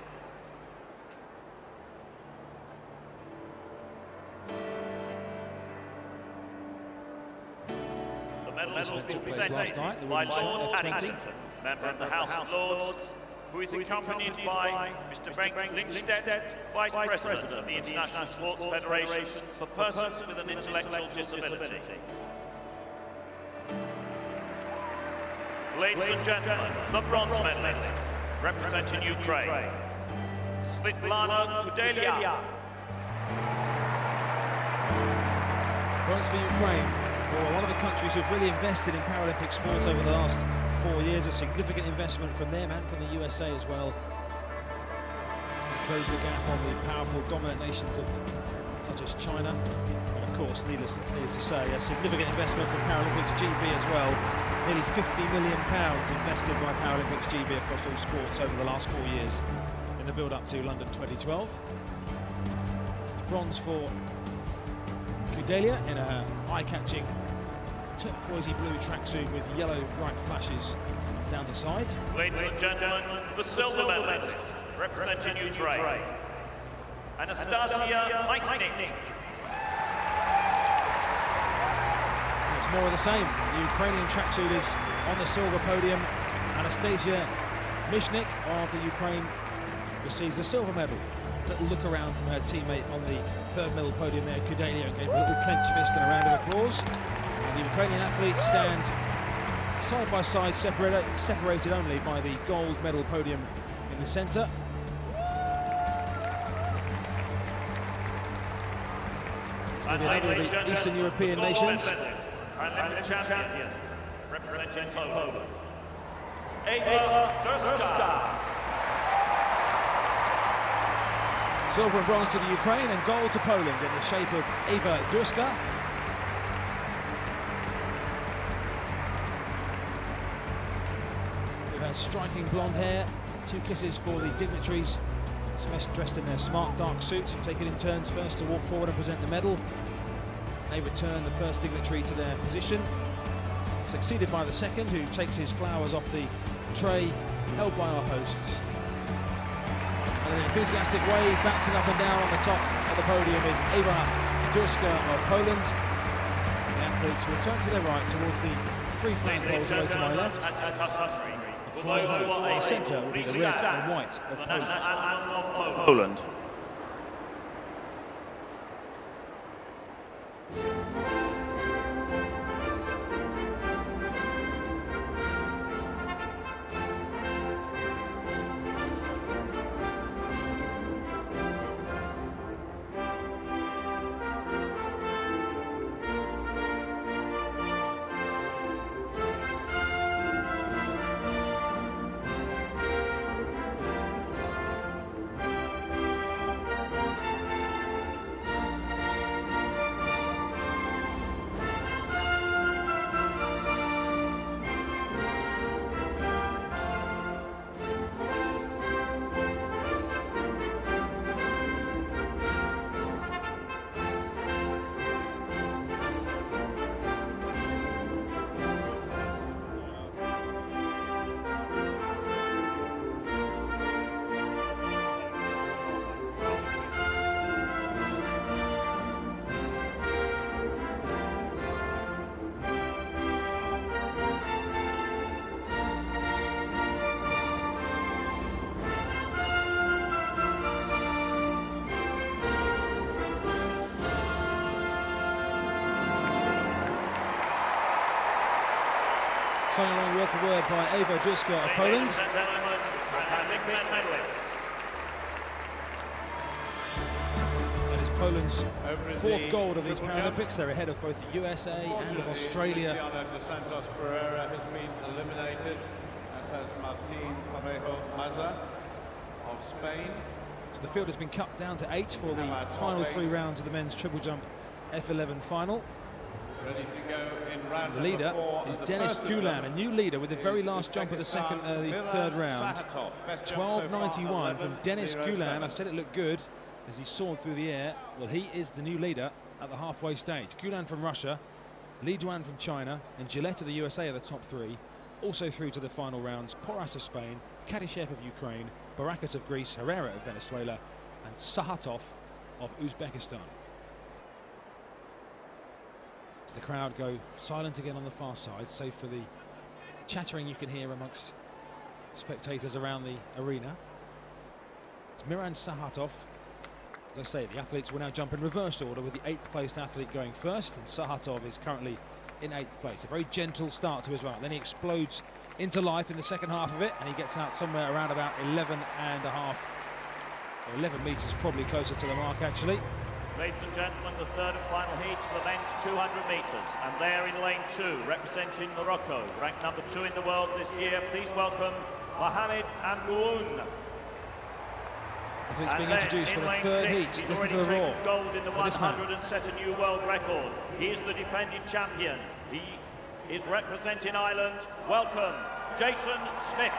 medals will be presented by Lord Addington, member of the House of Lords, who is accompanied by Mr. Frank Linkstedt, Vice President of the International Sports Federation for Persons with an Intellectual Disability. Ladies and gentlemen, the bronze medalist, representing Ukraine, Svetlana Kudelia. Bronze for Ukraine, for one of the countries who've really invested in Paralympic sport over the last 4 years, a significant investment from them and from the USA as well. Close the gap on the powerful dominant nations such as China, and of course, needless to say, a significant investment from Paralympics GB as well. Nearly £50 million invested by Paralympics GB across all sports over the last 4 years in the build-up to London 2012. Bronze for Kudelia in a eye-catching turquoisey blue tracksuit with yellow bright flashes down the side. Ladies and gentlemen, the silver medalist representing Ukraine, Anastasia Maisnik. It's more of the same. The Ukrainian tracksuit is on the silver podium. Anastasia Mishnik of the Ukraine receives a silver medal. Little look around from her teammate on the third medal podium there, Kudelia, and gave a little clenched fist and a round of applause. And the Ukrainian athletes stand side by side, separated only by the gold medal podium in the centre. It's going to be another of the Eastern European nations. Paralympic champion, representing Poland, Eva Durska. Silver and bronze to the Ukraine and gold to Poland in the shape of Eva Durska. Who has striking blonde hair, 2 kisses for the dignitaries, dressed in their smart dark suits, who take it in turns first to walk forward and present the medal. They return the first dignitary to their position, succeeded by the second, who takes his flowers off the tray held by our hosts. And an enthusiastic wave bouncing up and down on the top of the podium is Eva Durska of Poland. The athletes will turn to their right towards the 3 flag poles away to my left. The flag poles in the centre will be the red and white of Poland. Sung along word for word by Eva Durska of Poland. That is Poland's 4th gold of these Paralympics. They're ahead of both the USA and of Australia. De Santos Pereira has been eliminated, as has Martin Parejo Maza of Spain. So the field has been cut down to 8 for the final 3 rounds of the men's triple jump F11 final. Ready to go in round the leader is Denis Gulan, a new leader with the very last jump of the third round. 12.91 from Denis Gulan. I said it looked good as he soared through the air. Well, he is the new leader at the halfway stage. Gulan from Russia, Li Duan from China, and Gillette of the USA are the top 3. Also through to the final rounds, Porras of Spain, Kadyshev of Ukraine, Barakas of Greece, Herrera of Venezuela, and Sahatov of Uzbekistan. The crowd go silent again on the far side, save for the chattering you can hear amongst spectators around the arena. It's Miran Sahatov. As I say, the athletes will now jump in reverse order, with the 8th placed athlete going first, and Sahatov is currently in 8th place. A very gentle start to his run. Then he explodes into life in the second half of it, and he gets out somewhere around about 11 metres, probably closer to the mark actually. Ladies and gentlemen, the third and final heat for the men's 200 metres, and there in lane 2, representing Morocco, ranked number 2 in the world this year, please welcome Mohamed Amgoun. Athletes being introduced for the third heat. Listen to the roar. Gold in the 100 and set a new world record. He is the defending champion. He is representing Ireland. Welcome, Jason Smith.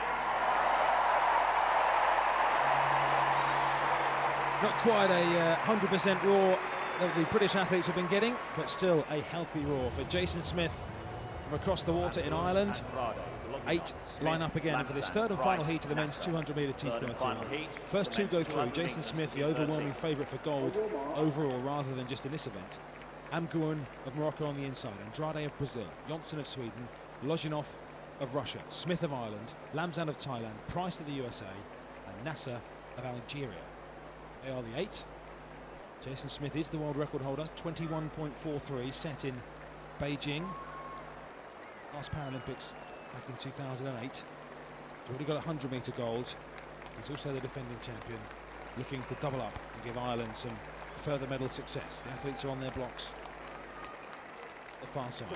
Not quite a 100% roar that the British athletes have been getting, but still a healthy roar for Jason Smith from across the water in Ireland. 8 line up again for this third and final heat of the men's 200 metre T13. First 2 go through. Jason Smith, the overwhelming favourite for gold overall, rather than just in this event. Amgoun of Morocco on the inside, Andrade of Brazil, Johnson of Sweden, Lozhinov of Russia, Smith of Ireland, Lamzan of Thailand, Price of the USA, and Nasser of Algeria. They are the 8. Jason Smith is the world record holder, 21.43, set in Beijing. Last Paralympics back in 2008. He's already got 100 metre gold. He's also the defending champion, looking to double up and give Ireland some further medal success. The athletes are on their blocks. The far side.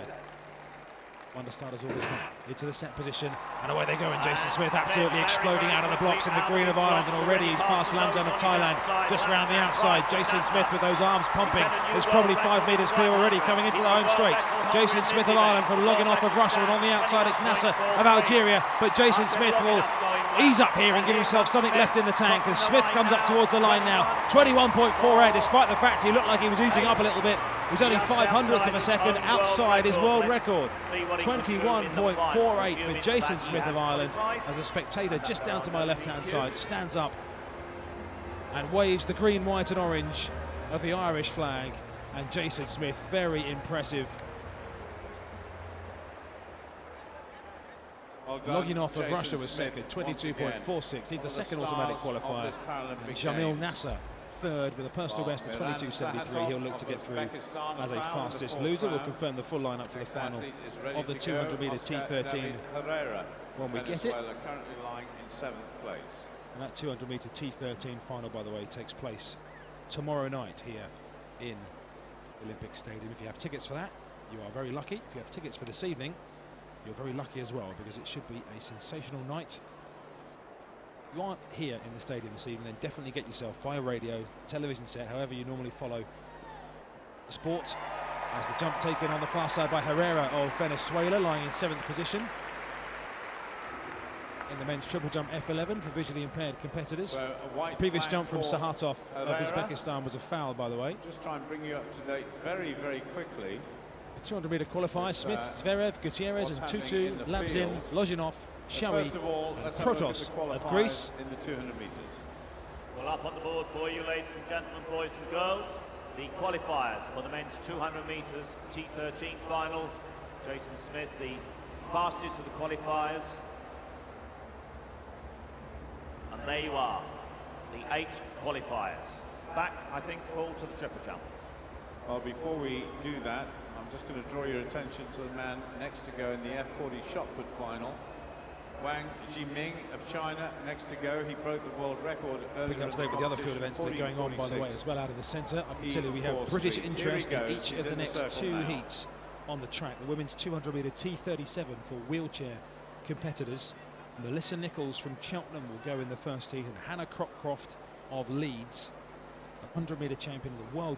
Wonder starters all this time. Into the set position, and away they go, and Jason Smith absolutely exploding out of the blocks in the green of Ireland, and already he's past Lamzan of Thailand just round the outside. Jason Smith with those arms pumping is probably 5 metres clear already, coming into the home straight. Jason Smith of Ireland from Lozhinov of Russia, and on the outside it's Nasser of Algeria, but Jason Smith will ease up here and give himself something left in the tank, as Smith comes up towards the line now. 21.48, despite the fact he looked like he was eating up a little bit. He's only 500th of a second outside his world record. 21.48 for Jason Smith of Ireland, as a spectator just down to my left-hand side stands up and waves the green, white and orange of the Irish flag, and Jason Smith, very impressive. Lozhinov of Russia was second, 22.46. He's the second automatic qualifier. And Jamil Nasser third with a personal best of 22.73. He'll look to get through as a fastest loser. We'll confirm the full lineup for the final of the 200 metre T13 when we get it. Currently lying in 7th place. And that 200 metre T13 final, by the way, takes place tomorrow night here in Olympic Stadium. If you have tickets for that, you are very lucky. If you have tickets for this evening, you're very lucky as well, because it should be a sensational night. If you aren't here in the stadium this evening, then definitely get yourself by a radio, television set, however you normally follow the sport. As the jump taken on the far side by Herrera of Venezuela, lying in 7th position. In the men's triple jump F11 for visually impaired competitors. So the previous jump from Sahatov of Uzbekistan was a foul, by the way. Just try and bring you up to date very, very quickly. 200 metre qualifiers, Smith, Zverev, Gutierrez and Tutu, Lamzin, Lozhinov, Shawi and Protos of Greece. In the 200 metres. Well, up on the board for you, ladies and gentlemen, boys and girls, the qualifiers for the men's 200 metres T13 final. Jason Smith, the fastest of the qualifiers. And there you are, the 8 qualifiers. Back, I think, Paul, to the triple jump. Well, before we do that, I'm just going to draw your attention to the man next to go in the F40 shot put final. Wang Jiming of China next to go. He broke the world record earlier. Big up today with the other field events that are going on, by the way, as well, out of the centre. I can tell you we have British interest in each of the next 2 heats on the track. The women's 200 metre T37 for wheelchair competitors. Melissa Nichols from Cheltenham will go in the first heat, and Hannah Crockcroft of Leeds, the 100 metre champion, the world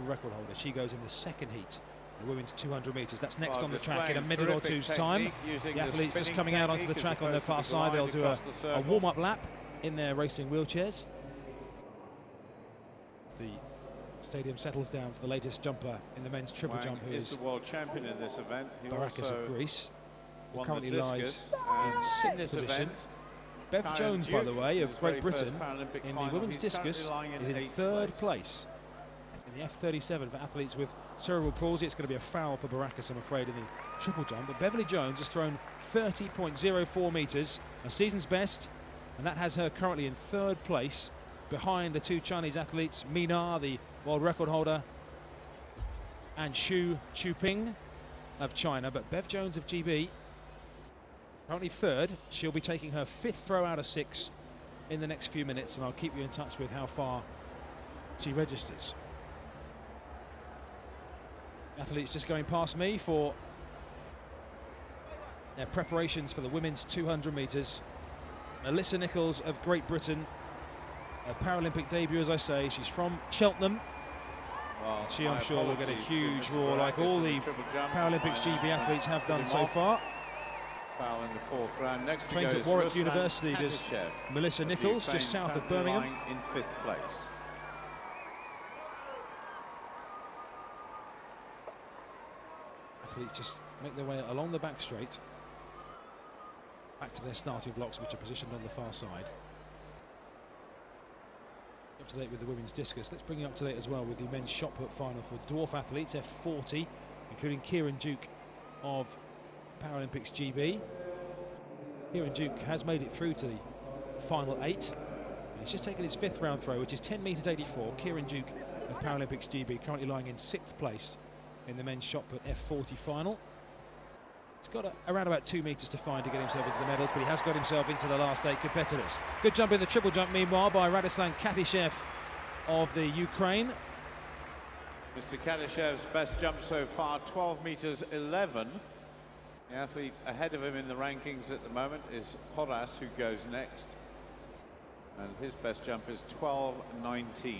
record holder, she goes in the second heat. The women's 200 metres. That's next on the track in a minute or two's time. The athletes just coming out onto the track on their far side. They'll do a warm-up lap in their racing wheelchairs. The stadium settles down for the latest jumper in the men's triple jump, who is the world champion in this event. Barakis of Greece, who currently lies in 6th position. Bev Jones, by the way, of Great Britain, in the women's discus, is in 3rd place in the F37 for athletes with cerebral palsy. It's going to be a foul for Baracus, I'm afraid, in the triple jump. But Beverly Jones has thrown 30.04 metres, a season's best, and that has her currently in third place behind the two Chinese athletes, Mina, the world record holder, and Xu Chuping of China. But Bev Jones of GB, currently third. She'll be taking her 5th throw out of 6 in the next few minutes, and I'll keep you in touch with how far she registers. Athletes just going past me for their preparations for the women's 200 metres. Melissa Nichols of Great Britain, her Paralympic debut, as I say. She's from Cheltenham. Well, she, I'm sure, will get a huge roar, like all the Paralympics GB athletes have done so far. Foul in the 4th round. Next trains at Warwick University, does Melissa Nichols, just south of Birmingham. In 5th place. Athletes just make their way along the back straight, back to their starting blocks, which are positioned on the far side. Up to date with the women's discus. Let's bring you up to date as well with the men's shot put final for dwarf athletes, F40, including Kieran Duke of Paralympics GB. Kieran Duke has made it through to the final 8. And he's just taken his 5th round throw, which is 10 metres 84. Kieran Duke of Paralympics GB, currently lying in 6th place in the men's shot put F40 final. He's got around about 2 metres to find to get himself into the medals, but he has got himself into the last 8 competitors. Good jump in the triple jump, meanwhile, by Radislan Katishev of the Ukraine. Mr. Kadishev's best jump so far, 12 metres 11. The athlete ahead of him in the rankings at the moment is Horace, who goes next. And his best jump is 12.19.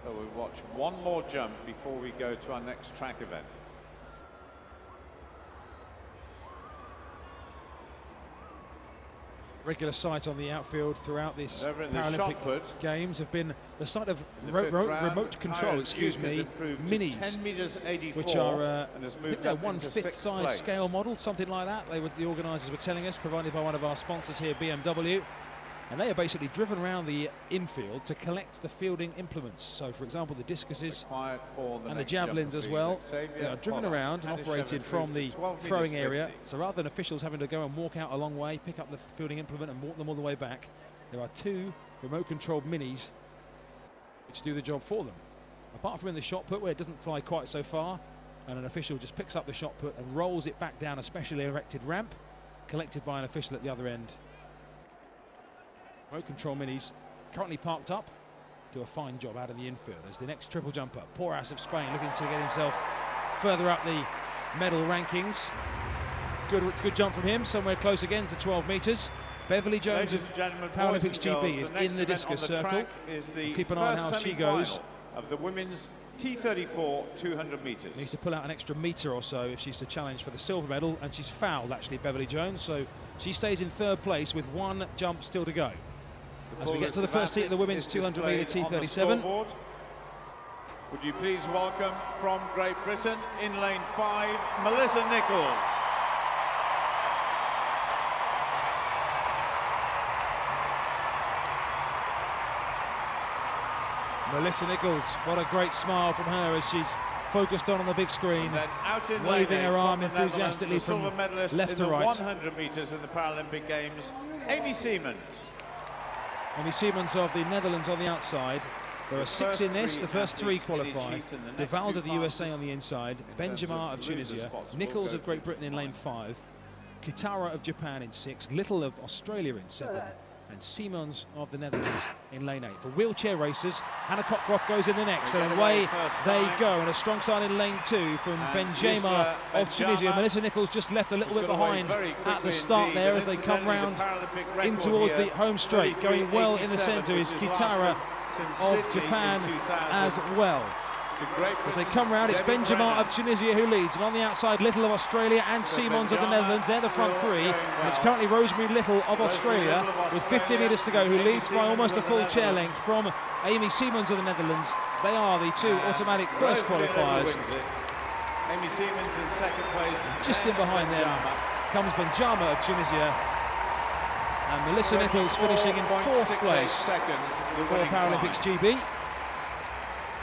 So we'll watch one more jump before we go to our next track event. Regular sight on the outfield throughout this Paralympic Games have been the site of remote control, minis, which are I think they're 1/5 size scale model, something like that. The organisers were telling us, provided by one of our sponsors here, BMW. And they are basically driven around the infield to collect the fielding implements. So, for example, the discuses and the javelins as well. They are driven around and operated from the throwing area. So rather than officials having to go and walk out a long way, pick up the fielding implement and walk them all the way back, there are 2 remote-controlled minis which do the job for them. Apart from in the shot put, where it doesn't fly quite so far, and an official just picks up the shot put and rolls it back down a specially erected ramp, collected by an official at the other end. Remote control minis currently parked up, do a fine job out of the infield. There's the next triple jumper, Porras of Spain, looking to get himself further up the medal rankings. Good jump from him, somewhere close again to 12 metres. Beverly Jones of Paralympics GB is in the discus circle. Keep an eye on how she goes. Of the women's T34 200 metres. Needs to pull out an extra metre or so if she's to challenge for the silver medal, and she's fouled actually, Beverly Jones, so she stays in 3rd place with 1 jump still to go. As we get to the first heat of the women's 200 metre T37. Would you please welcome from Great Britain, in lane 5, Melissa Nichols. Melissa Nichols, what a great smile from her as she's focused on the big screen, waving her arm enthusiastically from left to right. 100 metres in the Paralympic Games, Amy Siemens. Amy Siemens of the Netherlands on the outside. There are 6 in this, the first 3 qualify. De Valde of the USA on the inside, Benjamin of Tunisia, Nichols of Great Britain in lane 5, Kitara of Japan in 6, Little of Australia in 7, and Siemens of the Netherlands in lane 8. For wheelchair racers, Hannah Cockcroft goes in the next, and away they go. And a strong sign in lane 2 from Benjamin of Tunisia. Melissa Nichols just left a little bit behind at the start there as they come round in towards the home straight. Going well in the centre is Kitara of Japan as well. As they come round, it's Benjamin of Tunisia who leads, and on the outside, Little of Australia and Siemens of the Netherlands. They're the front 3, and it's currently Rosemary Little of Australia with 50 metres to go, who leads by almost a full chair length from Amy Siemens of the Netherlands. They are the 2 automatic first qualifiers. Amy Siemens in 2nd place. Just in behind them comes Benjamin of Tunisia, and Melissa Nichols finishing in 4th place for Paralympics GB.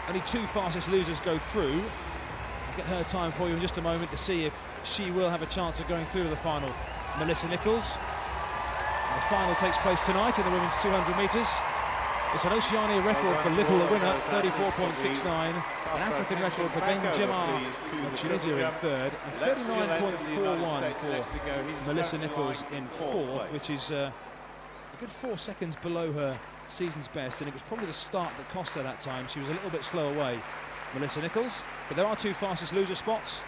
only 2 fastest losers go through. I'll get her time for you in just a moment to see if she will have a chance of going through to the final. Melissa Nichols. The final takes place tonight in the women's 200 metres. It's an Oceania record for Little, the winner, 34.69. An African record for Ben Jemar of Tunisia in third, and 39.41 for Melissa Nichols in fourth, which is a good 4 seconds below her season's best, and it was probably the start that cost her that time. She was a little bit slow away, Melissa Nichols, but there are 2 fastest loser spots.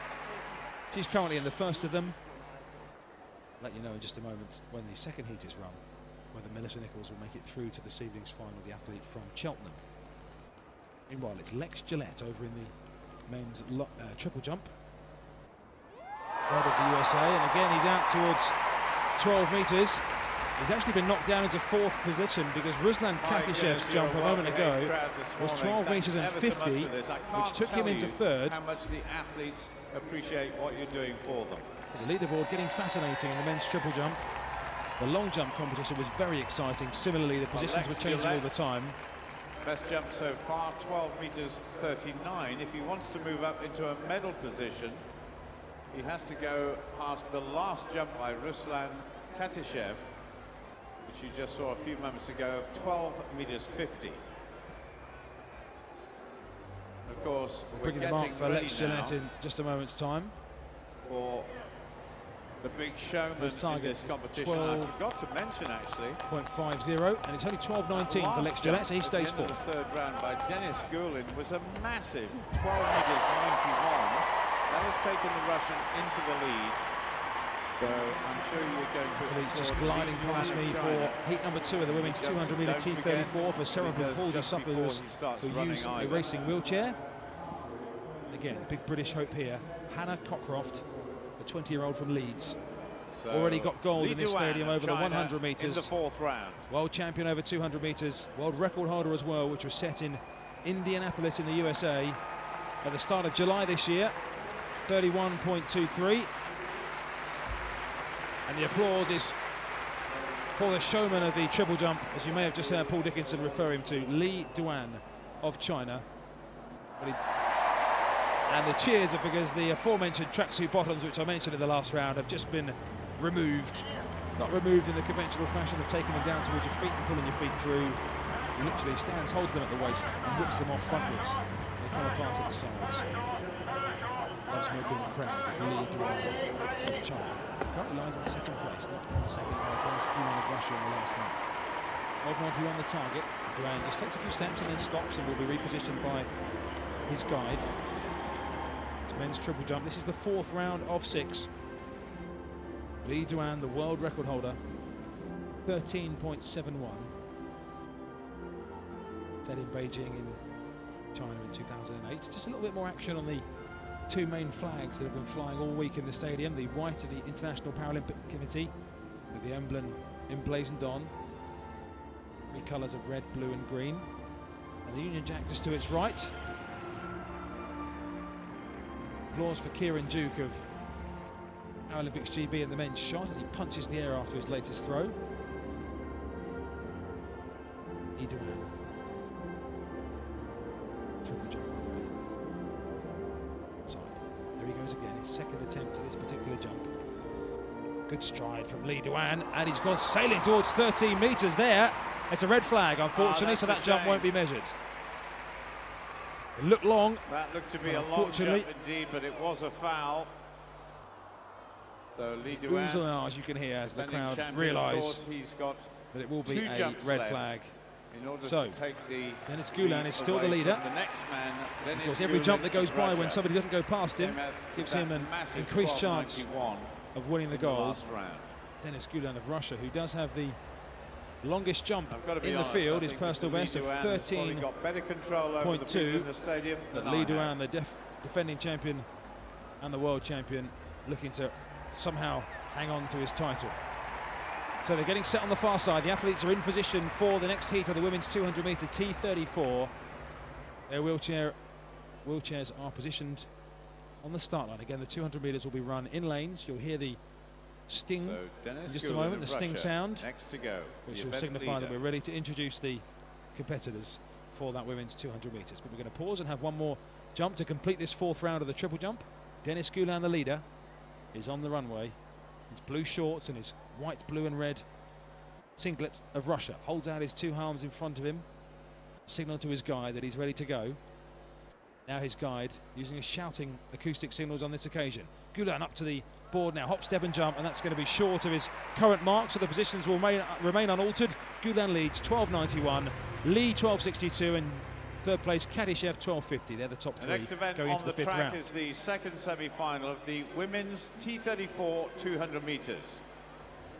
She's currently in the first of them. I'll let you know in just a moment when the second heat is run, whether Melissa Nichols will make it through to this evening's final, the athlete from Cheltenham. Meanwhile, it's Lex Gillette over in the men's triple jump. Out of the USA, and again he's out towards 12 metres. He's actually been knocked down into 4th position because Ruslan Katishev's jump a moment ago was 12 metres and 50, which took him into 3rd. How much the athletes appreciate what you're doing for them. So the leaderboard getting fascinating in the men's triple jump. The long jump competition was very exciting. Similarly, the positions were changing all the time. Best jump so far, 12 metres 39. If he wants to move up into a medal position, he has to go past the last jump by Ruslan Katishev, which you just saw a few moments ago, of 12 metres 50. Of course, we're bringing the mark for Lex Gillette in just a moment's time. For the big showman in this competition, I forgot to mention actually. 0.50, and it's only 12.19 for Lex Gillette, so he stays 4th. The third round by Dennis Gulin was a massive 12 metres 91. That has taken the Russian into the lead. So I'm sure you're going to... He's just gliding past me for heat number 2 of the women's 200 metre T34 for cerebral palsy sufferers who use a racing wheelchair. Again, big British hope here. Hannah Cockcroft, the 20-year-old from Leeds. So already got gold in this stadium over the 100 metres. In the 4th round. World champion over 200 metres. World record holder as well, which was set in Indianapolis in the USA at the start of July this year. 31.23. And the applause is for the showman of the triple jump, as you may have just heard Paul Dickinson refer him to, Li Duan of China. And the cheers are because the aforementioned tracksuit bottoms, which I mentioned in the last round, have just been removed. Not removed in the conventional fashion of taking them down towards your feet and pulling your feet through. He literally stands, holds them at the waist and whips them off frontwards. They come apart at the sides. Loves making them proud as Li Duan of China. Currently lies in 2nd place, not in the second place, of Russia in the last one. 12.90 on the target. Duan just takes a few steps and then stops and will be repositioned by his guide. It's men's triple jump. This is the 4th round of 6. Li Duan, the world record holder, 13.71. Set in Beijing in China in 2008. Just a little bit more action on the 2 main flags that have been flying all week in the stadium. The white of the International Paralympic Committee with the emblem emblazoned on. 3 colours of red, blue and green. And the Union Jack just to its right. Applause for Kieran Duke of Paralympics GB in the men's shot as he punches the air after his latest throw. Iduan. Triple jump. There he goes again, his 2nd attempt at this particular jump. Good stride from Li Duan, and he's gone sailing towards 13 metres there. It's a red flag, unfortunately, so that jump won't be measured. It looked long. That looked to be a long jump indeed, but it was a foul. So Li Duan, as you can hear as the crowd realise that it will be a red flag. In order so, to take the Dennis Gulin is still the leader. The next man, of course, every jump that goes by when somebody doesn't go past him gives him an increased chance of winning the gold. Dennis Gulin of Russia, who does have the longest jump in the field, his personal best of 13.2. But Li Duan, the defending champion and the world champion, looking to somehow hang on to his title. So they're getting set on the far side. The athletes are in position for the next heat of the women's 200 metre T34. Their wheelchairs are positioned on the start line. Again, the 200 metres will be run in lanes. You'll hear the sting in just a moment, the sting sound, next to go, which will signify that we're ready to introduce the competitors. for that women's 200 metres. But we're going to pause and have one more jump to complete this fourth round of the triple jump. Dennis Gulan, the leader, is on the runway. His blue shorts and his white, blue and red singlet of Russia. Holds out his two arms in front of him. Signal to his guide that he's ready to go. Now his guide using his shouting acoustic signals on this occasion. Gulan up to the board now, hop, step and jump, and that's going to be short of his current mark, so the positions will remain unaltered. Gulan leads 12.91, Lee 12.62, and third place Kadyshev 12.50. They're the top three going into the fifth round. The next event on the track is the second semi-final of the women's T34 200 metres.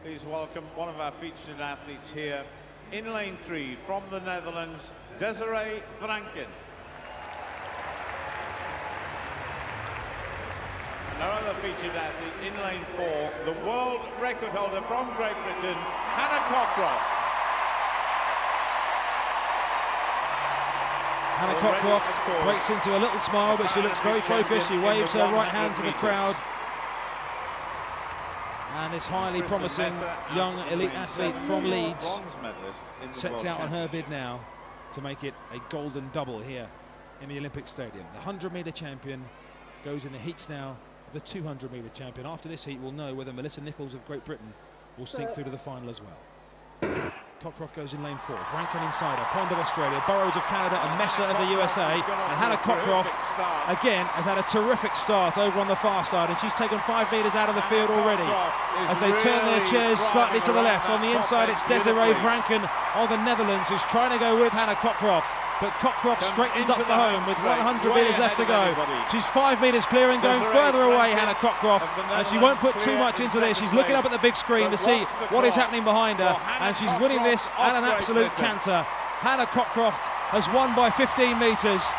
Please welcome one of our featured athletes here in lane 3 from the Netherlands, Desiree Franken. And our other featured athlete in lane 4, the world record holder from Great Britain, Hannah Cockcroft. Hannah Cockcroft breaks into a little smile, but she looks very focused. She waves her right hand to the crowd. And this highly promising young elite athlete from Leeds sets out on her bid now to make it a golden double here in the Olympic Stadium. The 100-metre champion goes in the heats now. The 200-metre champion. After this heat, we'll know whether Melissa Nichols of Great Britain will sneak through to the final as well. Cockcroft goes in lane 4. Franken inside her. Pond of Australia, Burrows of Canada, and Messer of the USA. And Hannah Cockcroft again has had a terrific start over on the far side, and she's taken 5 metres out of the field already. As they turn their chairs slightly to the left. On the inside, it's Desiree Franken of the Netherlands who's trying to go with Hannah Cockcroft. But Cockcroft straightens up for home with 100 metres left to go. She's 5 metres clear and going further away, Hannah Cockcroft. And she won't put too much into this. She's looking up at the big screen to see what is happening behind her. And she's winning this at an absolute canter. Hannah Cockcroft has won by 15 metres.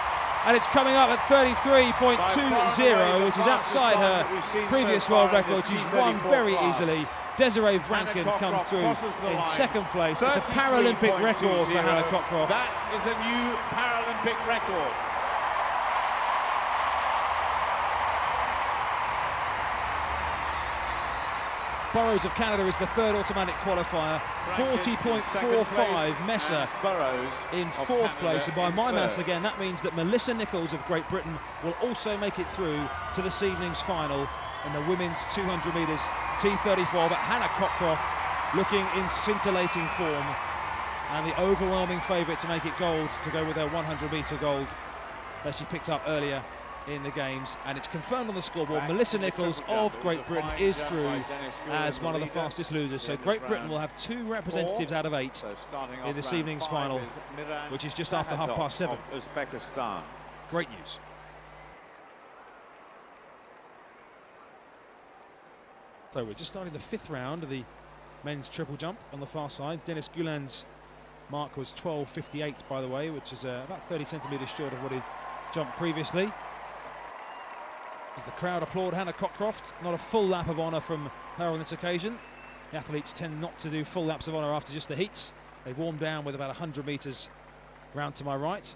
And it's coming up at 33.20, which is outside her previous world record. She's won very easily. Desiree Franken comes through in second place. It's a Paralympic record for Hannah Cockcroft. That is a new Paralympic record. Burrows of Canada is the third automatic qualifier. 40.45 Messer in fourth place. And by my maths again, that means that Melissa Nichols of Great Britain will also make it through to this evening's final in the women's 200 metres T34. But Hannah Cockcroft looking in scintillating form and the overwhelming favourite to make it gold, to go with her 100 metre gold that she picked up earlier in the games. And it's confirmed on the scoreboard, Melissa Nichols of Great Britain is through as one of the fastest losers. So Great Britain will have 2 representatives out of 8 in this evening's final, which is just after 7:30. Uzbekistan. Great news. So we're just starting the 5th round of the men's triple jump on the far side. Dennis Gulan's mark was 12.58, by the way, which is about 30 centimetres short of what he'd jumped previously. As the crowd applaud Hannah Cockcroft, not a full lap of honour from her on this occasion. The athletes tend not to do full laps of honour after just the heats. They warm down with about 100 metres round to my right.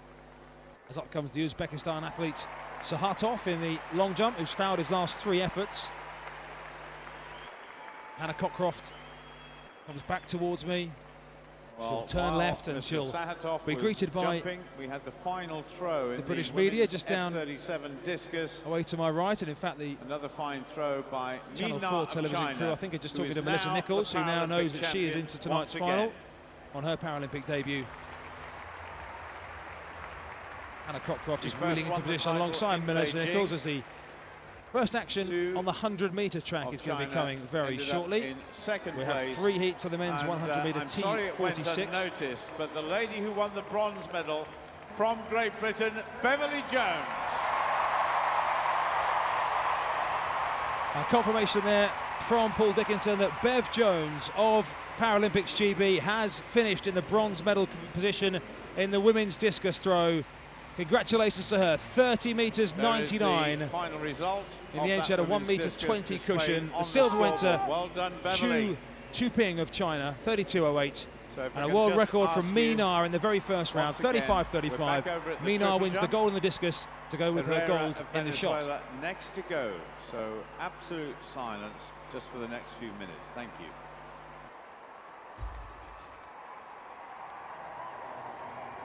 As up comes the Uzbekistan athlete Sahatov in the long jump, who's fouled his last 3 efforts. Hannah Cockcroft comes back towards me. She'll turn left and she'll be greeted by we had the final throw in the British media just down F37 discus away to my right, and in fact another fine throw by Channel Nina 4 television crew, I think, are just talking to Melissa Nichols, who now knows that she is into tonight's final on her Paralympic debut. Hannah Cockcroft is wheeling into position alongside Melissa Nichols as the first action on the 100-metre track is going to be coming very shortly. We have 3 heats of the men's 100-metre T46. Noticed, but the lady who won the bronze medal from Great Britain, Beverly Jones. A confirmation there from Paul Dickinson that Bev Jones of Paralympics GB has finished in the bronze medal position in the women's discus throw. Congratulations to her. 30 metres 99. The final result. In the end, she had a 1 metre 20 cushion. The silver went to Chu Ping of China, 32.08. And a world record from Mina in the very first round, 35.35. Mina wins the gold in the discus to go with her gold in the shot. Next to go. So absolute silence just for the next few minutes. Thank you.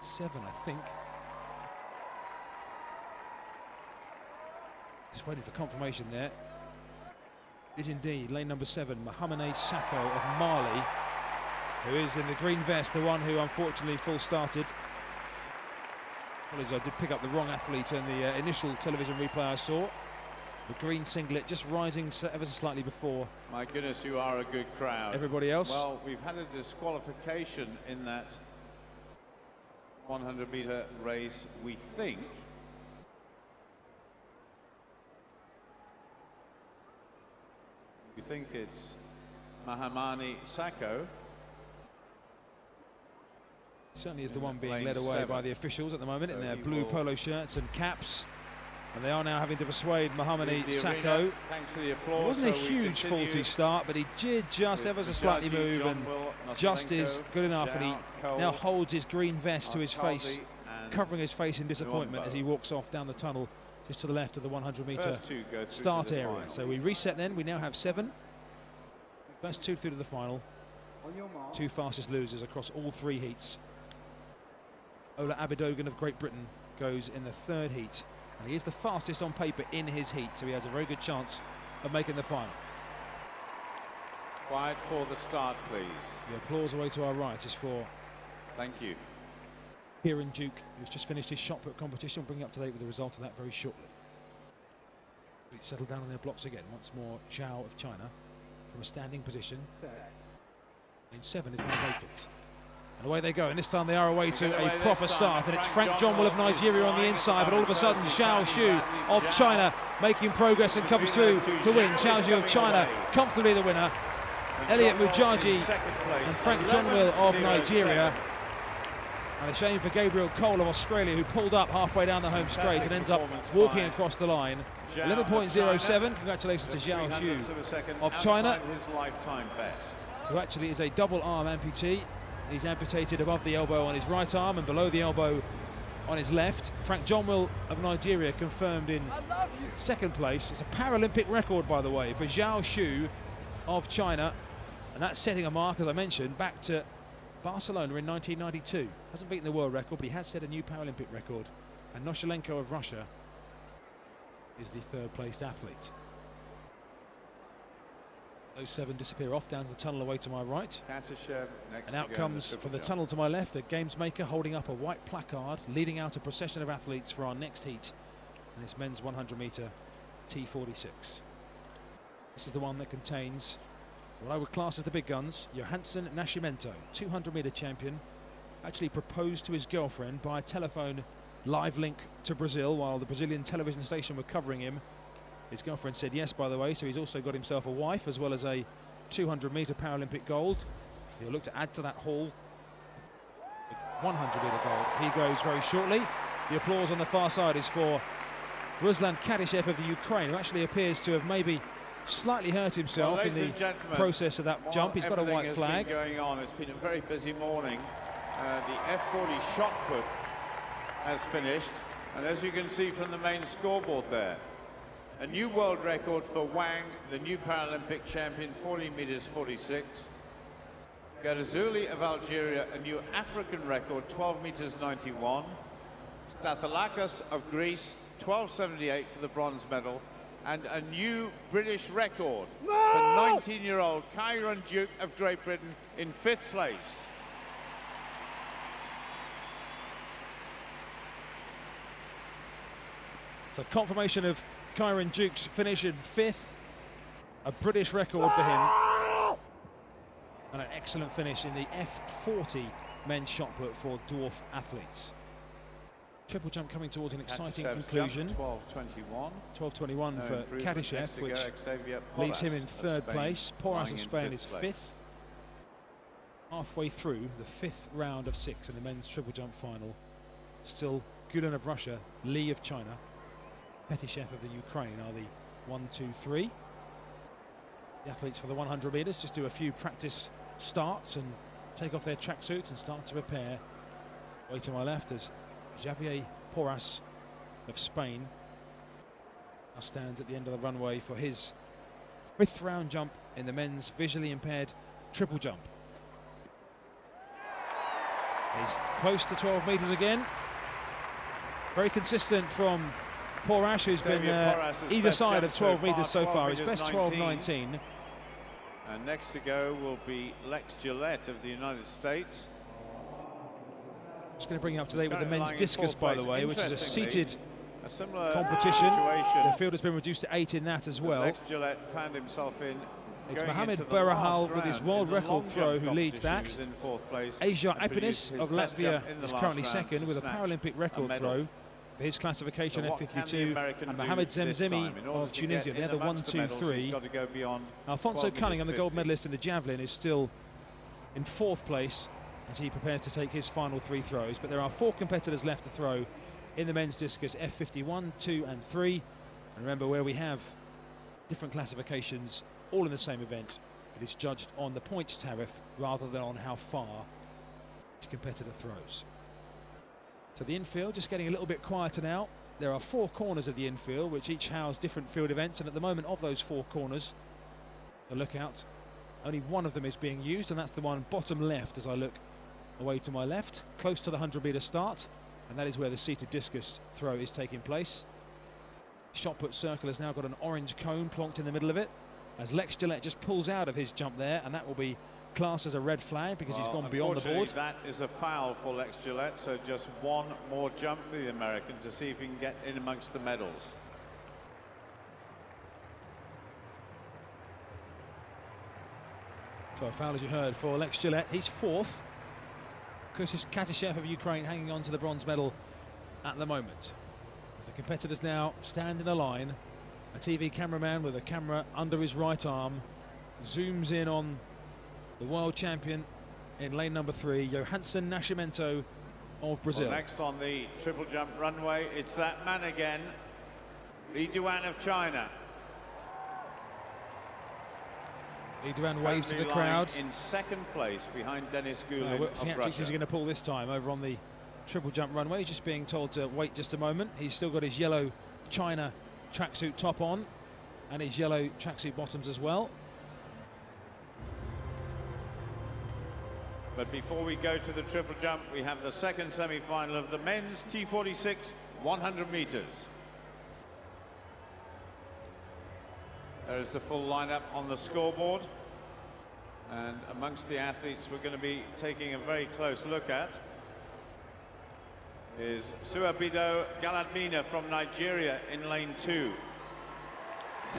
7, I think. Just waiting for confirmation there. It is indeed lane number 7, Mohamed Sako of Mali, who is in the green vest, the one who unfortunately full started. Apologies, I did pick up the wrong athlete in the initial television replay I saw. The green singlet just rising ever so slightly before. My goodness, you are a good crowd. Everybody else. Well, we've had a disqualification in that 100-meter race, we think. We think it's Mohamed Sako. Certainly is the one being led away by the officials at the moment in their blue polo shirts and caps. And they are now having to persuade Mohamed Sako. Thanks for the applause. It wasn't a huge faulty start, but he did just ever so slightly move, and just is good enough. And he now holds his green vest to his face, covering his face in disappointment as he walks off down the tunnel just to the left of the 100-meter start area. So we reset then. We now have 7. First 2 through to the final. 2 fastest losers across all 3 heats. Ola Abidogun of Great Britain goes in the 3rd heat. And he is the fastest on paper in his heat, so he has a very good chance of making the final. Quiet for the start, please. The applause away to our right is for... Thank you. Kieran Duke, who's just finished his shot put competition. We'll bring you up to date with the result of that very shortly. We settle down on their blocks again. Once more, Zhao of China from a standing position. In 7 is now vacant. And away they go, and this time they are away to a proper start, and it's Frank Johnwell of Nigeria on the inside, but all of a sudden Zhao Xu of China making progress and comes through to win. Zhao Xu of China comfortably the winner. Elliot Mujaji and Frank Johnwell of Nigeria. And a shame for Gabriel Cole of Australia, who pulled up halfway down the home straight and ends up walking across the line. 11.07. Congratulations to Zhao Xu of China, who actually is a double arm amputee. He's amputated above the elbow on his right arm and below the elbow on his left. Frank Johnwell of Nigeria confirmed in 2nd place. It's a Paralympic record, by the way, for Zhao Xu of China. And that's setting a mark, as I mentioned, back to Barcelona in 1992. Hasn't beaten the world record, but he has set a new Paralympic record. And Noshalenko of Russia is the 3rd placed athlete. Those 7 disappear off down the tunnel away to my right. And out comes from the tunnel to my left a games maker holding up a white placard leading out a procession of athletes for our next heat in this men's 100-meter T46. This is the one that contains what I would class as the big guns. Johansson Nascimento, 200-meter champion, actually proposed to his girlfriend by telephone live link to Brazil while the Brazilian television station were covering him. His girlfriend said yes, by the way, so he's also got himself a wife as well as a 200-meter Paralympic gold. He'll look to add to that haul with 100-meter gold. He goes very shortly. The applause on the far side is for Ruslan Kadyshev of the Ukraine, who actually appears to have maybe slightly hurt himself in the process of that jump. He's got a white flag. Going on. It's been a very busy morning. The F40 shot put has finished, and as you can see from the main scoreboard there, a new world record for Wang, the new Paralympic champion, 40 meters 46. Garzuli of Algeria, a new African record, 12 meters 91. Stathalakis of Greece, 12.78 for the bronze medal. And a new British record for 19-year-old Kieran Duke of Great Britain in 5th place. So confirmation of Kieran Duke's finish in 5th, a British record for him, and an excellent finish in the F40 men's shot put for dwarf athletes. Triple jump coming towards an exciting conclusion. 12.21. 12.21 for Kadyshev, which leaves him in 3rd place. Porras of Spain is 5th. Halfway through the 5th round of 6 in the men's triple jump final. Still Gulen of Russia, Lee of China, Petishev of the Ukraine are the 1, 2, 3. The athletes for the 100 meters just do a few practice starts and take off their tracksuits and start to prepare. Way to my left is Javier Porras of Spain. Now stands at the end of the runway for his 5th round jump in the men's visually impaired triple jump. He's close to 12 metres again. Very consistent from Porash, who's been either side of 12 metres so far. His best 12.19. And next to go will be Lex Gillette of the United States. Just going to bring you up to date with the men's discus, by the way, which is a seated similar competition. Situation. The field has been reduced to 8 in that as well. Lex Gillette found himself in. It's Mohamed Berahal with his world record throw who leads that. Asia Epinis of Latvia is currently second with a Paralympic record throw for his classification F52, and Mohamed Zemzemi of Tunisia, the other 1, 2, 3. Alfonso Cunningham, the gold medalist in the javelin, is still in 4th place as he prepares to take his final 3 throws. But there are 4 competitors left to throw in the men's discus, F51, 2 and 3. And remember, where we have different classifications all in the same event, it is judged on the points tariff rather than on how far each competitor throws. So the infield just getting a little bit quieter now. There are 4 corners of the infield which each house different field events, and at the moment of those 4 corners, the lookout, only one of them is being used, and that's the one bottom left as I look away to my left, close to the 100-metre start, and that is where the seated discus throw is taking place. Shot put circle has now got an orange cone plonked in the middle of it, as Lex Gillette just pulls out of his jump there, and that will be classed as a red flag because he's gone beyond the board. That is a foul for Lex Gillette, so just one more jump for the American to see if he can get in amongst the medals. So a foul, as you heard, for Lex Gillette. He's 4th. Kurtis Katishev of Ukraine hanging on to the bronze medal at the moment. As the competitors now stand in a line, a TV cameraman with a camera under his right arm zooms in on the world champion in lane number 3, Johansson Nascimento of Brazil. Well, next on the triple jump runway, it's that man again, Li Duan of China. Li Duan waves to the crowd. In 2nd place behind Dennis Gulin of Russia. He's going to pull this time over on the triple jump runway. He's just being told to wait just a moment. He's still got his yellow China tracksuit top on and his yellow tracksuit bottoms as well. But before we go to the triple jump, we have the 2nd semi-final of the men's T46 100 meters. There's the full lineup on the scoreboard, and amongst the athletes we're going to be taking a very close look at is Suabido Galadmina from Nigeria in lane 2.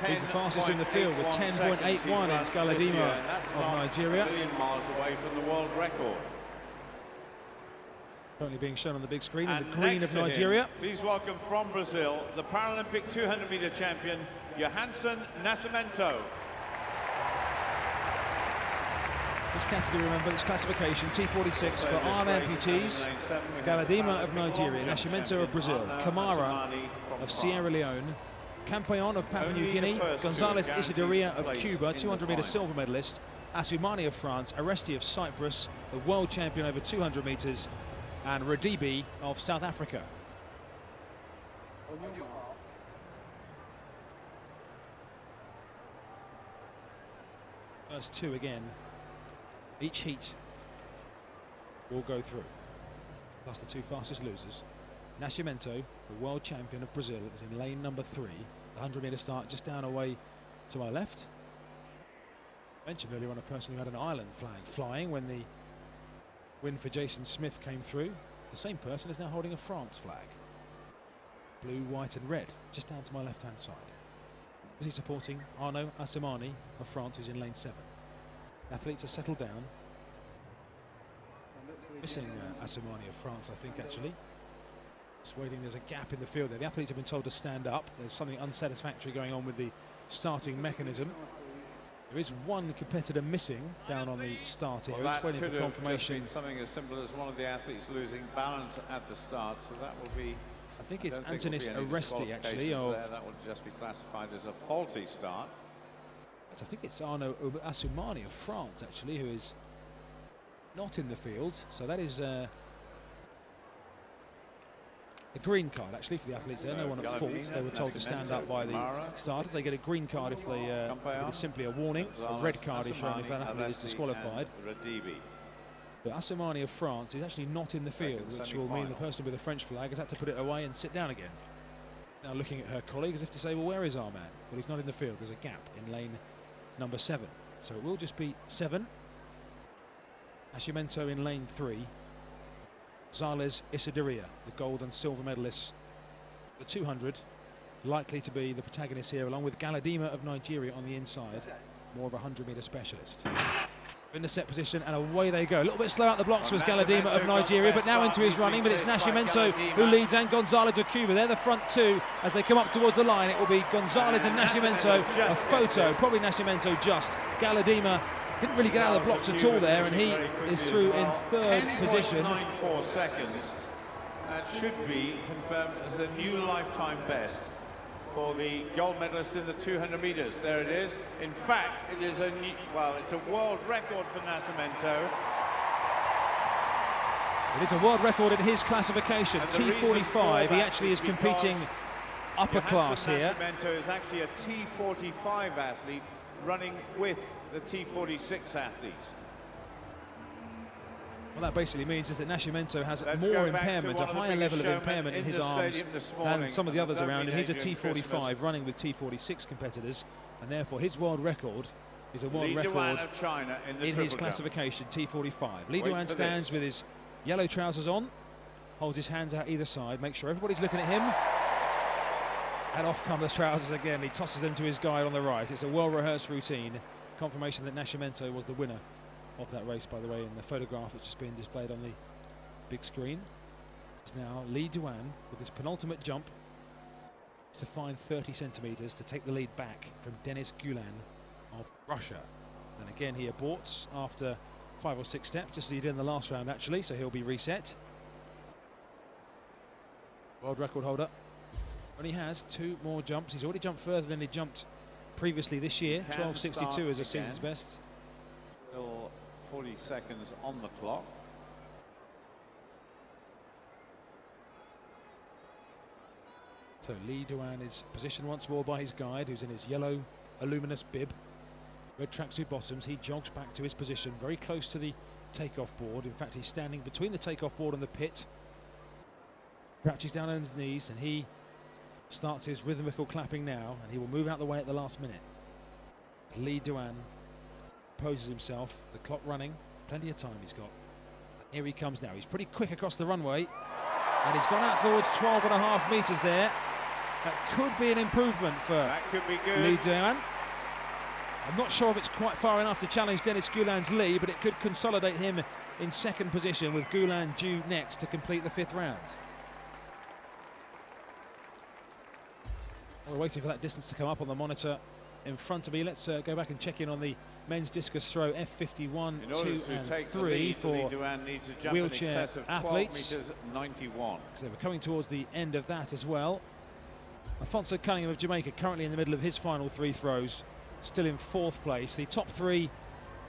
He's the fastest in the field with 10.81 is Galadima of Nigeria. A million miles away from the world record. Currently being shown on the big screen in the green of Nigeria. Please welcome from Brazil, the Paralympic 200-meter champion, Johansson Nascimento. This category, remember, this classification, T46 for arm amputees, Galadima of Nigeria, Nascimento of Brazil, Kamara of Sierra Leone, Campeon of Papua New Guinea, Gonzalez Isidoria of Cuba, 200-meter silver medalist, Asumani of France, Aresti of Cyprus, the world champion over 200 meters, and Radibi of South Africa. First 2 again. Each heat will go through. Plus the 2 fastest losers. Nascimento, the world champion of Brazil, is in lane number 3. The 100-meter start just down away to my left. I mentioned earlier on a person who had an Ireland flag flying when the win for Jason Smith came through. The same person is now holding a France flag. Blue, white and red, just down to my left-hand side. Is he supporting Arnaud Asumani of France, who's in lane 7. Athletes are settled down. Missing Asumani of France, I think, actually. Just waiting, there's a gap in the field there. The athletes have been told to stand up. There's something unsatisfactory going on with the starting mechanism. There is one competitor missing down on the start here. Well, just waiting for confirmation. Something as simple as one of the athletes losing balance at the start, so that will be. I think it's Antonis Aresti, actually. That would just be classified as a faulty start. I think it's Arnaud Asumani of France, actually, who is not in the field. So that is a green card, actually, for the athletes there. No one at fault. They were told to stand up by the starters. They get a green card if they it is simply a warning. A red card is shown if an athlete is disqualified. But Assemani of France is actually not in the field, which will mean the person with the French flag has had to put it away and sit down again. Now looking at her colleague as if to say, well, where is our man? Well, he's not in the field. There's a gap in lane number 7. So it will just be 7. Nascimento in lane 3. Zales Isidiria, the gold and silver medalists. The 200, likely to be the protagonist here, along with Galadima of Nigeria on the inside, more of a 100-metre specialist. In the set position, and away they go. A little bit slow out the blocks was Galadima of Nigeria, but now into his running, but it's Nascimento who leads, and Gonzalez of Cuba. They're the front two as they come up towards the line. It will be Gonzalez and Nascimento. A photo, probably Nascimento just. Galadima didn't really get out of the blocks at all there, and he is through in 3rd position. 10.94 seconds. That should be confirmed as a new lifetime best for the gold medalist in the 200 metres. There it is. In fact, it is a new, well, it's a world record for Nascimento. It is a world record in his classification, T45. He actually is competing upper class here. Nascimento is actually a T45 athlete running with the T46 athletes. What that basically means is that Nascimento has more impairment, a higher level of impairment in his arms than some of the others around him. He's a T45 running with T46 competitors, and therefore his world record is a world record in his classification, T45. Li Duan stands with his yellow trousers on, holds his hands out either side, makes sure everybody's looking at him, and off come the trousers again. He tosses them to his guide on the right. It's a well-rehearsed routine. Confirmation that Nascimento was the winner of that race, by the way, in the photograph that's just been displayed on the big screen. It's now Li Duan with his penultimate jump to find 30 centimetres to take the lead back from Denis Gulen of Russia. And again he aborts after 5 or 6 steps, just as he did in the last round actually, so he'll be reset. World record holder only has 2 more jumps. He's already jumped further than he jumped previously this year. 12.62 is a season's best. Still 40 seconds on the clock. So Li Duan is positioned once more by his guide, who's in his yellow aluminous bib, red tracksuit bottoms. He jogs back to his position, very close to the takeoff board. In fact, he's standing between the takeoff board and the pit. Crouches down on his knees, and he starts his rhythmical clapping now, and he will move out the way at the last minute. Li Duan poses himself, the clock running, plenty of time he's got. Here he comes now. He's pretty quick across the runway, and he's gone out towards 12.5 metres there. That could be an improvement for Li Duan. I'm not sure if it's quite far enough to challenge Denis Gulen's lead, but it could consolidate him in 2nd position, with Gulen due next to complete the 5th round. We're waiting for that distance to come up on the monitor in front of me. Let's go back and check in on the men's discus throw F51, 2 and 3 for wheelchair athletes. 91. So we're coming towards the end of that as well. Alfonso Cunningham of Jamaica currently in the middle of his final 3 throws, still in 4th place. The top 3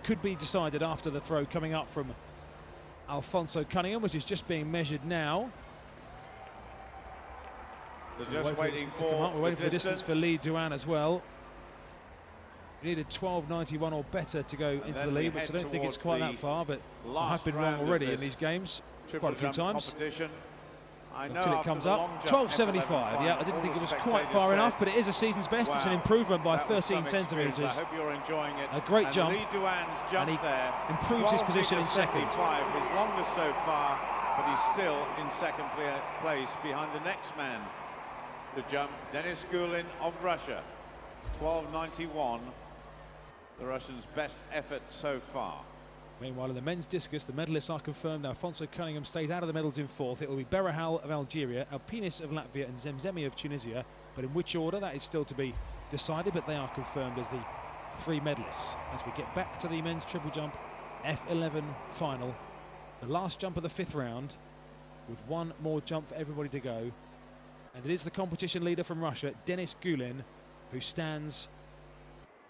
could be decided after the throw coming up from Alfonso Cunningham, which is just being measured now. They're just waiting for We're waiting for the distance for Li Duan as well. He needed 12.91 or better to go into the lead, which I don't think it's quite that far, but I have been wrong already in these games quite a few times. Until it comes up. 12.75, yeah, I didn't think it was quite far enough, but it is a season's best. It's an improvement by 13 centimetres. I hope you're enjoying it. A great jump, and he improves his position in 2nd. His longest so far, but he's still in 2nd place behind the next man to jump, Denis Gulen of Russia. 12.91, the Russians' best effort so far. Meanwhile, in the men's discus, the medalists are confirmed. Now, Alfonso Cunningham stays out of the medals in 4th. It will be Berahal of Algeria, Alpinis of Latvia, and Zemzemi of Tunisia. But in which order, that is still to be decided, but they are confirmed as the 3 medalists. As we get back to the men's triple jump F11 final, the last jump of the 5th round, with 1 more jump for everybody to go. And it is the competition leader from Russia, Denis Gulen, who stands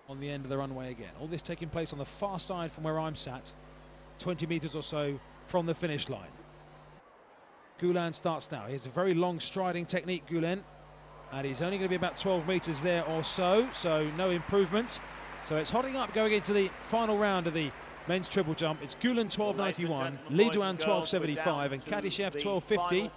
on the end of the runway again. All this taking place on the far side from where I'm sat, 20 metres or so from the finish line. Gulen starts now. He has a very long striding technique, Gulen, and he's only going to be about 12 metres there or so, so no improvement. So it's hotting up going into the final round of the men's triple jump. It's Gulen 12.91, Lee Duan 12.75, and Kadishev 12.50.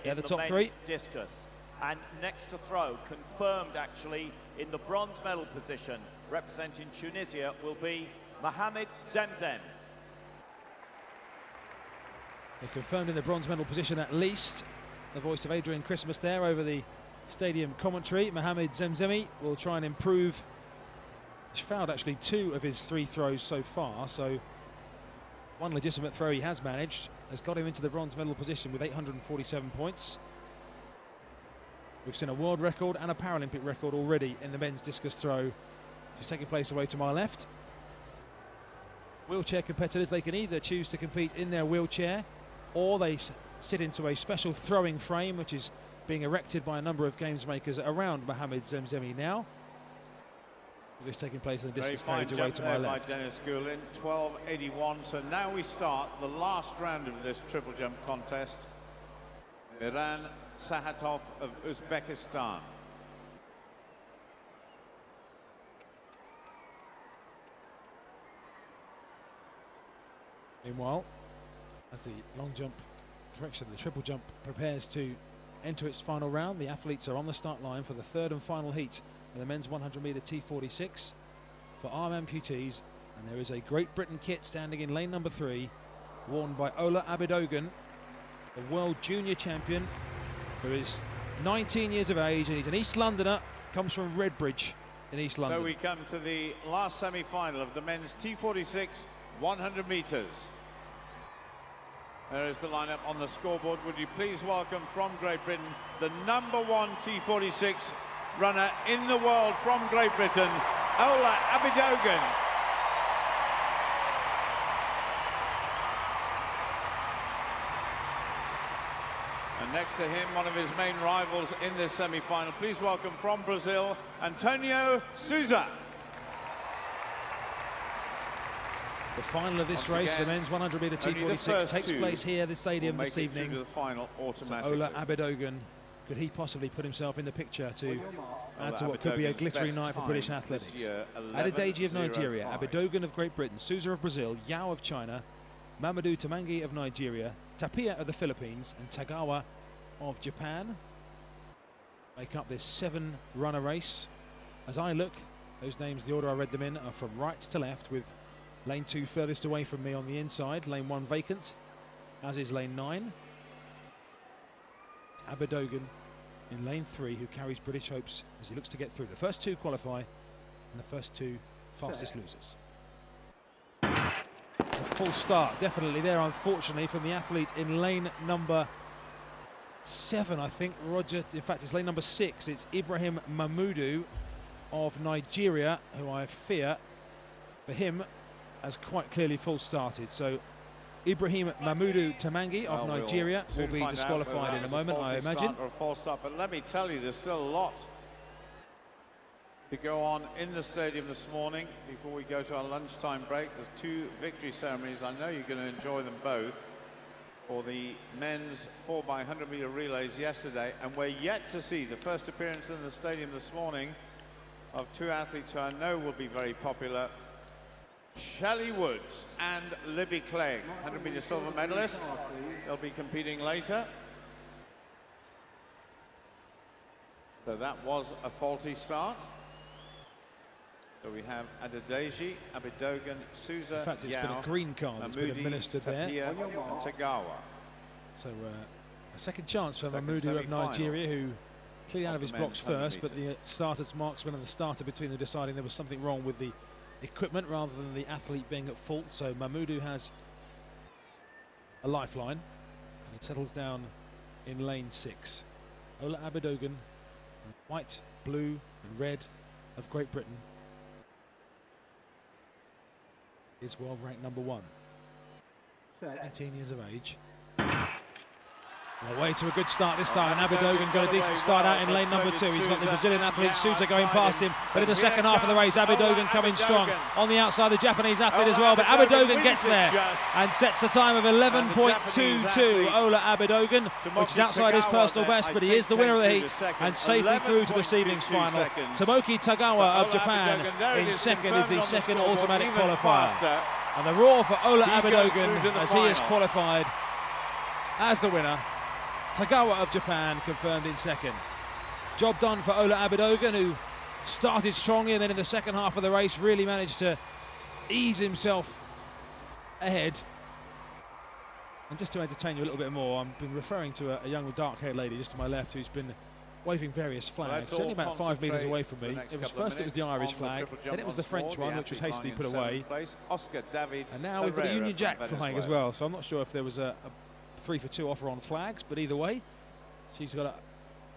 They're the top three. Discus. And next to throw, confirmed actually in the bronze medal position, representing Tunisia, will be Mohamed Zemzem. They're confirmed in the bronze medal position at least. The voice of Adrian Christmas there over the stadium commentary. Mohamed Zemzemi will try and improve. He's fouled actually 2 of his 3 throws so far, so one legitimate throw he has managed has got him into the bronze medal position with 847 points. We've seen a world record and a Paralympic record already in the men's discus throw, which is taking place away to my left. Wheelchair competitors, they can either choose to compete in their wheelchair or they sit into a special throwing frame which is being erected by a number of games makers around Mohamed Zemzemi now. This taking place in the discus carriage away to my left. By Dennis Gulen, 12.81. So now we start the last round of this triple jump contest. Miran Sahatov of Uzbekistan. Meanwhile, as the long jump, correction, the triple jump prepares to enter its final round, the athletes are on the start line for the third and final heat in the men's 100-metre T46 for arm amputees, and there is a Great Britain kit standing in lane number 3, worn by Ola Abidogun, the world junior champion, who is 19 years of age, and he's an East Londoner, comes from Redbridge in East London. So we come to the last semi-final of the men's T46 100 metres. There is the lineup on the scoreboard. Would you please welcome from Great Britain the #1 T46 runner in the world from Great Britain, Ola Abidogun. And next to him, one of his main rivals in this semi-final. Please welcome from Brazil, Antonio Souza. The final of this race, the men's 100-metre T46, takes place here at the stadium this evening. To the final so Ola Abidogun, could he possibly put himself in the picture to add to what could be a glittering night for British athletics? Adedeji of Nigeria, Abidogun of Great Britain, Souza of Brazil, Yao of China, Mamadou Tamangi of Nigeria, Tapia of the Philippines, and Tagawa of Japan make up this 7-runner race. As I look, those names, the order I read them in, are from right to left, with lane 2 furthest away from me on the inside, lane 1 vacant, as is lane 9. Abidogun in lane 3, who carries British hopes as he looks to get through. The first 2 qualify, and the first 2 fastest losers. A full start, definitely there, unfortunately, from the athlete in lane number 7, I think, Roger. In fact, it's lane number 6. It's Ibrahim Mamudu of Nigeria, who I fear, for him, has quite clearly full started. So Ibrahim Mamudu Tamangi of Nigeria will be disqualified in a moment, I imagine. Or a false start, but let me tell you, there's still a lot to go on in the stadium this morning before we go to our lunchtime break. There's 2 victory ceremonies. I know you're going to enjoy them both. For the men's 4x100 metre relays yesterday, and we're yet to see the first appearance in the stadium this morning of 2 athletes who I know will be very popular. Shelley Woods and Libby Clegg, 100 metre silver medalist. They'll be competing later. So that was a faulty start. So we have Adedeji, Abidogun, Souza, in fact, it's been a green card that's been administered there. And Tagawa. So a second chance for Mamudu of Nigeria, who cleared out of his blocks first, but the starter's marksman and the starter between them deciding there was something wrong with the equipment rather than the athlete being at fault. So Mamudu has a lifeline, and he settles down in lane 6. Ola Abidogun, white, blue and red of Great Britain, is world ranked #1. 18 years of age. Away to a good start this time, and Abidogun got a decent start out in lane number 2. He's got the Brazilian athlete Souza going past him, but in the second half of the race, Abidogun coming strong on the outside, the Japanese athlete as well, but Abidogun gets there and sets the time of 11.22. Ola Abidogun, which is outside his personal best, but he is the winner of the heat and safely through to this evening's final. Tomoki Tagawa of Japan in second is the second automatic qualifier. And the roar for Ola Abedogun as he is qualified as the winner. Tagawa of Japan confirmed in second. Job done for Ola Abedogun, who started strongly and then in the second half of the race really managed to ease himself ahead. And just to entertain you a little bit more, I've been referring to a young dark-haired lady just to my left who's been waving various flags. She's only about 5 metres away from me. It was first it was the Irish flag, then it was the French one, which was hastily put away. And now we've got a Union Jack flying as well, so I'm not sure if there was a 3-for-2 offer on flags, but either way, she's got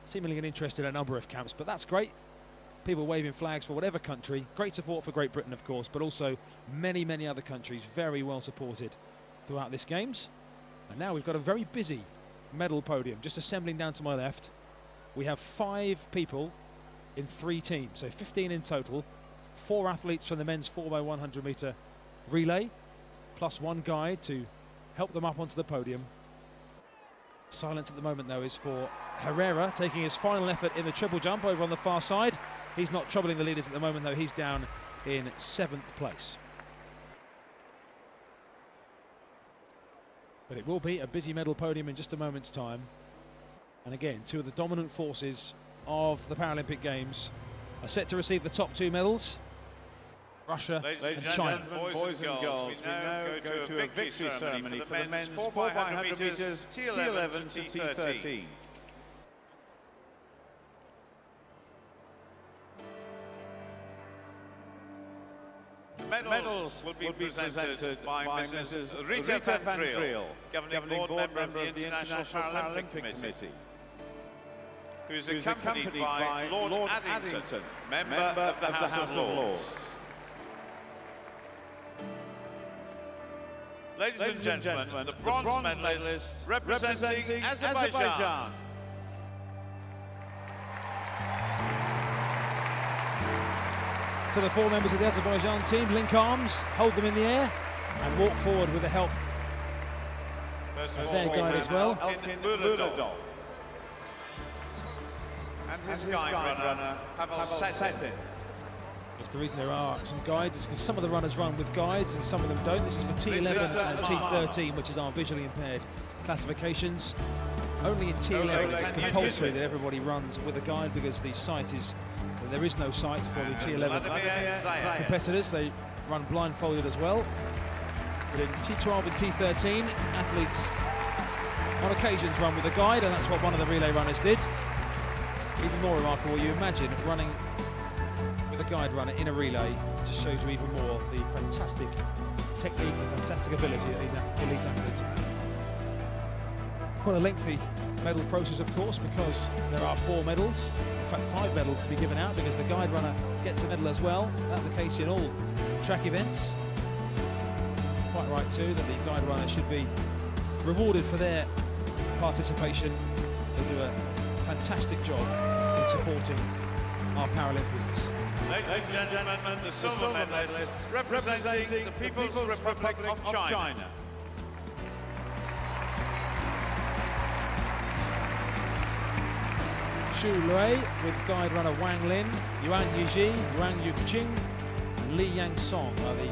seemingly an interest in a number of camps, but that's great. People waving flags for whatever country. Great support for Great Britain, of course, but also many, many other countries very well supported throughout this Games. And now we've got a very busy medal podium just assembling down to my left. We have 5 people in 3 teams, so 15 in total. 4 athletes from the men's 4x100 metre relay, plus 1 guide to help them up onto the podium. Silence at the moment, though, is for Herrera, taking his final effort in the triple jump over on the far side. He's not troubling the leaders at the moment, though. He's down in 7th place. But it will be a busy medal podium in just a moment's time. And again, 2 of the dominant forces of the Paralympic Games are set to receive the top 2 medals. Russia and China. Boys and girls, we now go to a victory ceremony for the men's 4x100 metres T11 to T13. Medals will be presented by Mrs. Rita Van Driel, Governing Board Member of the International Paralympic Committee, who is accompanied by Lord Addington, Member of the House of Lords. Ladies and gentlemen, the bronze medalists representing Azerbaijan. To the 4 members of the Azerbaijan team, link arms, hold them in the air, and walk forward with the help of their guide as well. And his guide runner, Pavel Setin. It's the reason there are some guides is because some of the runners run with guides and some of them don't. This is for T11 and T13, which is our visually impaired classifications. Only in T11 is it compulsory that everybody runs with a guide because the site is, well, there is no site for the T11 competitors. They run blindfolded as well. But in T12 and T13, athletes on occasions run with a guide, and that's what one of the relay runners did. Even more remarkable, you imagine running with a guide runner in a relay just shows you even more the fantastic technique and fantastic ability of elite athletes. Quite a lengthy medal process, of course, because there are 4 medals, in fact 5 medals to be given out because the guide runner gets a medal as well. That's the case in all track events. Quite right too that the guide runner should be rewarded for their participation. They do a fantastic job in supporting our Paralympians. Ladies and gentlemen, the silver medalists representing the People's Republic of China. Xu Lei with guide runner Wang Lin, Yuan Yiji, Wang Yuqing, and Li Yangsong are the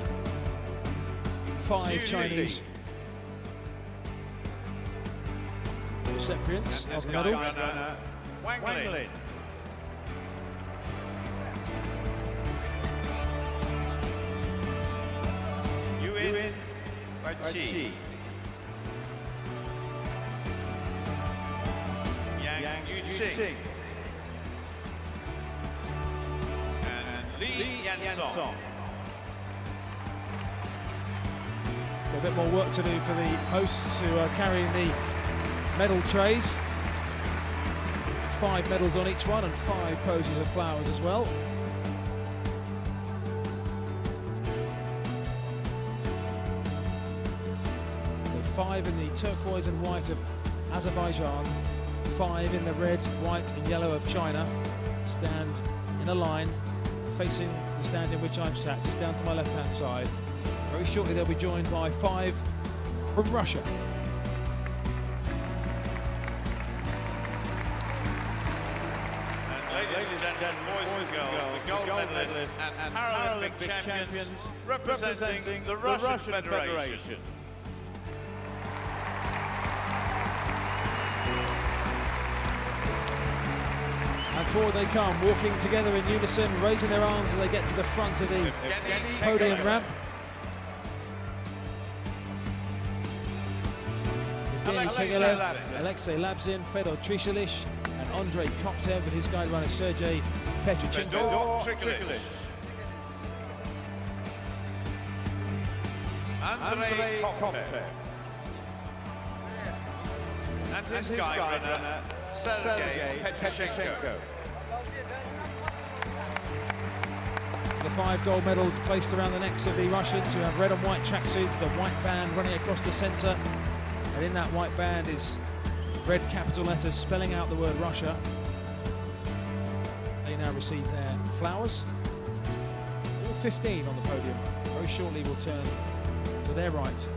5 Chinese recipients of the medals. Wang Lin. Yuan Qi. Yang Yuqing. And Li Yansong. A bit more work to do for the hosts who are carrying the medal trays. 5 medals on each one and 5 poses of flowers as well. So 5 in the turquoise and white of Azerbaijan, 5 in the red, white and yellow of China stand in a line facing the stand in which I'm sat, just down to my left hand side. Very shortly they'll be joined by 5 from Russia. Ladies and gentlemen, boys and girls, the gold medalists and Paralympic champions representing the Russian Federation. And forward they come, walking together in unison, raising their arms as they get to the front of the podium ramp. Alexei Labzin, Fedor Trishilish, and Andrei Koptev with his guide runner Sergei Petrichenko. Andrei Koptev. And his guide runner Sergei Petrichenko. So the 5 gold medals placed around the necks of the Russians, who have red and white tracksuits, the white band running across the centre. And in that white band is red capital letters spelling out the word Russia. They now receive their flowers. All 15 on the podium. Very shortly will turn to their right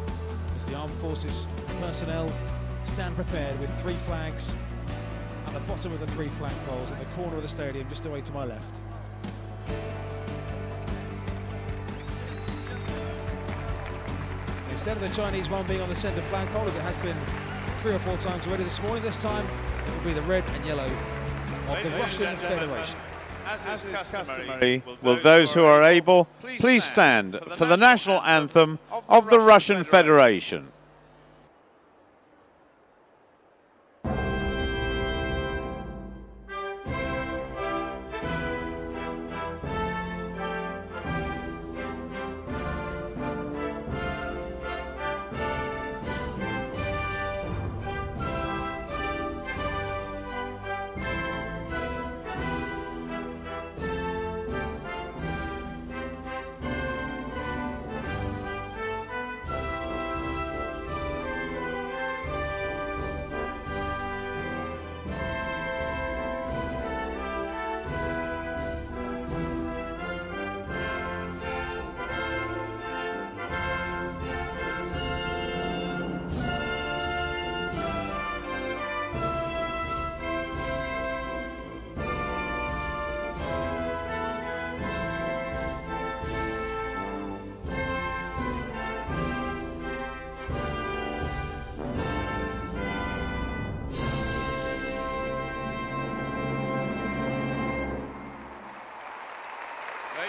as the armed forces personnel stand prepared with 3 flags at the bottom of the 3 flag poles at the corner of the stadium just away to my left. Instead of the Chinese one being on the centre flagpole, as it has been 3 or 4 times already this morning, this time it will be the red and yellow of the Russian Federation. As is customary, will those who are able please stand for the national anthem of the Russian Federation.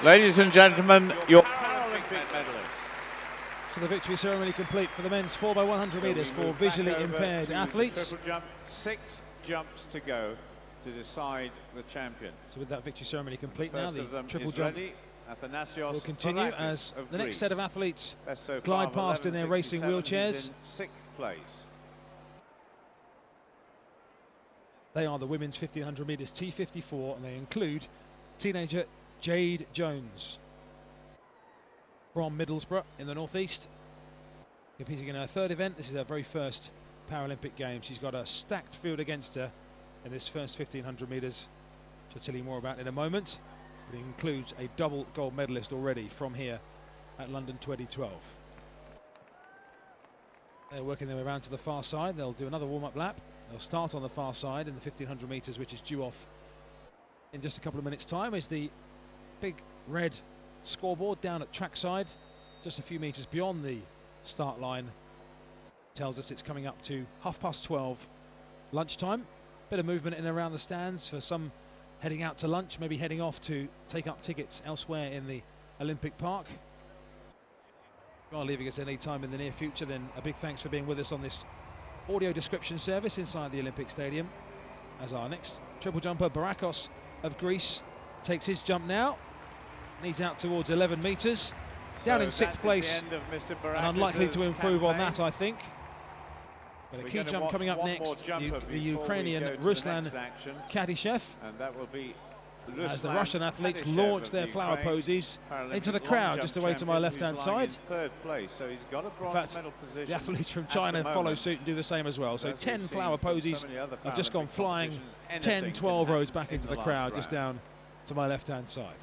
Ladies and gentlemen, your Paralympic medalists. So the victory ceremony complete for the men's 4x100 metres for visually impaired athletes. Triple jump, 6 jumps to go to decide the champion. So with that victory ceremony complete now, the triple jump will continue as the next set of athletes glide past in their racing wheelchairs. In 6th place. They are the women's 1500 metres T34, and they include teenager Jade Jones from Middlesbrough in the northeast, competing in her 3rd event. This is her very first Paralympic Games. She's got a stacked field against her in this first 1500 metres, which I'll tell you more about in a moment. But it includes a double gold medalist already from here at London 2012. They're working their way around to the far side. They'll do another warm-up lap. They'll start on the far side in the 1500 metres, which is due off in just a couple of minutes' time. Is the big red scoreboard down at trackside, just a few metres beyond the start line. Tells us it's coming up to 12:30 lunchtime. Bit of movement in and around the stands for some heading out to lunch, maybe heading off to take up tickets elsewhere in the Olympic Park. If you are leaving us any time in the near future, then a big thanks for being with us on this audio description service inside the Olympic Stadium, as our next triple jumper, Barakos of Greece, takes his jump now. Needs out towards 11 metres. Down in 6th place, and unlikely to improve on that, I think. But a key jump coming up next, the Ukrainian Ruslan Kadyshev, and that will be as the Russian athletes launch their flower poses into the crowd just away to my left-hand side. 3rd place, so he's got a bronze medal position. The athletes from China follow suit and do the same as well. So 10 flower poses have just gone flying 10, 12 rows back into the crowd just down to my left-hand side.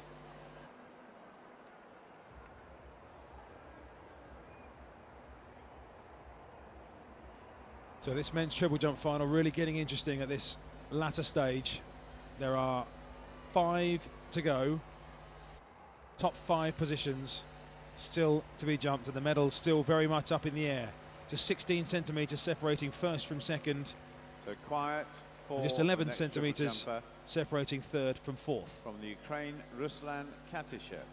So this men's triple jump final really getting interesting at this latter stage. There are 5 to go. top 5 positions still to be jumped, and the medals still very much up in the air. Just 16 centimetres separating first from second. So quiet. And just 11 centimetres separating third from fourth. From the Ukraine, Ruslan Katishev.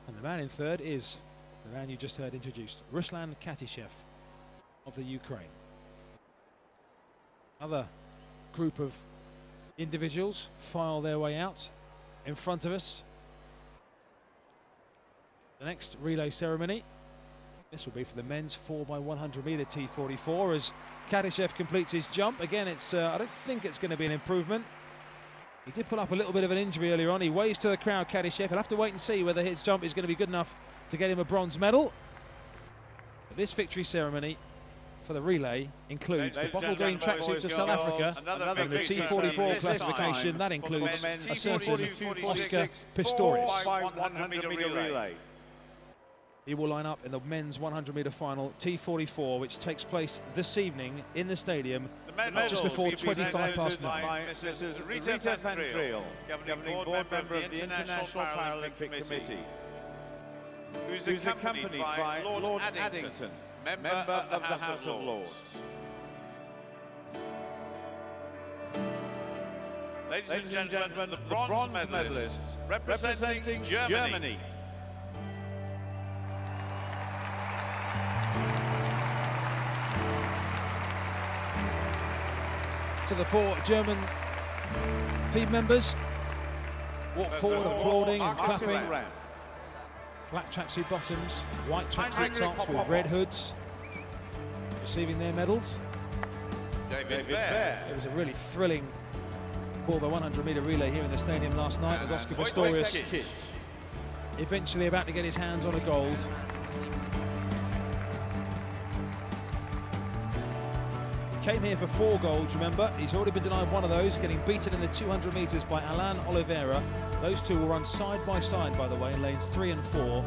And the man in third is the man you just heard introduced, Ruslan Katishev of the Ukraine. Another group of individuals file their way out in front of us. The next relay ceremony, this will be for the men's 4x100 metre T34 as Katishev completes his jump. Again, it's I don't think it's going to be an improvement. He did pull up a little bit of an injury earlier on. He waves to the crowd, Katishev. He'll have to wait and see whether his jump is going to be good enough to get him a bronze medal. But this victory ceremony for the relay includes the bottle green tracksuits of South Africa and the T44 classification. That includes a certain Oscar Pistorius. 100 metre relay. He will line up in the men's 100 metre final T44, which takes place this evening in the stadium just before 25 past 9. By Mrs. Rita Van Driel, governing board member of the International Paralympic Committee, who's accompanied by Lord Addington, member of the House of Lords. Ladies and gentlemen, the bronze medalists representing Germany. So the 4 German team members walk forward applauding and clapping. Black tracksuit bottoms, white tracksuit tops with red hoods, receiving their medals. David Bear. It was a really thrilling 4x100 metre relay here in the stadium last night as Oscar Pistorius eventually about to get his hands on a gold. Came here for 4 golds, remember. He's already been denied one of those, getting beaten in the 200 metres by Alain Oliveira. Those two will run side by side, by the way, in lanes 3 and 4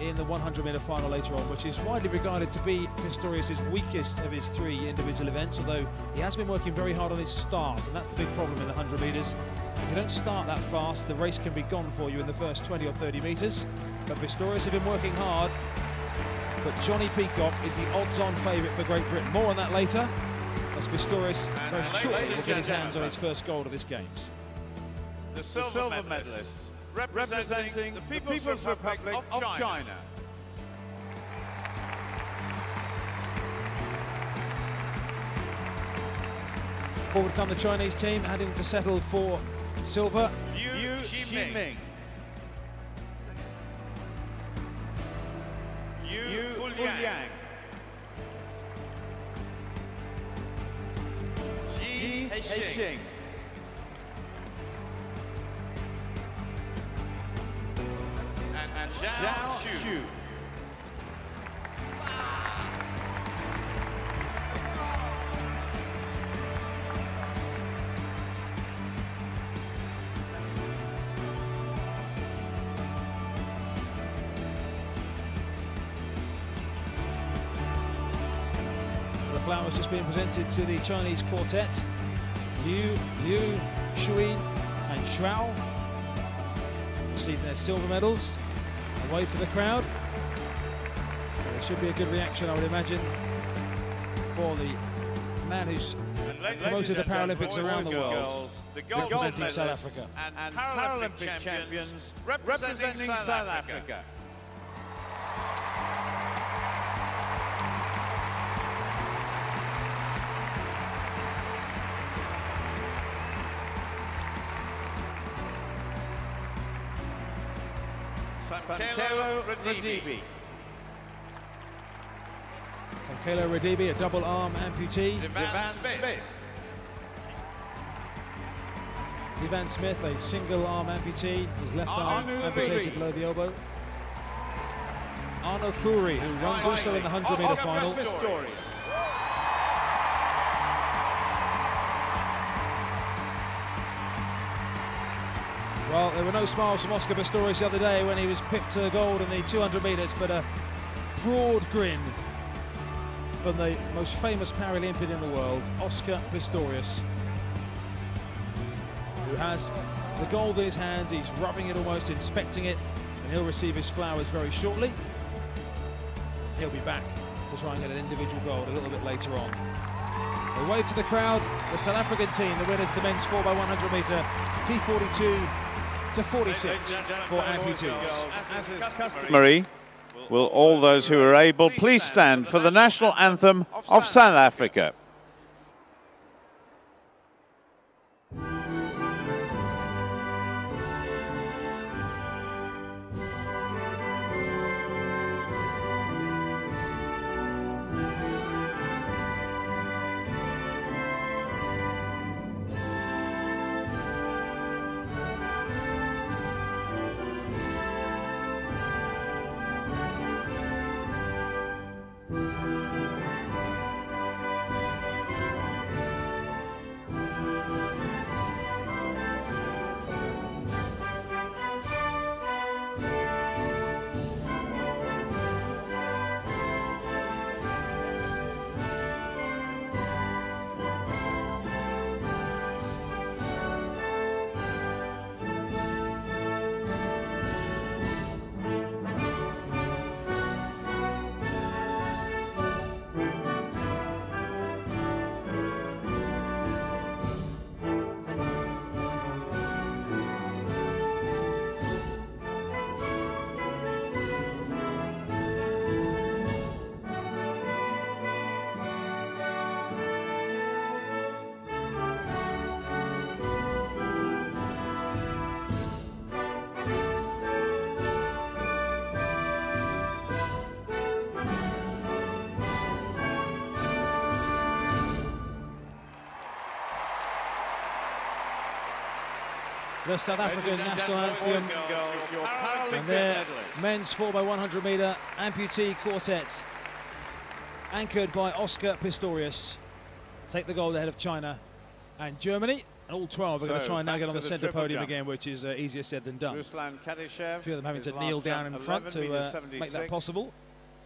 in the 100 metre final later on, which is widely regarded to be Pistorius' weakest of his 3 individual events, although he has been working very hard on his start, and that's the big problem in the 100 metres. If you don't start that fast, the race can be gone for you in the first 20 or 30 metres. But Pistorius has been working hard. But Johnny Peacock is the odds-on favourite for Great Britain. More on that later, as Pistorius very shortly will get his hands on his first gold of this Games. The silver medalists representing the People's Republic of China. Forward come the Chinese team, having to settle for silver. Liu Ximing. Liang. Ji Hexing. And Zhao Xu. Flowers just being presented to the Chinese quartet. Liu, Shui and Shuao receive their silver medals. A wave to the crowd. There should be a good reaction, I would imagine, for the man who's promoted the Paralympics around the world, representing South Africa. And Paralympic champions representing South Africa. Kelo Radibi. Kelo Radibi, a double arm amputee. Ivan Smith, a single arm amputee, his left arm amputated below the elbow. Arno Furi, who runs also in the 100 metre final. Well, there were no smiles from Oscar Pistorius the other day when he was picked to gold in the 200 metres, but a broad grin from the most famous Paralympian in the world, Oscar Pistorius, who has the gold in his hands. He's rubbing it almost, inspecting it, And he'll receive his flowers very shortly. He'll be back to try and get an individual gold a little bit later on. They wave to the crowd. The South African team, the winners of the men's 4x100 metre, T42 to 46 for amputees. As is customary, will all those who are able please stand for the national anthem of South Africa. The South African national anthem and their men's 4x100 metre amputee quartet, anchored by Oscar Pistorius, take the gold ahead of China and Germany. And all 12 are going to try and now get on the centre podium again, which is easier said than done. A few of them having to kneel down in front to make that possible.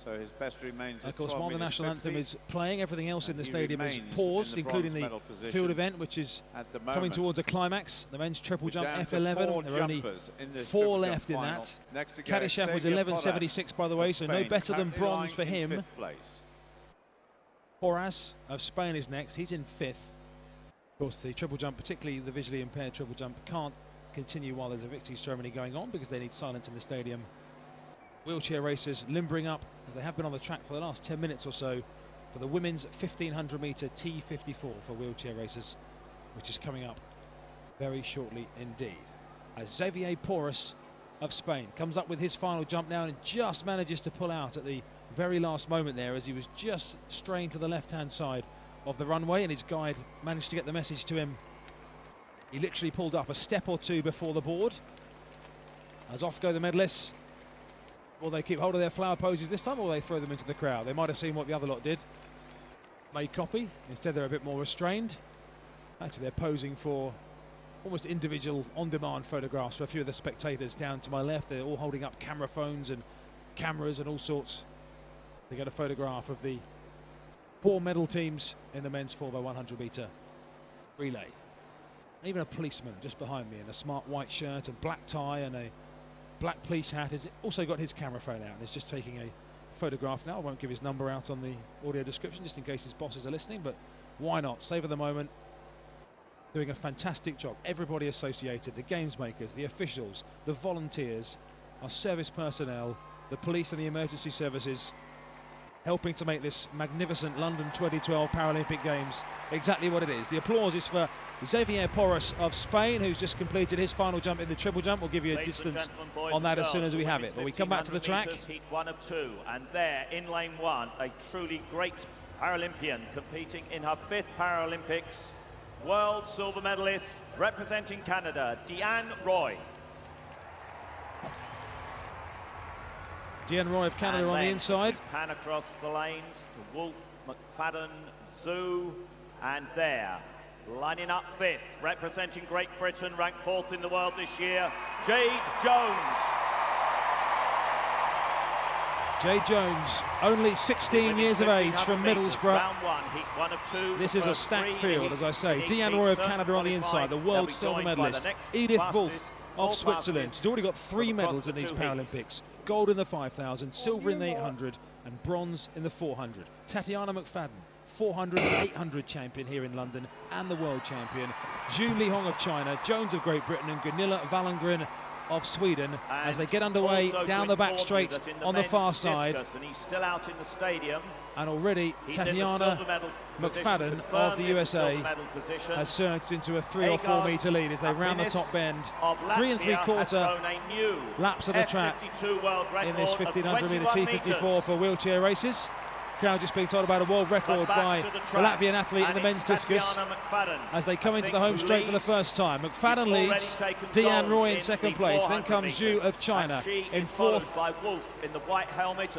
So his best remains. Of course, while the national anthem is playing, everything else in the stadium is paused, including the field event, which is coming towards a climax. The men's triple jump F11. There are only 4 left in that. Kadyshev was 11.76, by the way, so no better than bronze for him. Porras of Spain is next. He's in 5th. Of course, the triple jump, particularly the visually impaired triple jump, can't continue while there's a victory ceremony going on because they need silence in the stadium. Wheelchair racers limbering up, as they have been on the track for the last 10 minutes or so, for the women's 1500 metre T54 for wheelchair racers, which is coming up very shortly indeed. As Xavier Porras of Spain comes up with his final jump now and just manages to pull out at the very last moment there, as he was just straying to the left-hand side of the runway, and his guide managed to get the message to him. He literally pulled up a step or two before the board. As off go the medalists. Will they keep hold of their flower poses this time, or will they throw them into the crowd? They might have seen what the other lot did, made copy. Instead they're a bit more restrained. Actually they're posing for almost individual on-demand photographs for a few of the spectators down to my left. They're all holding up camera phones and cameras and all sorts. They get a photograph of the 4 medal teams in the men's 4x100 metre relay. Even a policeman just behind me in a smart white shirt and black tie and a black police hat has also got his camera phone out and is just taking a photograph now. I won't give his number out on the audio description just in case his bosses are listening, but why not? Savour the moment. Doing a fantastic job. Everybody associated, the games makers, the officials, the volunteers, our service personnel, the police and the emergency services, helping to make this magnificent London 2012 Paralympic Games exactly what it is. The applause is for Xavier Porras of Spain, who's just completed his final jump in the triple jump. We'll give you a distance on that as soon as we have it. But we come back to the track. Heat 1 of 2, and there in lane 1, a truly great Paralympian competing in her 5th Paralympics, world silver medalist representing Canada, Deanne Roy. Deanne Roy of Canada on the inside. Pan across the lanes to Wolf, McFadden, Zhu, and there, lining up 5th, representing Great Britain, ranked 4th in the world this year, Jade Jones. Jade Jones, only 16 years of age from Middlesbrough. Round 1, heat 1 of 2. This is a stacked field, as I say. Deanne Roy of Canada on the inside, the world silver medalist. Edith Wolf of Switzerland. She's already got 3 medals in these Paralympics. Gold in the 5,000, silver in the 800 and bronze in the 400. Tatiana McFadden, 400 and 800 champion here in London and the world champion. Zhu Lihong of China, Jones of Great Britain and Gunilla Wallengren of Sweden as they get underway down the back straight on the far side. And he's still out in the stadium. And already Tatiana McFadden of the USA has surged into a 3 or 4 metre lead as they round the top bend. 3 3/4 laps of the track in this 1500 metre T34 for wheelchair races. Crowd just being told about a world record by the Latvian athlete in the men's discus as they come into the home straight for the first time. McFadden leads, Deanne Roy in second place, then comes Zhu of China in fourth.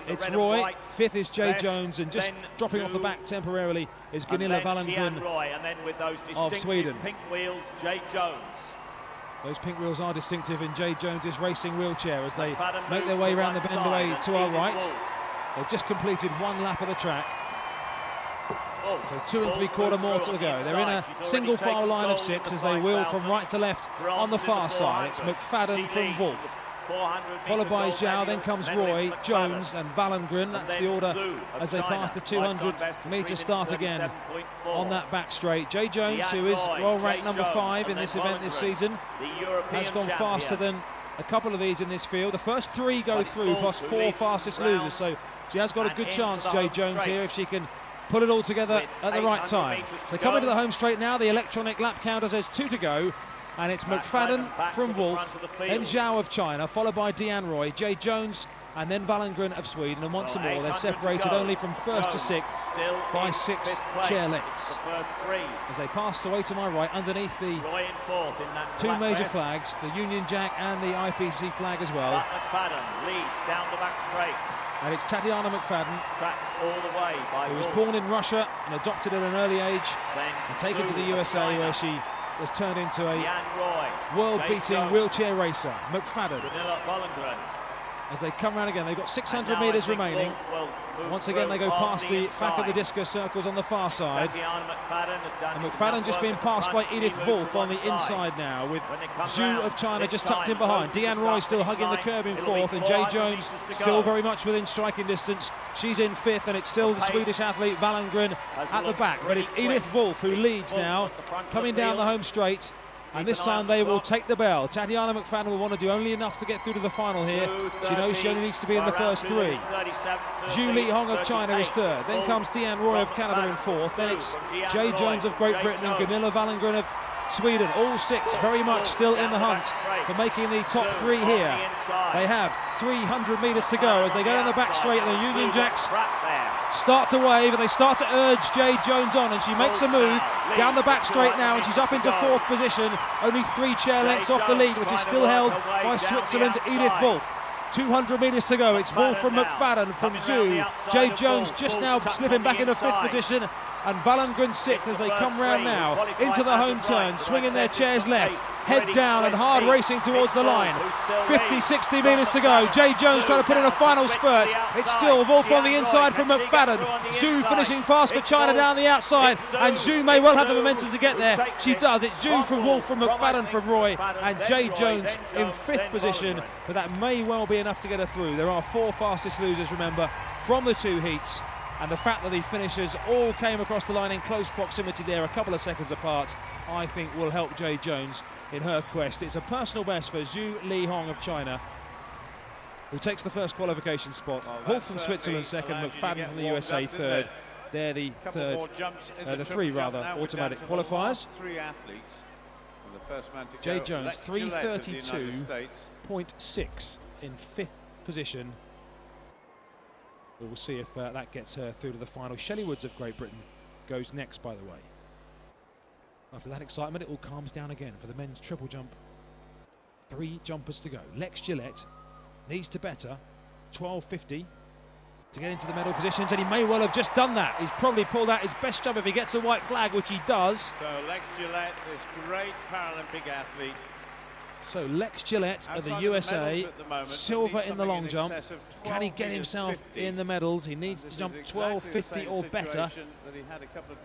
It's Roy, fifth is Jay Jones, and just dropping off the back temporarily is Gunilla Wallengren of Sweden. Pink wheels, Jay Jones. Those pink wheels are distinctive in Jay Jones's racing wheelchair as they make their way around the bend away to our right. They've just completed 1 lap of the track. So 2 3/4 more to go. They're in a single file line of 6 as they wheel from right to left on the far side. It's McFadden from Wolf, followed by Zhao, then comes Roy, Jones and Wallengren. That's the order as they pass the 200 metre start again on that back straight. Jay Jones, who is world ranked number 5 in this event this season, has gone faster than a couple of these in this field. The first 3 go through, plus 4 fastest losers, so she has got a good chance, Jay Jones, here, if she can put it all together at the right time. So coming to the home straight now, the electronic lap counter says 2 to go, and it's McFadden from Wolf, then Zhao of China, followed by Deanne Roy, Jay Jones, and then Wallengren of Sweden, and once more they're separated only from first to 6th by 6 chair lengths. As they pass away to my right, underneath the 2 major flags, the Union Jack and the IPC flag as well. McFadden leads down the back straight. And it's Tatiana McFadden, tracked all the way by who was born in Russia and adopted at an early age and taken to the USA, where she was turned into a world-beating wheelchair racer. McFadden, as they come round again, they've got 600 metres remaining. Once again they go past the back of the discus circles on the far side, and McFadden just being passed by Edith Wolf on the inside now, with Zhu of China just tucked in behind. Deanne Roy still hugging the curb in 4th, and Jay Jones still very much within striking distance. She's in 5th, and it's still the Swedish athlete Wallengren at the back, but it's Edith Wolf who leads now, coming down the home straight. And this time they will take the bell. Tatiana McFadden will want to do only enough to get through to the final here. She knows she only needs to be in the first 3. Zhu Lihong of China is 3rd. Then comes Deanne Roy of Canada in 4th. Then it's Jay Jones of Great Britain and Gunilla Wallengren of Sweden. All 6 very much still in the hunt for making the top 3 here. They have 300 metres to go as they go down the back straight, and the Union Jacks start to wave, and they start to urge Jay Jones on, and she makes a move down the back straight now, and she's up into 4th position, only 3 chair lengths off the lead, which is still held by Switzerland Edith Wolf. 200 metres to go. It's Wolf from McFadden from Zhu. Jay Jones just now slipping back into 5th position, and Wallengren 6th as they come round now into the home turn, swinging their chairs left, head down and hard racing towards the line. 50-60 metres to go. Jay Jones trying to put in a final spurt. It's still Wolf on the inside from McFadden. Zhu finishing fast for China down the outside, and Zhu may well have the momentum to get there. She does. It's Zhu from Wolf from McFadden from Roy, and Jay Jones in 5th position, but that may well be enough to get her through. There are 4 fastest losers, remember, from the 2 heats. And the fact that the finishers all came across the line in close proximity there, a couple of seconds apart, I think will help Jay Jones in her quest. It's a personal best for Zhu Lihong of China, who takes the first qualification spot. Wolf from Switzerland 2nd, McFadden from the USA 3rd. They're the the 3 automatic qualifiers. 3 athletes. And the first man to Jay Jones 3:32.6 in 5th position. We will see if that gets her through to the final. Shelley Woods of Great Britain goes next, by the way. After that excitement, it all calms down again for the men's triple jump. 3 jumpers to go. Lex Gillette needs to better 12.50 to get into the medal positions, and he may well have just done that. He's probably pulled out his best jump if he gets a white flag, which he does. So Lex Gillette, this great Paralympic athlete, So Lex Gillette of the USA, silver in the long jump. Can he get himself in the medals? He needs to jump 12.50 or better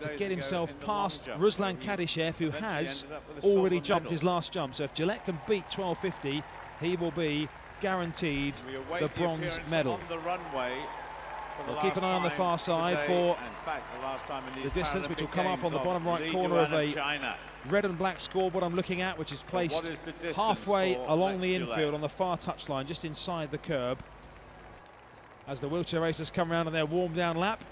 to get himself past Ruslan Kadyshev, who has already jumped his last jump. So if Gillette can beat 12.50, he will be guaranteed the bronze medal. We'll keep an eye on the far side for the distance, which will come up on the bottom right corner of a red and black scoreboard I'm looking at, which is placed halfway along the infield on the far touchline, just inside the curb. As the wheelchair racers come around on their warm down lap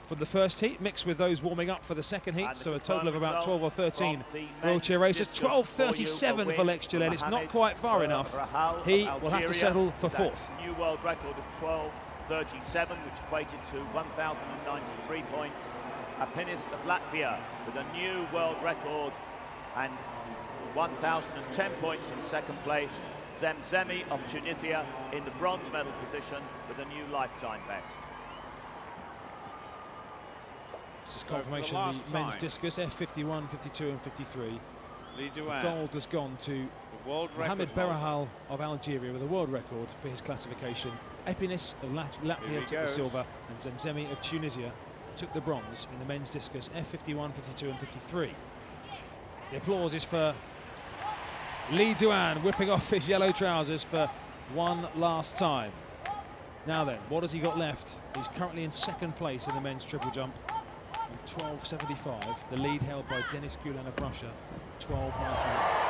for the first heat, mixed with those warming up for the second heat, so a total of about 12 or 13 wheelchair racers. 12.37 for Lex Gillette. It's not quite far enough. He will have to settle for fourth. New world record of 12.37, which equated to 1,093 points. Apinis of Latvia with a new world record and 1,010 points in second place. Zemzemi of Tunisia in the bronze medal position with a new lifetime best. This is confirmation of the men's discus, F51, 52 and 53. The gold has gone to Mohamed Berahal of Algeria with a world record for his classification. Epinis of Latvia took the silver, and Zemzemi of Tunisia took the bronze in the men's discus, F51, 52 and 53. The applause is for Lee Duan, whipping off his yellow trousers for one last time. Now then, what has he got left? He's currently in second place in the men's triple jump on 12.75. The lead held by Denis Gulen of Russia, 12.99.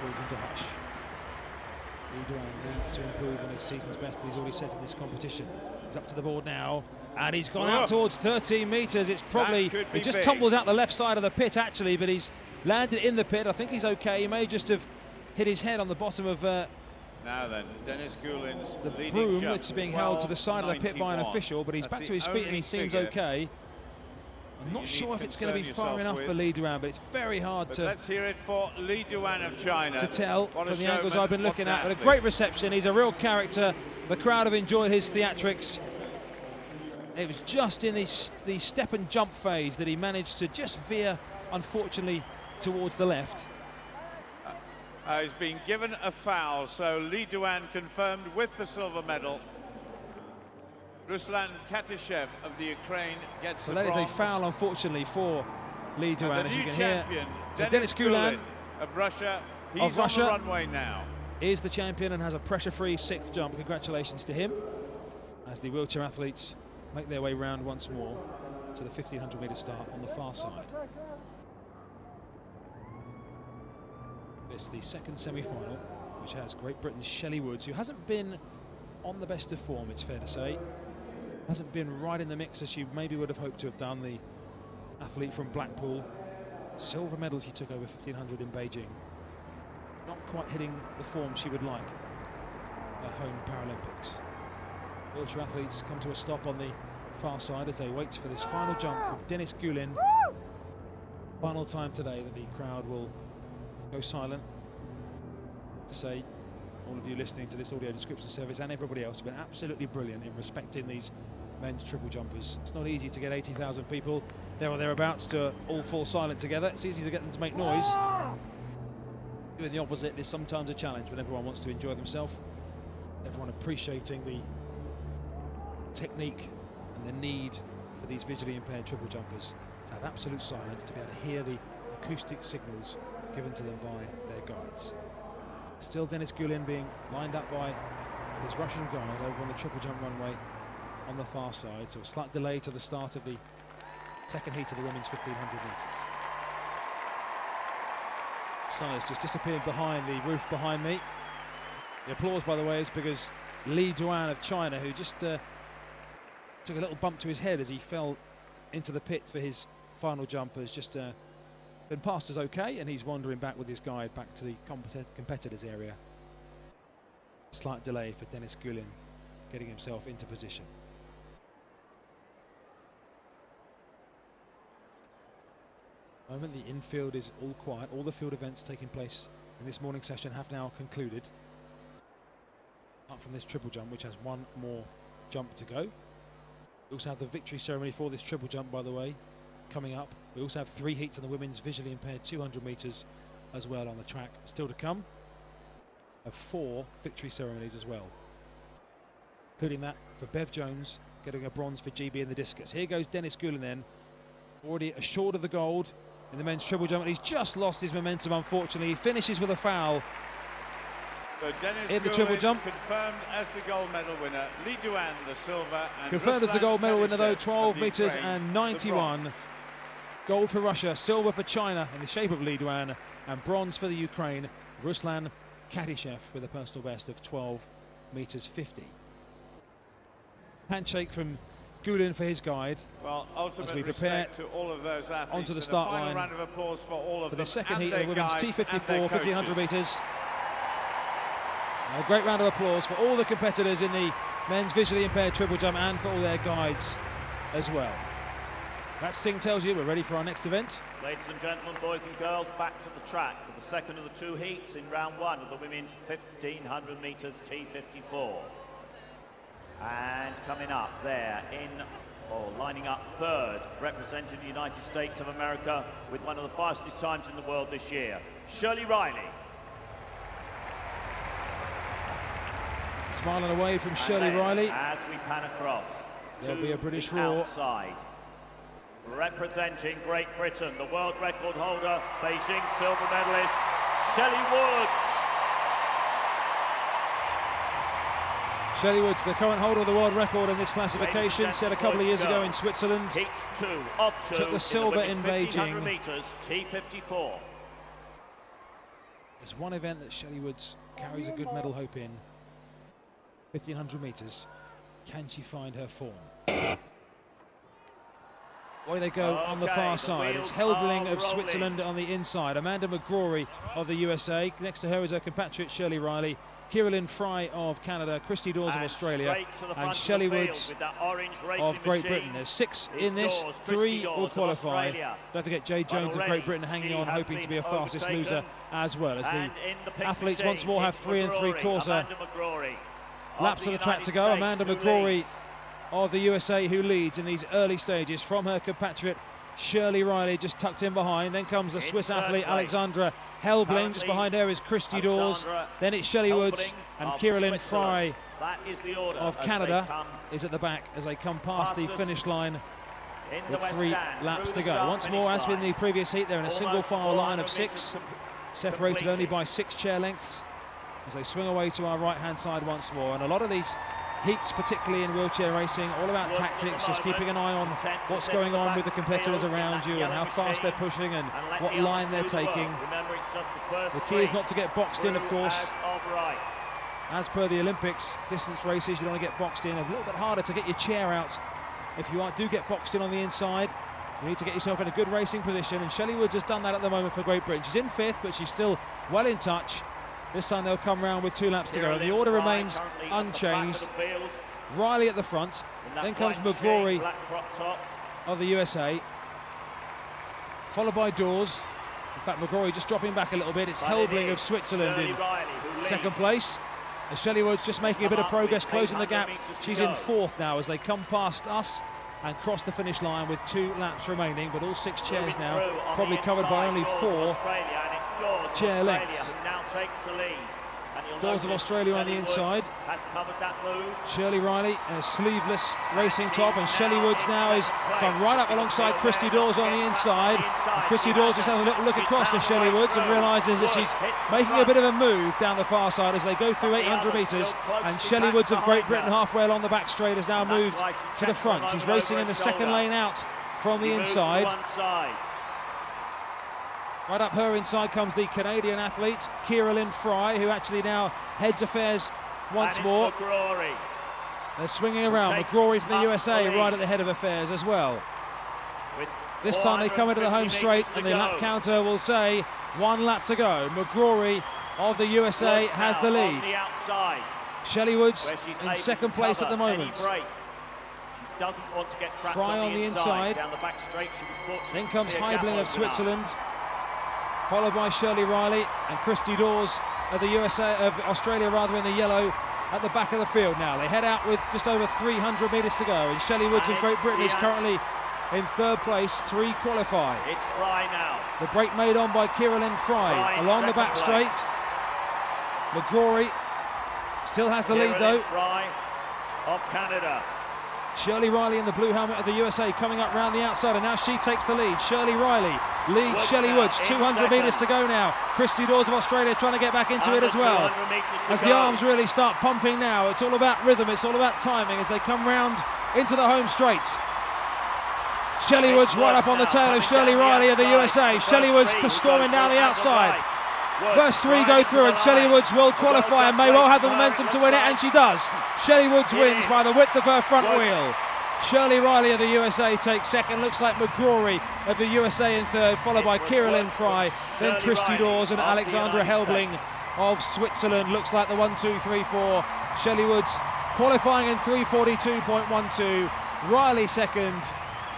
Falls into hush. Lee Duan needs to improve on his season's best that he's already set in this competition. He's up to the board now, and he's gone out towards 13 metres. It's probably, he just tumbled out the left side of the pit actually, but he's landed in the pit. I think he's okay. He may just have hit his head on the bottom of now then, Denis Gulen's the broom that's being held to the side of the pit by an official, but he's back to his feet and he seems okay. I'm not sure if it's going to be far enough for Lee Duan, but it's very hard to. Let's hear it for Lee Duan of China. To tell from the angles I've been looking at. But a great reception. He's a real character. The crowd have enjoyed his theatrics. It was just in the step and jump phase that he managed to just veer, unfortunately, towards the left. He's been given a foul, so Lee Duan confirmed with the silver medal. Ruslan Kadyshev of the Ukraine gets the bronze. So that is a foul, unfortunately, for Lee Duan, and the as new you can champion, hear. So Denis Gulen of Russia, he's on the runway now. Is the champion and has a pressure-free sixth jump. Congratulations to him, as the wheelchair athletes make their way round once more to the 1,500 metre start on the far side. It's the second semi-final, which has Great Britain's Shelley Woods, who hasn't been on the best of form, it's fair to say. Hasn't been right in the mix as she maybe would have hoped to have done. The athlete from Blackpool, silver medal she took over 1,500 in Beijing. Not quite hitting the form she would like at home Paralympics. Wheelchair athletes come to a stop on the far side as they wait for this final jump from Denis Gulen. Final time today that the crowd will go silent. To say, all of you listening to this audio description service and everybody else have been absolutely brilliant in respecting these men's triple jumpers. It's not easy to get 80,000 people there or thereabouts to all fall silent together. It's easy to get them to make noise. Doing the opposite is sometimes a challenge when everyone wants to enjoy themselves. Everyone appreciating the technique and the need for these visually impaired triple jumpers to have absolute silence, to be able to hear the acoustic signals given to them by their guides. Still Denis Gulen being lined up by his Russian guide over on the triple jump runway on the far side, so a slight delay to the start of the second heat of the women's 1,500 metres. Sun has just disappeared behind the roof behind me. The applause, by the way, is because Lee Duan of China, who just took a little bump to his head as he fell into the pit for his final jump, has just been passed as okay, and he's wandering back with his guide back to the competitors area. Slight delay for Denis Gulen getting himself into position. At the moment the infield is all quiet. All the field events taking place in this morning session have now concluded, apart from this triple jump, which has one more jump to go. We also have the victory ceremony for this triple jump, by the way, coming up. We also have 3 heats on the women's visually impaired 200 metres as well on the track. Still to come. 4 victory ceremonies as well, including that for Bev Jones, getting a bronze for GB in the discus. Here goes Dennis Gulen then, already assured of the gold in the men's triple jump, and he's just lost his momentum, unfortunately. He finishes with a foul. So Dennis in the triple jump. Confirmed as the gold medal winner. Li Duan the silver. And confirmed as the gold medal winner though, 12 metres and 91. Gold for Russia, silver for China in the shape of Li Duan, and bronze for the Ukraine, Ruslan Kadyshev with a personal best of 12 metres 50. Handshake from Gulen for his guide. Well, ultimate as we prepare to all of those athletes. Onto the start line. Final round of applause for all of for them. The second heat of the women's T34, 1500 metres. A great round of applause for all the competitors in the men's visually impaired triple jump and for all their guides as well. That sting tells you we're ready for our next event. Ladies and gentlemen, boys and girls, back to the track for the second of the 2 heats in round 1 of the women's 1500 metres T54. And coming up there lining up third, representing the United States of America with one of the fastest times in the world this year, Shirley Riley. Smiling away from Shirley Riley. As we pan across, there'll be a British roar. Outside. Representing Great Britain, the world record holder, Beijing silver medalist, Shelley Woods. Shelley Woods, the current holder of the world record in this classification, set a couple of years ago in Switzerland. Heat 2 of 2 took the silver in Beijing. Meters, T54. There's one event that Shelley Woods carries a good medal hope in. 1500 metres. Can she find her form? Away they go on the far side. It's Helbling of Switzerland on the inside. Amanda McGrory of the USA. Next to her is her compatriot Shirley Riley. Kieralyn Fry of Canada, Christy Dawes of Australia, and Shelley Woods of Great Britain. There's 6 in this, 3 will qualify. Don't forget Jay Jones of Great Britain hanging on, hoping to be a fastest loser as well. As the athletes once more have 3 3/4 laps of the track to go. Amanda McGrory of the USA who leads in these early stages from her compatriot Shirley Riley, just tucked in behind. Then comes the Swiss athlete Alexandra Helbling. Just behind her is Christy Dawes. Then it's Shelley Woods, and Kieralyn Fry of Canada is at the back as they come past the finish line with 3 laps to go. Once more, as in the previous heat, they're in a single file line of 6, separated only by 6 chair lengths as they swing away to our right hand side once more. And a lot of these heats, particularly in wheelchair racing, all about tactics, just keeping an eye on what's going on with the competitors around you and how fast they're pushing and what line they're taking. The key is not to get boxed in, of course. As per the Olympics, distance races, you don't want to get boxed in. A little bit harder to get your chair out if you do get boxed in on the inside. You need to get yourself in a good racing position, and Shelley Woods has done that at the moment for Great Britain. She's in 5th, but she's still well in touch. This time they'll come round with 2 laps to go, and the order remains unchanged. Riley at the front, then comes McGrory of the USA, followed by Dawes. In fact, McGrory just dropping back a little bit. It's Helbling of Switzerland in 2nd place. As Shelley Woods just making a bit of progress, closing the gap. She's in 4th now as they come past us and cross the finish line with 2 laps remaining, but all 6 chairs now probably covered by only 4 chair lengths. Dawes of Australia on the inside. Shirley Riley in a sleeveless racing top, and Shelley Woods now is gone right up alongside Christy Dawes on the inside. And Christy Dawes is having a little look across to Shelley Woods and realises that she's making a bit of a move down the far side as they go through 800 metres, and Shelley Woods of Great Britain, halfway along the back straight, has now moved to the front. She's racing in the 2nd lane out from the inside. Right up her inside comes the Canadian athlete, Kieralyn Fry, who actually now heads affairs once more. They're swinging around. McGrory from the USA right at the head of affairs as well. This time they come into the home straight, and the lap counter will say 1 lap to go. McGrory of the USA has the lead. Shelley Woods in 2nd place at the moment. Fry on the inside. Then comes Helbling of Switzerland, followed by Shirley Riley and Christy Dawes of the Australia rather, in the yellow at the back of the field now. They head out with just over 300 metres to go, and Shelley Woods of Great Britain is currently In third place, 3 qualify. It's Fry now. The break made on by Kierylyn Fry along the back straight. McGrory still has the lead though. Fry of Canada. Shirley Riley in the blue helmet of the USA coming up round the outside, and now she takes the lead. Shirley Riley leads Shelley Woods. 200 metres to go now. Christy Dawes of Australia trying to get back into it as well. As the arms really start pumping now, it's all about rhythm, it's all about timing as they come round into the home straight. Shelley Woods right up on the tail of Shirley Riley of the USA. Shelley Woods storming down the outside. First 3 go through, and Shelley Woods will qualify and may well have the momentum to win it, and she does. Shelley Woods wins by the width of her front wheel. Shirley Riley of the USA takes second. Looks like McGrory of the USA in third, followed by Kierylyn Fry, then Christy Dawes and Alexandra Helbling of Switzerland. Looks like the 1, 2, 3, 4. Shelley Woods qualifying in 3:42.12. Riley second.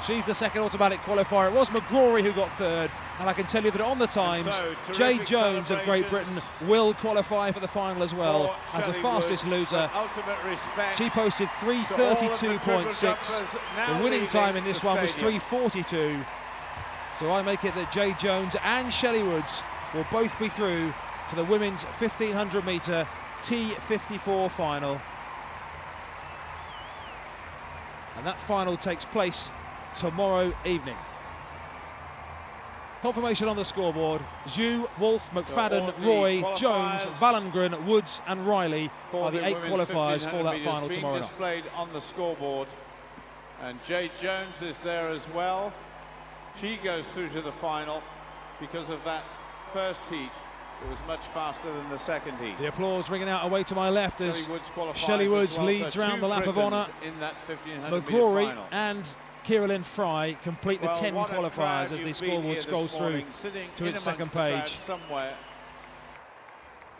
She's the second automatic qualifier. It was McGrory who got third, and I can tell you that on the times, Jade Jones of Great Britain will qualify for the final as well as the fastest loser. She posted 3:32.6. The winning time in this one was 3:42. So I make it that Jade Jones and Shelley Woods will both be through to the women's 1500 metre T54 final. And that final takes place tomorrow evening. Confirmation on the scoreboard: Zhu, Wolf, McFadden, Roy, Jones, Vallengren, Woods and Riley are the 8 qualifiers for that final tomorrow night. Displayed on the scoreboard, and Jade Jones is there as well. She goes through to the final because of that first heat. It was much faster than the second heat. The applause ringing out away to my left as Shelley Woods leads round the lap of honour. McGrory and Kierylyn Fry complete the 10 qualifiers as the scoreboard scrolls through to its second page. Somewhere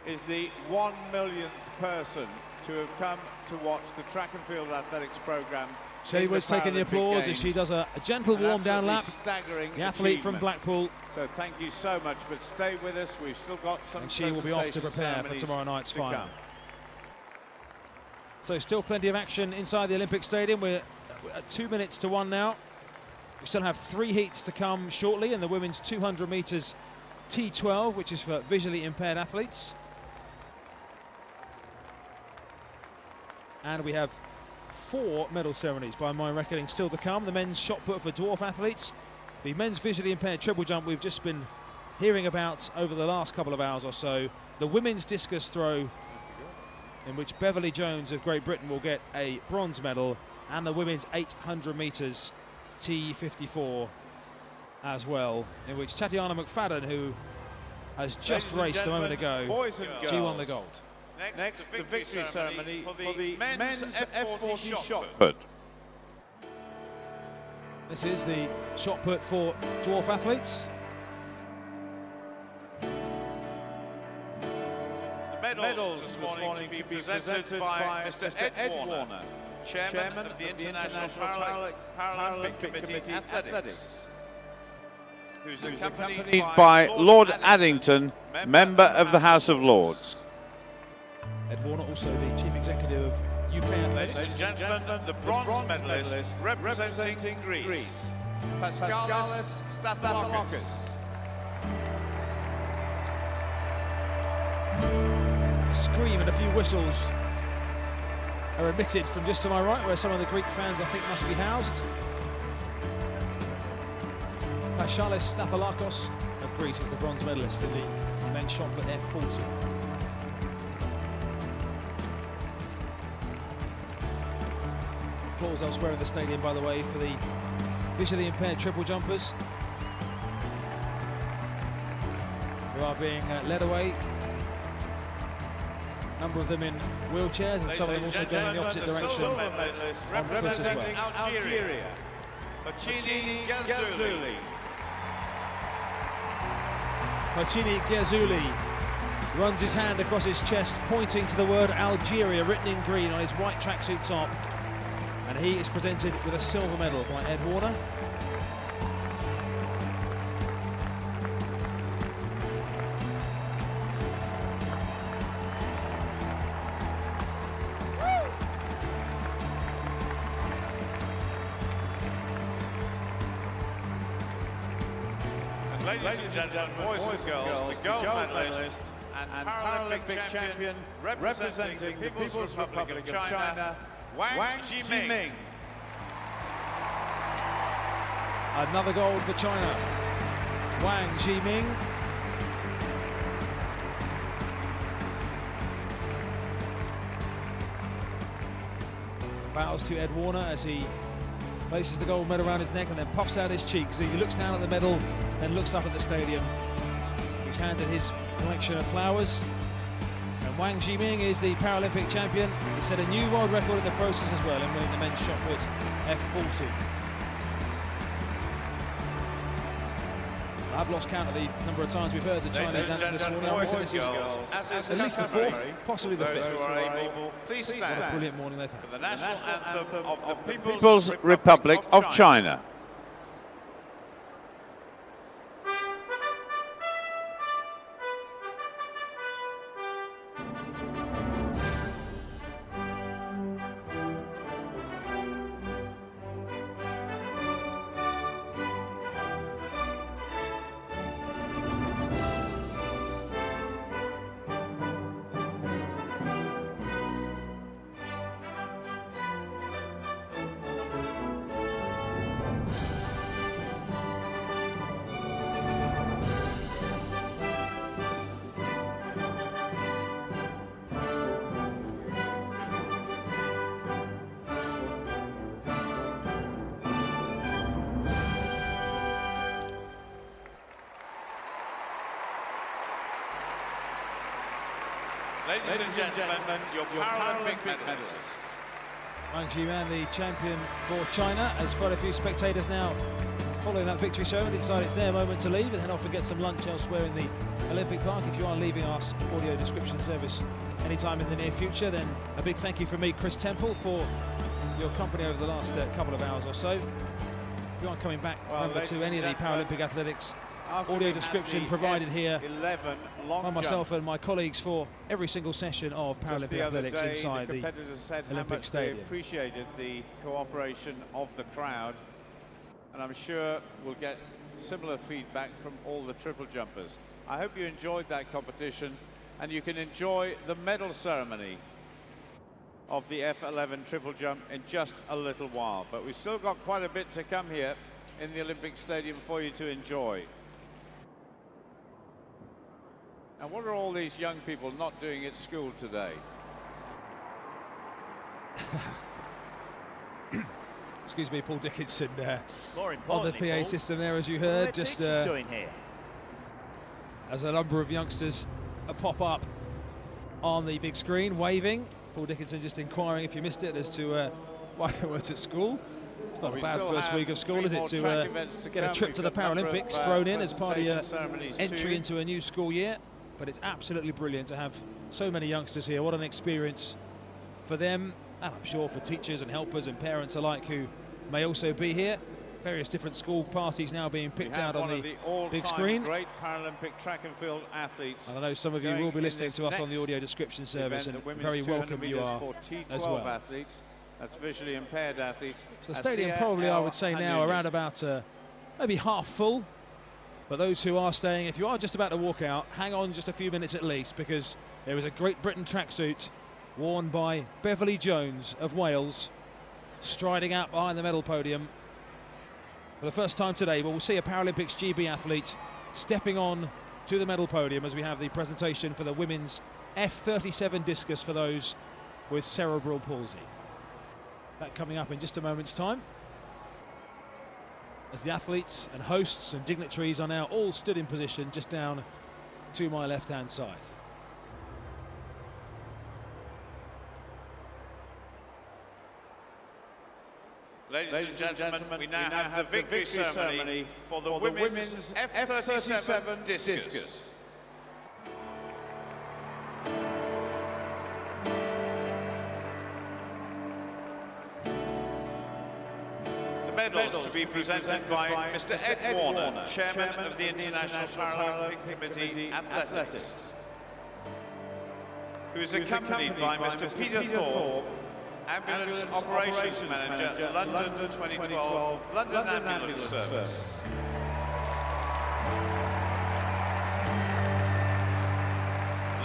is the 1 millionth person to have come to watch the track and field athletics programme. Shelley Woods taking the applause Games. As she does a gentle warm down lap. The athlete from Blackpool. So thank you so much, but stay with us. We've still got some. And she will be off to prepare for tomorrow night's final. So still plenty of action inside the Olympic Stadium. We're at 2 minutes to 1 now. We still have 3 heats to come shortly in the women's 200 metres T12, which is for visually impaired athletes. And we have 4 medal ceremonies by my reckoning still to come. The men's shot put for dwarf athletes, the men's visually impaired triple jump we've just been hearing about over the last couple of hours or so, the women's discus throw, in which Beverly Jones of Great Britain will get a bronze medal, and the women's 800 metres T54 as well, in which Tatiana McFadden, who has just raced a moment ago, she won the gold. Next, the victory ceremony for the men's F40 shot put. This is the shot put for dwarf athletes. The medals this morning to be presented by Mr. Ed Warner, Chairman of the International Paralympic Committee Athletics, who's accompanied by Lord Addington, Member of the House of Lords. Ed Warner, also the Chief Executive of UK Athletics. Ladies and gentlemen, the bronze medalist representing Greece, Paskalis Stathalakis. A scream and a few whistles are emitted from just to my right, where some of the Greek fans I think must be housed. Paskalis Stathalakis of Greece is the bronze medalist in the men's shot put F40. Applause elsewhere in the stadium, by the way, for the visually impaired triple jumpers who are being led away. A number of them in wheelchairs, and some of them also going in the opposite direction on foot as well. Algeria, Hachini Ghazuli. Hachini Ghazuli runs his hand across his chest, pointing to the word Algeria written in green on his white tracksuit top. And he is presented with a silver medal by Ed Warner. Ladies and gentlemen, boys and girls, the gold medalist and Paralympic champion representing the People's Republic of China, Wang Jiming. Another gold for China. Wang Jiming. Bows to Ed Warner as he places the gold medal around his neck and then puffs out his cheeks. He looks down at the medal, then looks up at the stadium. He's handed his collection of flowers. And Wang Jiming is the Paralympic champion. He set a new world record in the process as well in winning the men's shot put F40. I've lost count of the number of times we've heard the Chinese anthem this morning. I reckon this is at least the fourth, possibly the fifth. Please stand. What a brilliant morning they've had. For the national anthem of the People's Republic of China. Ladies and gentlemen, your Paralympic medalists. Wang Jiming, the champion for China, as quite a few spectators now following that victory ceremony decide it's their moment to leave and head off and get some lunch elsewhere in the Olympic Park. If you are leaving our audio description service anytime in the near future, then a big thank you from me, Chris Temple, for your company over the last couple of hours or so. If you aren't coming back to any of the Paralympic athletics, audio description provided here by myself and my colleagues for every single session of Paralympic athletics inside the Olympic Stadium. They appreciated the cooperation of the crowd, and I'm sure we'll get similar feedback from all the triple jumpers. I hope you enjoyed that competition, and you can enjoy the medal ceremony of the F11 triple jump in just a little while. But we've still got quite a bit to come here in the Olympic Stadium for you to enjoy. And what are all these young people not doing at school today? Excuse me, Paul Dickinson More on the PA system there, as you heard. Just doing here? As a number of youngsters pop up on the big screen, waving. Paul Dickinson just inquiring, if you missed it, as to why they weren't at school. It's not a bad first week of school, is it, to get a trip to the Paralympics thrown in as part of your entry into a new school year. But it's absolutely brilliant to have so many youngsters here. What an experience for them, and I'm sure for teachers and helpers and parents alike who may also be here. Various different school parties now being picked out on the big screen. Great Paralympic track and field athletes. And I know some of you will be listening to us on the audio description service, and very welcome you are as well. Athletes, that's visually impaired athletes. So the stadium probably, I would say now, around about maybe half full. But those who are staying, if you are just about to walk out, hang on just a few minutes at least, because there was a Great Britain tracksuit worn by Beverly Jones of Wales, striding out behind the medal podium. For the first time today, we'll see a Paralympics GB athlete stepping on to the medal podium as we have the presentation for the women's F37 discus for those with cerebral palsy. That coming up in just a moment's time, as the athletes and hosts and dignitaries are now all stood in position just down to my left-hand side. Ladies and gentlemen, we now have the victory ceremony for the women's F37 discus. Medals to be presented by Mr. Ed Warner, Chairman of the International Paralympic Committee Athletics, who is accompanied by Mr. Peter Thorpe, Ambulance Operations Manager, London 2012 London Ambulance Service.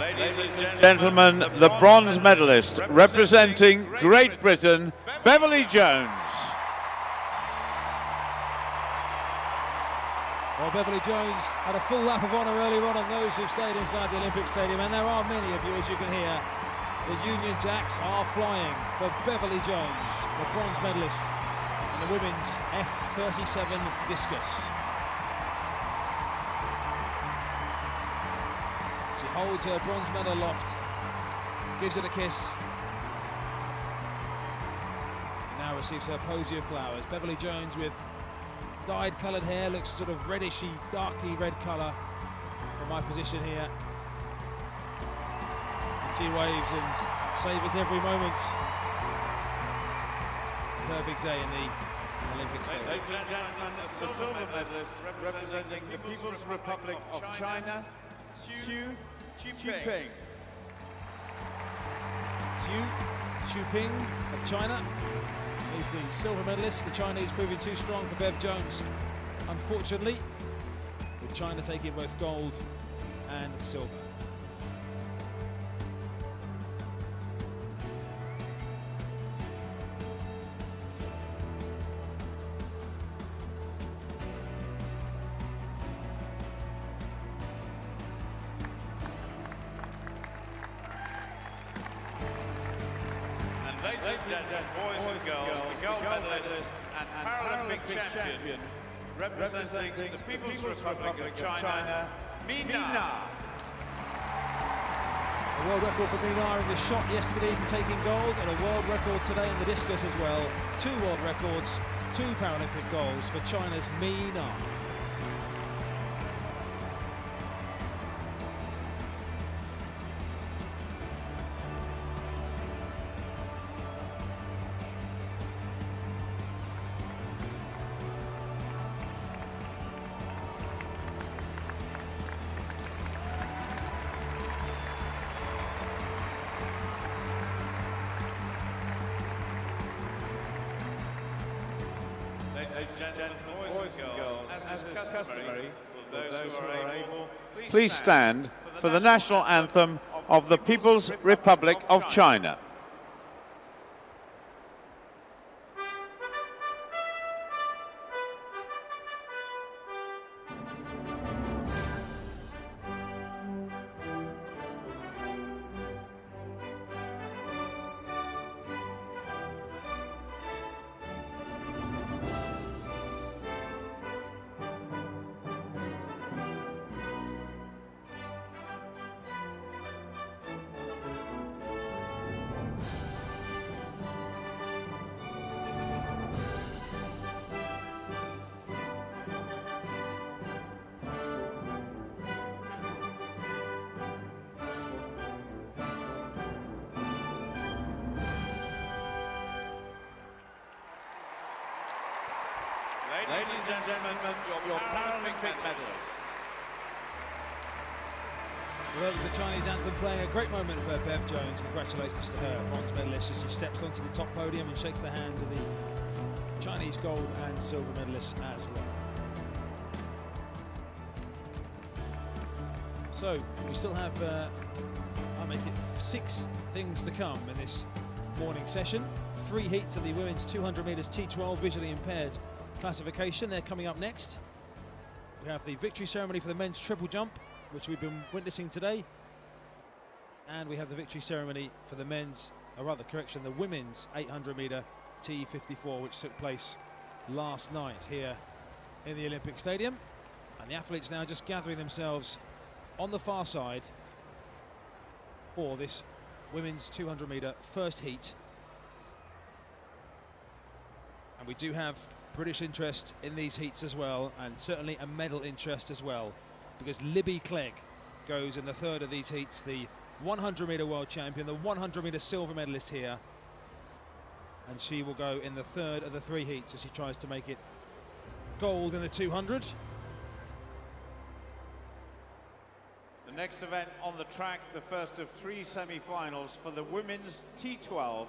Ladies and gentlemen, the bronze medalist representing Great Britain, Beverly Jones. Well, Beverly Jones had a full lap of honour earlier on those who stayed inside the Olympic Stadium, and there are many of you, as you can hear. The Union Jacks are flying for Beverly Jones, the bronze medalist in the women's F37 discus. She holds her bronze medal aloft, gives it a kiss, and now receives her posy of flowers. Beverly Jones with dyed coloured hair, looks sort of reddishy, darkly red colour from my position here. And she waves and savours every moment of her big day in the Olympic Stadium. Ladies and gentlemen, the silver medalist representing the People's Republic of China, Xu Quping. Xu Quping of China is the silver medalist. The Chinese proving too strong for Bev Jones, unfortunately, with China taking both gold and silver. Ladies and gentlemen, boys and girls, the gold medalist and Paralympic champion representing the People's Republic of China, Mina. A world record for Mina in the shot yesterday, taking gold, and a world record today in the discus as well. 2 world records, 2 Paralympic golds for China's Mina. Ladies and gentlemen, boys and girls, as is customary, will those who are able please stand for the national anthem of the People's Republic of China. Ladies and gentlemen, your Paralympic medalists. Well, the Chinese anthem playing a great moment for Bev Jones. Congratulations to her, bronze medalist, as she steps onto the top podium and shakes the hand of the Chinese gold and silver medalists as well. So, we still have, I'll make it 6 things to come in this morning session. 3 heats of the women's 200 metres T12 visually impaired classification. They're coming up next. We have the victory ceremony for the men's triple jump, which we've been witnessing today, and we have the victory ceremony for the men's, or rather correction, the women's 800 metre T54, which took place last night here in the Olympic Stadium. And the athletes now just gathering themselves on the far side for this women's 200 metre first heat. And we do have British interest in these heats as well, and certainly a medal interest as well, because Libby Clegg goes in the 3rd of these heats, the 100 metre world champion, the 100 metre silver medalist here, and she will go in the 3rd of the 3 heats as she tries to make it gold in the 200. The next event on the track, the first of 3 semi-finals for the women's T12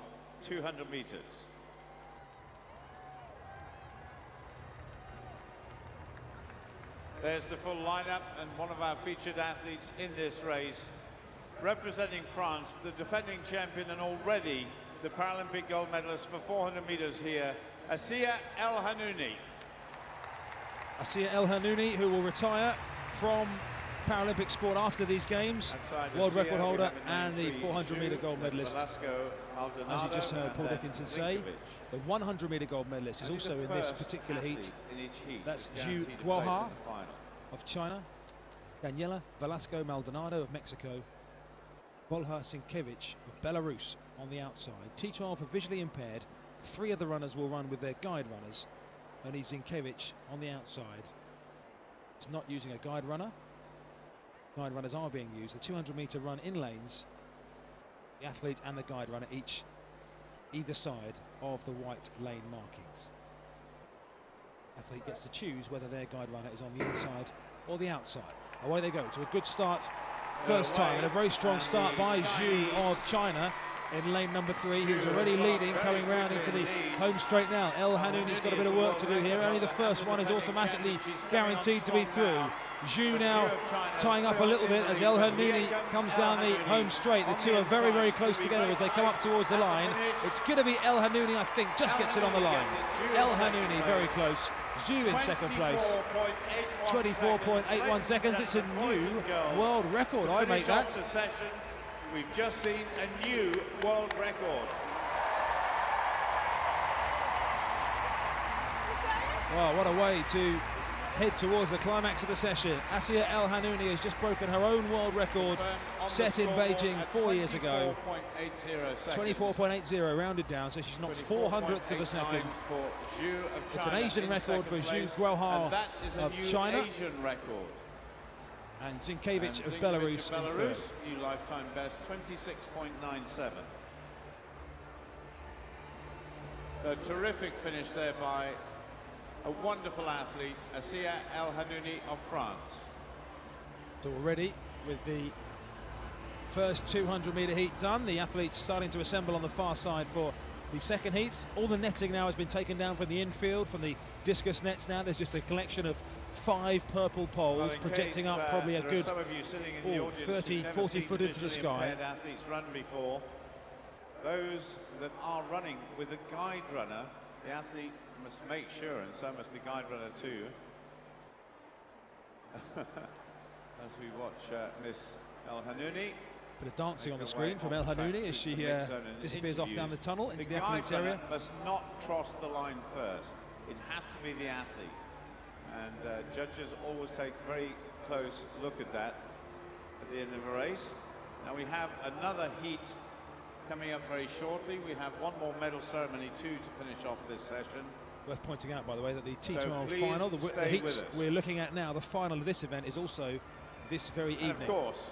200 metres. There's the full lineup and one of our featured athletes in this race, representing France, the defending champion and already the Paralympic gold medalist for 400 meters here, Asiya El Hanouni. Asiya El Hanouni, who will retire from Paralympic sport after these games, world record holder and the 400-meter gold medalist. As you just heard Paul Dickinson say, the 100-meter gold medalist is also in this particular heat. That's Zhu Guoha of China, Daniela Velasco Maldonado of Mexico, Bolha Sienkiewicz of Belarus on the outside. T12 for visually impaired. 3 of the runners will run with their guide runners. Only Sienkiewicz on the outside. He's not using a guide runner. Guide runners are being used. The 200-meter run in lanes. The athlete and the guide runner each either side of the white lane markings. Athlete gets to choose whether their guide runner is on the inside or the outside. Away they go to a good start. First time, and a very strong start by Zhu of China in lane number 3. He was already leading, coming round into the home straight now. El Hanouni's got a bit of work to do here. Only the first one is automatically guaranteed to be through. Zhu now tying up a little bit as El Hanouni comes down the home straight. The two are very, very close together as they come up towards the line. It's going to be El Hanouni, I think, just gets it on the line. El Hanouni very close. Zhu in second place. 24.81 seconds. It's a new world record. I make that. We've just seen a new world record. Wow, what a way to head towards the climax of the session. Asiya El Hanouni has just broken her own world record set in Beijing 4 years ago. 24.80 rounded down, so she's knocked 400th of a second. It's an Asian record for Zhu Guoha of China. And Sienkiewicz of Belarus. New lifetime best, 26.97. A terrific finish there by a wonderful athlete, Asiya El Hanouni of France. So already with the first 200-meter heat done, the athletes starting to assemble on the far side for the second heat. All the netting now has been taken down from the infield, from the discus nets now. There's just a collection of 5 purple poles projecting up probably a good 30, 40 foot into the sky. Athletes run before. Those that are running with a guide runner, the athlete must make sure, and so must the guide runner too, as we watch Miss El Hanouni. Bit of dancing on the screen from El Hanouni as she disappears off down the tunnel into the athletes area. Must not cross the line first. It has to be the athlete. And judges always take a very close look at that at the end of a race. Now we have another heat coming up very shortly. We have one more medal ceremony too to finish off this session. Worth pointing out, by the way, that the T12 final, the heats we're looking at now, the final of this event is also this very evening. And of course,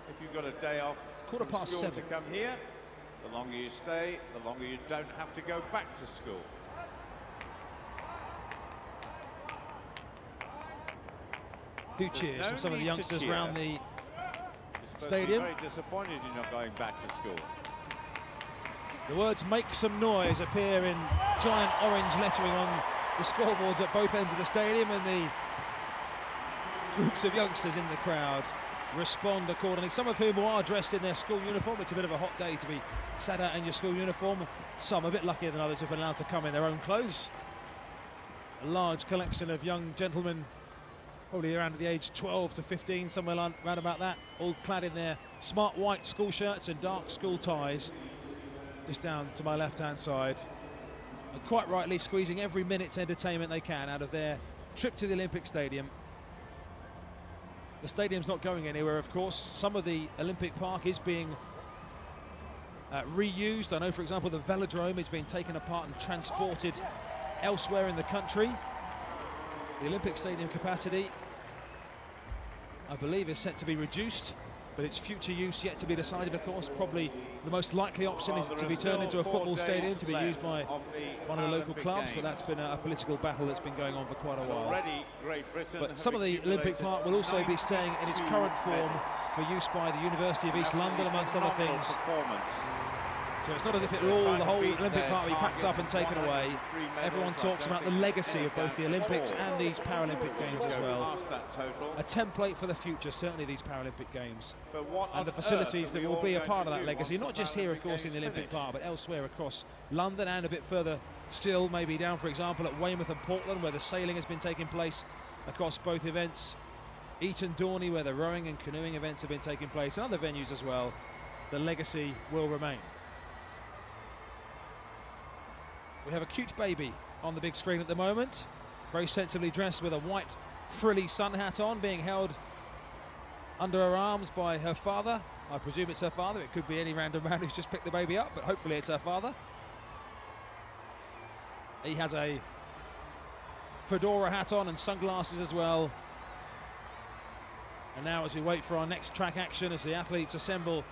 if you've got a day off, 7:15 to come here, the longer you stay, the longer you don't have to go back to school. Who cheers from some of the youngsters around the stadium? Very disappointed you're not going back to school. The words "make some noise" appear in giant orange lettering on the scoreboards at both ends of the stadium, and the groups of youngsters in the crowd respond accordingly, some of whom are dressed in their school uniform. It's a bit of a hot day to be sat out in your school uniform. Some a bit luckier than others have been allowed to come in their own clothes. A large collection of young gentlemen, probably around the age 12 to 15, somewhere around about that, all clad in their smart white school shirts and dark school ties. Just down to my left-hand side, and quite rightly squeezing every minute's entertainment they can out of their trip to the Olympic Stadium. The stadium's not going anywhere, of course. Some of the Olympic Park is being reused. I know, for example, the velodrome is being taken apart and transported elsewhere in the country. The Olympic Stadium capacity, I believe, is set to be reduced, but its future use yet to be decided, of course. Probably the most likely option is to be turned into a football stadium to be used by one of the local clubs, but that's been a political battle that's been going on for quite a while. But some of the Olympic Park will also be staying in its current form for use by the University of East London, amongst other things. So it's not as if it will all, the whole Olympic part will be packed up and taken away. Everyone talks about the legacy of both the Olympics and these Paralympic Games as well. A template for the future, certainly these Paralympic Games. And the facilities that will be a part of that legacy, not just here, of course, in the Olympic part, but elsewhere across London and a bit further still, maybe down, for example, at Weymouth and Portland, where the sailing has been taking place across both events. Eton Dorney, where the rowing and canoeing events have been taking place, and other venues as well. The legacy will remain. We have a cute baby on the big screen at the moment, very sensibly dressed with a white frilly sun hat on, being held under her arms by her father. I presume it's her father. It could be any random man who's just picked the baby up, but hopefully it's her father. He has a fedora hat on and sunglasses as well. And now, as we wait for our next track action, as the athletes assemble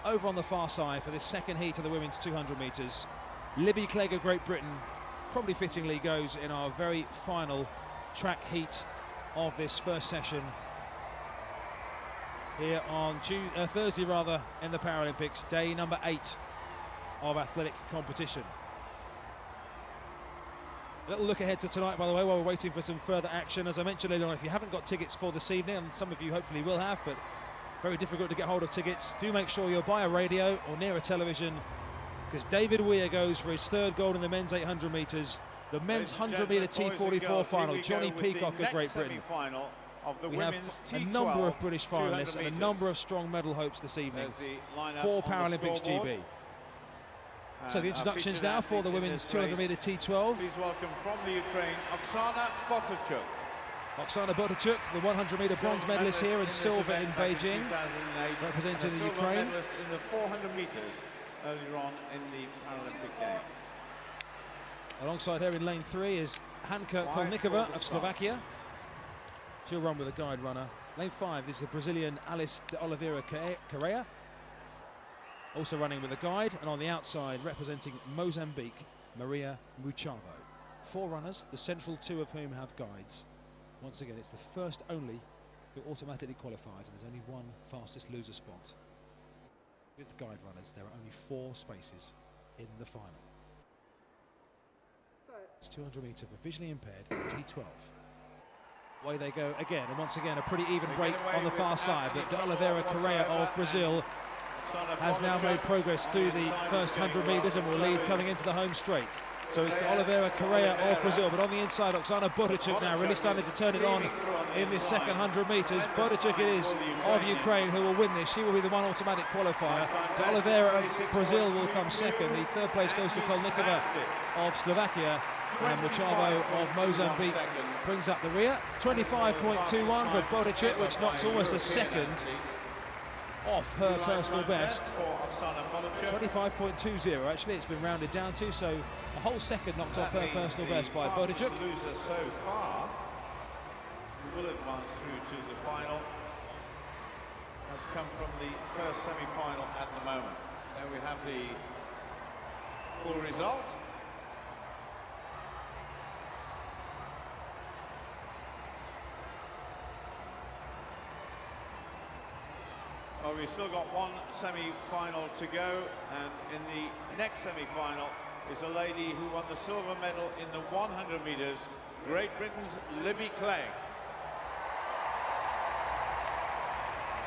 over on the far side for this second heat of the women's 200 metres, Libby Clegg of Great Britain, probably fittingly, goes in our very final track heat of this first session here on Thursday, in the Paralympics, day number 8 of athletic competition. A little look ahead to tonight, by the way, while we're waiting for some further action. As I mentioned earlier on, if you haven't got tickets for this evening, and some of you hopefully will have, but very difficult to get hold of tickets, do make sure you're by a radio or near a television, because David Weir goes for his 3rd gold in the men's 800 metres. The men's 100 metre T34 final, Johnny Peacock of Great Britain. We have a number of British finalists and a number of strong medal hopes this evening for Paralympics GB. So the introductions now for the women's 200 metre T12. Please welcome from the Ukraine, Oksana Botarchuk. Oksana Botarchuk, the 100 metre bronze medalist here in silver in Beijing, representing the Ukraine. Medalist in the 400 metres earlier on in the Paralympic Games. Alongside her in lane 3 is Hanka Kolnikova of Slovakia. She'll run with a guide runner. Lane 5 is the Brazilian Alice de Oliveira Correa, also running with a guide, and on the outside, representing Mozambique, Maria Muchavo. 4 runners, the central 2 of whom have guides. Once again, it's the first only who automatically qualifies, and there's only one fastest loser spot. With guide runners, there are only 4 spaces in the final. It's 200 metre for visually impaired T12. Away they go again, and once again a pretty even break on the far side, but de Oliveira Correa of Brazil has now made progress through the first 100 metres and will lead coming into the home straight. So it's de Oliveira Correa of Brazil, but on the inside Oksana Botarchuk now really starting to turn it on in this second 100 metres. Botarchuk it is of Ukraine who will win this. She will be the one automatic qualifier. De Oliveira of Brazil will come second. The 3rd place goes to Kolnikova of Slovakia, and Muchavo of Mozambique brings up the rear. 25.21 for Botarchuk, which knocks almost a second off her personal best. 25.20 actually, it's been rounded down to, so a whole second knocked off her personal best by Botarchuk. Loser so far, who will advance through to the final, has come from the first semi-final at the moment. There we have the full result. Well, we've still got one semi-final to go, and in the next semi-final is a lady who won the silver medal in the 100 metres, Great Britain's Libby Clegg.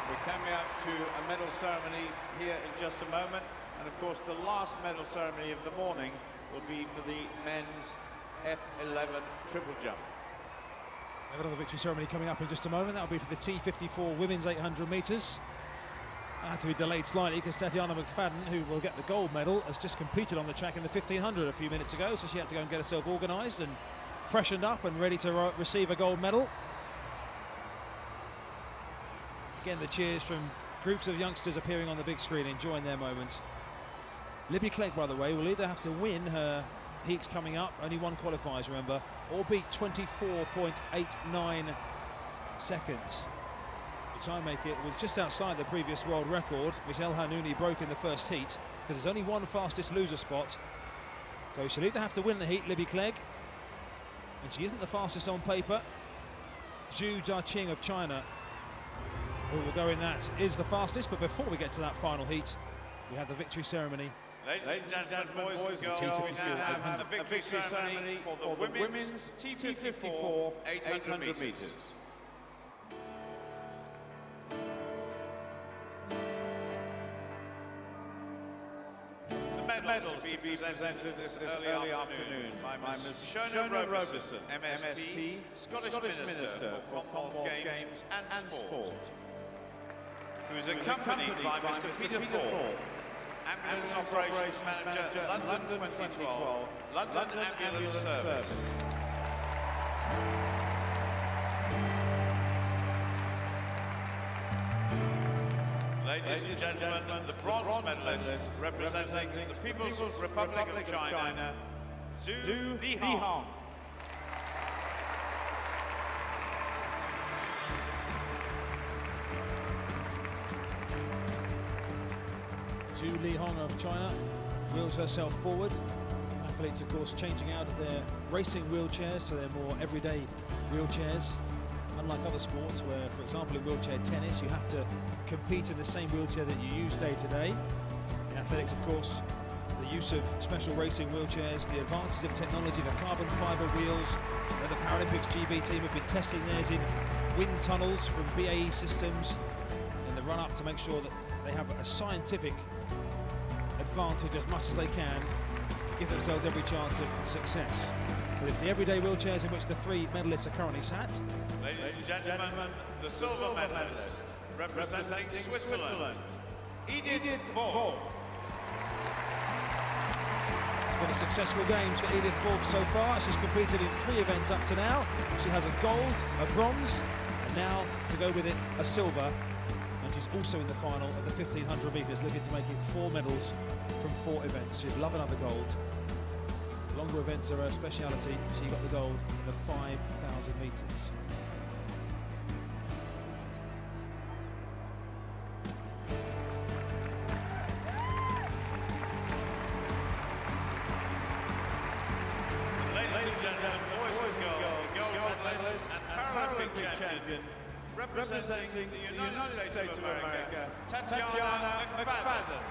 We're coming up to a medal ceremony here in just a moment, and of course the last medal ceremony of the morning will be for the men's F11 triple jump. Another victory ceremony coming up in just a moment. That'll be for the T54 women's 800 metres. Had to be delayed slightly because Tatiana McFadden, who will get the gold medal, has just competed on the track in the 1500 a few minutes ago, so she had to go and get herself organised and freshened up and ready to receive a gold medal. Again, the cheers from groups of youngsters appearing on the big screen, enjoying their moment. Libby Clegg, by the way, will either have to win her heats coming up, only one qualifies, remember, or beat 24.89 seconds. Which I make it was just outside the previous world record, which El Hanouni broke in the first heat, because there's only one fastest loser spot. So she'll either have to win the heat, Libby Clegg, and she isn't the fastest on paper. Zhu Jiaqing of China, who will go in that, is the fastest. But before we get to that final heat, we have the victory ceremony Ladies and gentlemen, boys and girls, we now have a victory ceremony for the women's T34 800 metres. The medals will be presented this early afternoon by Ms. Shona Robertson, MSP, Scottish Minister for Commonwealth Games and Sport, who is accompanied by Mr. Peter Ford, Ambulance Operations Manager, London 2012, London Ambulance Service. Ladies and gentlemen, the bronze medalist representing the People's Republic of China, Zhu Lihong. Zhu Lihong of China wheels herself forward. Athletes, of course, changing out of their racing wheelchairs to their more everyday wheelchairs. Unlike other sports where, for example, in wheelchair tennis, you have to compete in the same wheelchair that you use day to day. In athletics, of course, the use of special racing wheelchairs, the advances of technology, the carbon fibre wheels, where the Paralympics GB team have been testing theirs in wind tunnels from BAE Systems in the run-up to make sure that they have a scientific advantage as much as they can, give themselves every chance of success. But it's the everyday wheelchairs in which the three medalists are currently sat. Ladies and gentlemen, the silver medalist representing Switzerland, Edith Borg. It's been a successful games for Edith Borg so far. She's competed in 3 events up to now. She has a gold, a bronze, and now to go with it, a silver. And she's also in the final of the 1500 metres, looking to make it 4 medals from 4 events. She'd love another gold. Longer events are her speciality. She got the gold in the 5,000 metres. Ladies and gentlemen, boys and girls, the gold medalist and Paralympic champion, representing the United States of America, Tatiana McFadden.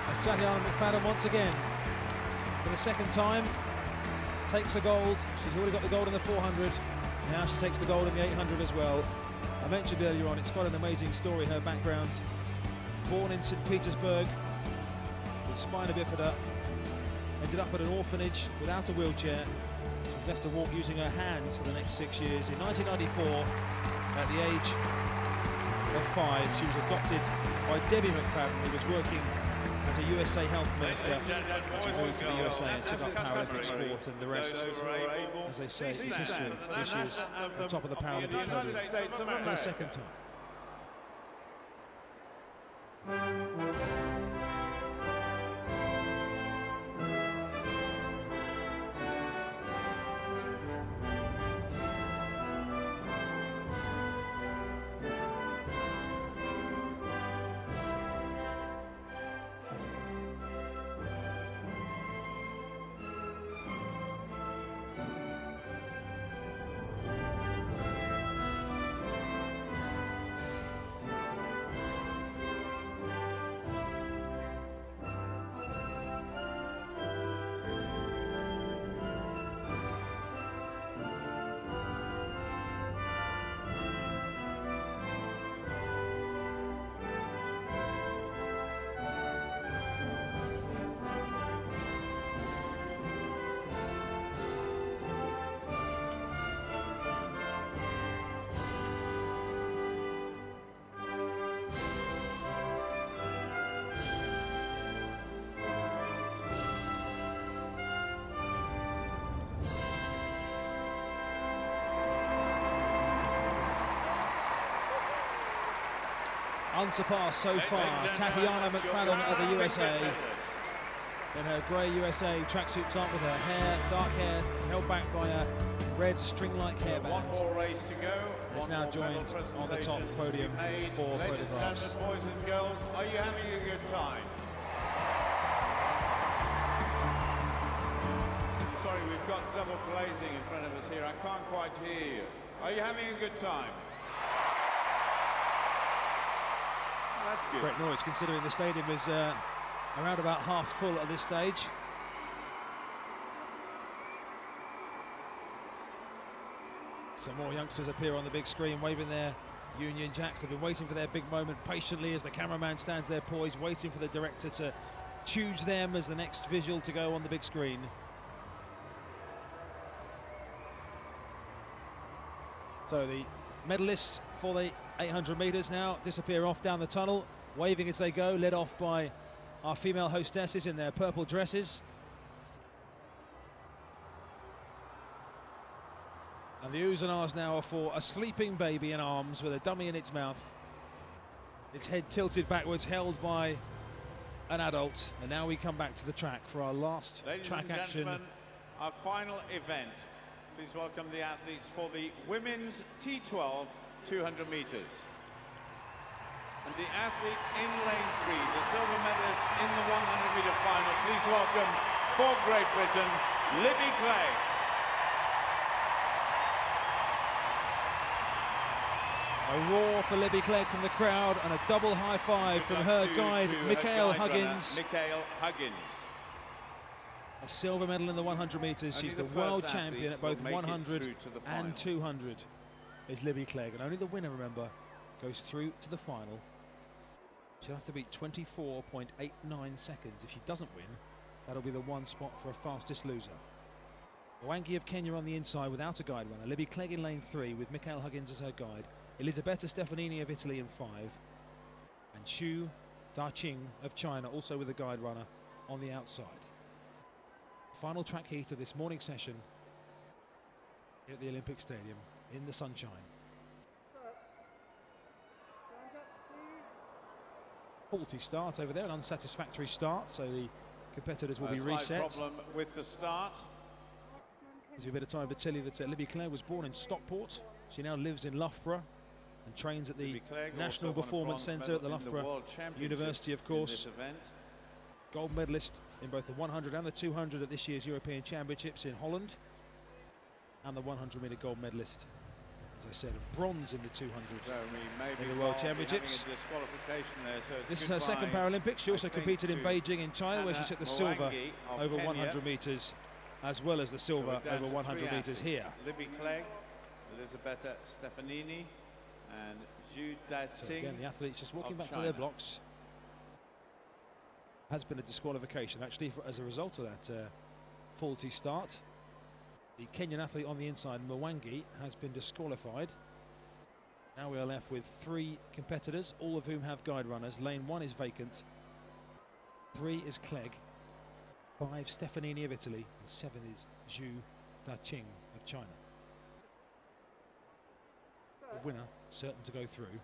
As Tatiana McFadden once again, for the second time, takes the gold. She's already got the gold in the 400. Now she takes the gold in the 800 as well. I mentioned earlier on, it's quite an amazing story, her background. Born in St. Petersburg with spina bifida, ended up at an orphanage without a wheelchair. She was left to walk using her hands for the next 6 years. In 1994, at the age of 5, she was adopted by Debbie McFadden, who was working as a USA Health Minister. She moved to the USA and took up Paralympic sport, and the rest, as they say, is history. She is on top of the Paralympic podium for the second time. Unsurpassed so far, Tatiana McFadden of the USA in her grey USA tracksuit top with her hair, dark hair, held back by a red string-like hairband. One more race to go. Is now joined on the top podium for photographs. Boys and girls, are you having a good time? Sorry, we've got double glazing in front of us here. I can't quite hear you. Are you having a good time? that's good. Great noise, considering the stadium is around about half full at this stage. Some more youngsters appear on the big screen waving their Union Jacks. They've been waiting for their big moment patiently as the cameraman stands there poised, waiting for the director to choose them as the next visual to go on the big screen. So the medalists for the 800 metres now disappear off down the tunnel, waving as they go, led off by our female hostesses in their purple dresses. And the oohs and ahs now are for a sleeping baby in arms with a dummy in its mouth. Its head tilted backwards, held by an adult. And now we come back to the track for our last track action. Ladies and gentlemen, our final event. Please welcome the athletes for the women's T12 200 metres. And the athlete in lane 3, the silver medalist in the 100-metre final. Please welcome for Great Britain, Libby Clegg. A roar for Libby Clegg from the crowd and a double high five from her guide, Michael Huggins. Michael Huggins. A silver medal in the 100 metres. She's the world champion at both 100 and 200 is Libby Clegg. And only the winner, remember, goes through to the final. She'll have to beat 24.89 seconds. If she doesn't win, that'll be the one spot for a fastest loser. Mwangi of Kenya on the inside without a guide runner. Libby Clegg in lane 3 with Michael Huggins as her guide. Elisabetta Stefanini of Italy in 5. And Xu Daqing of China also with a guide runner on the outside. Final track heat of this morning session at the Olympic Stadium in the sunshine. Faulty start over there, an unsatisfactory start, so the competitors will be reset. Problem with the start. There's a bit of time to tell you that Libby Clegg was born in Stockport. She now lives in Loughborough and trains at the National Performance Centre at the Loughborough University, of course. Gold medalist in both the 100 and the 200 at this year's European Championships in Holland, and the 100-metre gold medalist, as I said, bronze in the 200 in the World Championships. This is her second Paralympics. She also competed in Beijing in China, where she took the silver over 100 metres, as well as the silver over 100 metres here. Libby Clegg, Elisabetta Stefanini, and Xu Daqing. So again, the athletes just walking back to their blocks. Has been a disqualification actually as a result of that faulty start. The Kenyan athlete on the inside, Mwangi, has been disqualified. Now we are left with 3 competitors, all of whom have guide runners. Lane 1 is vacant, 3 is Clegg, 5 Stefanini of Italy, and 7 is Xu Daqing of China. The winner certain to go through.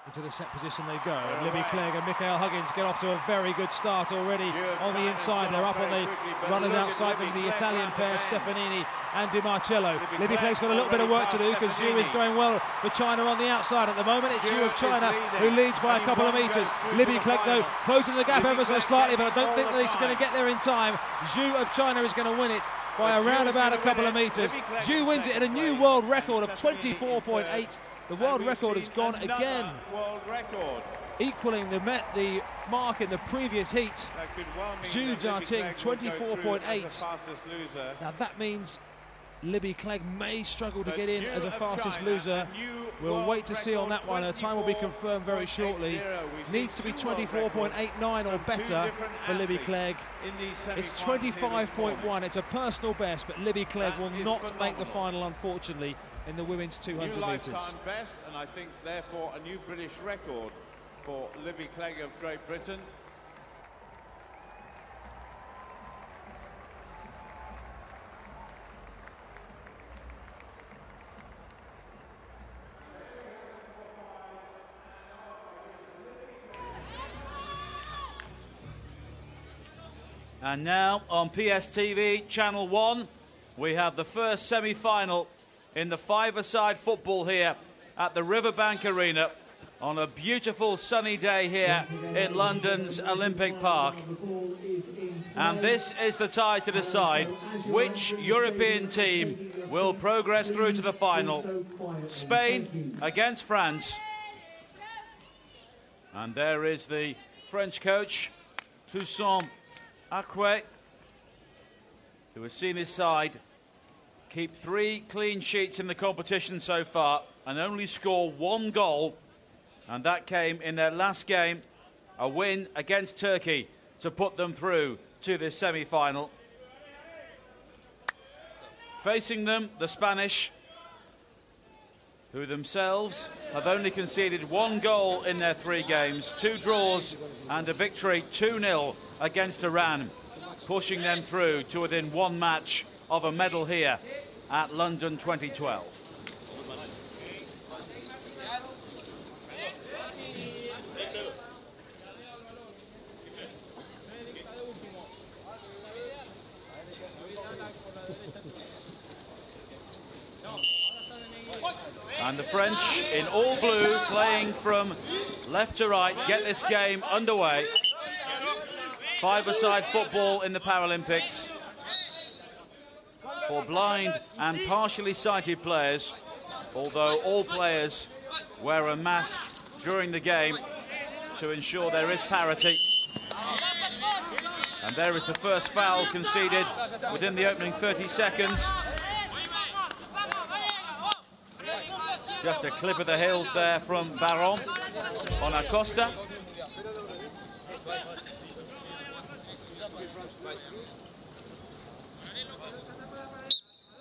Into the set position they go. And Libby Clegg and Michael Huggins get off to a very good start already on the inside. They're up on the runners outside with the Italian pair, Stefanini and Di Marcello. Libby Clegg's got a little bit of work to do because Xu is going well for China on the outside at the moment. It's Xu of China who leads by a couple of metres. Libby Clegg, though, closing the gap ever so slightly, but I don't think that he's going to get there in time. Xu of China is going to win it by around about a couple of metres. Xu wins it at a new world record of 24.8. The world record has gone again, equaling the mark in the previous heat. Xu Daqing, 24.8. Now that means Libby Clegg may struggle to get in as a fastest loser. We'll wait to see on that one. Her time will be confirmed very shortly. Needs to be 24.89 or better for Libby Clegg. It's 25.1. It's a personal best, but Libby Clegg will not make the final, unfortunately, in the women's 200 metres. Lifetime best, and I think therefore a new British record for Libby Clegg of Great Britain. And now on PSTV Channel 1, we have the first semi-final in the five-a-side football here at the Riverbank Arena on a beautiful sunny day here in London's Olympic Park. And this is the tie to decide which European team will progress through to the final. Spain against France. And there is the French coach, Toussaint Acquet, who has seen his side keep 3 clean sheets in the competition so far and only score 1 goal. And that came in their last game, a win against Turkey to put them through to this semi-final. Facing them, the Spanish, who themselves have only conceded 1 goal in their 3 games, 2 draws and a victory 2-0 against Iran, pushing them through to within 1 match of a medal here at London 2012. And the French in all blue, playing from left to right, get this game underway. 5-a-side football in the Paralympics for blind and partially sighted players, although all players wear a mask during the game to ensure there is parity. And there is the first foul conceded within the opening 30 seconds. Just a clip of the heels there from Baron on Acosta.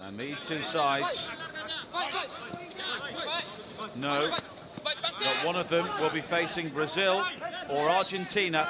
And these two sides know that one of them will be facing Brazil or Argentina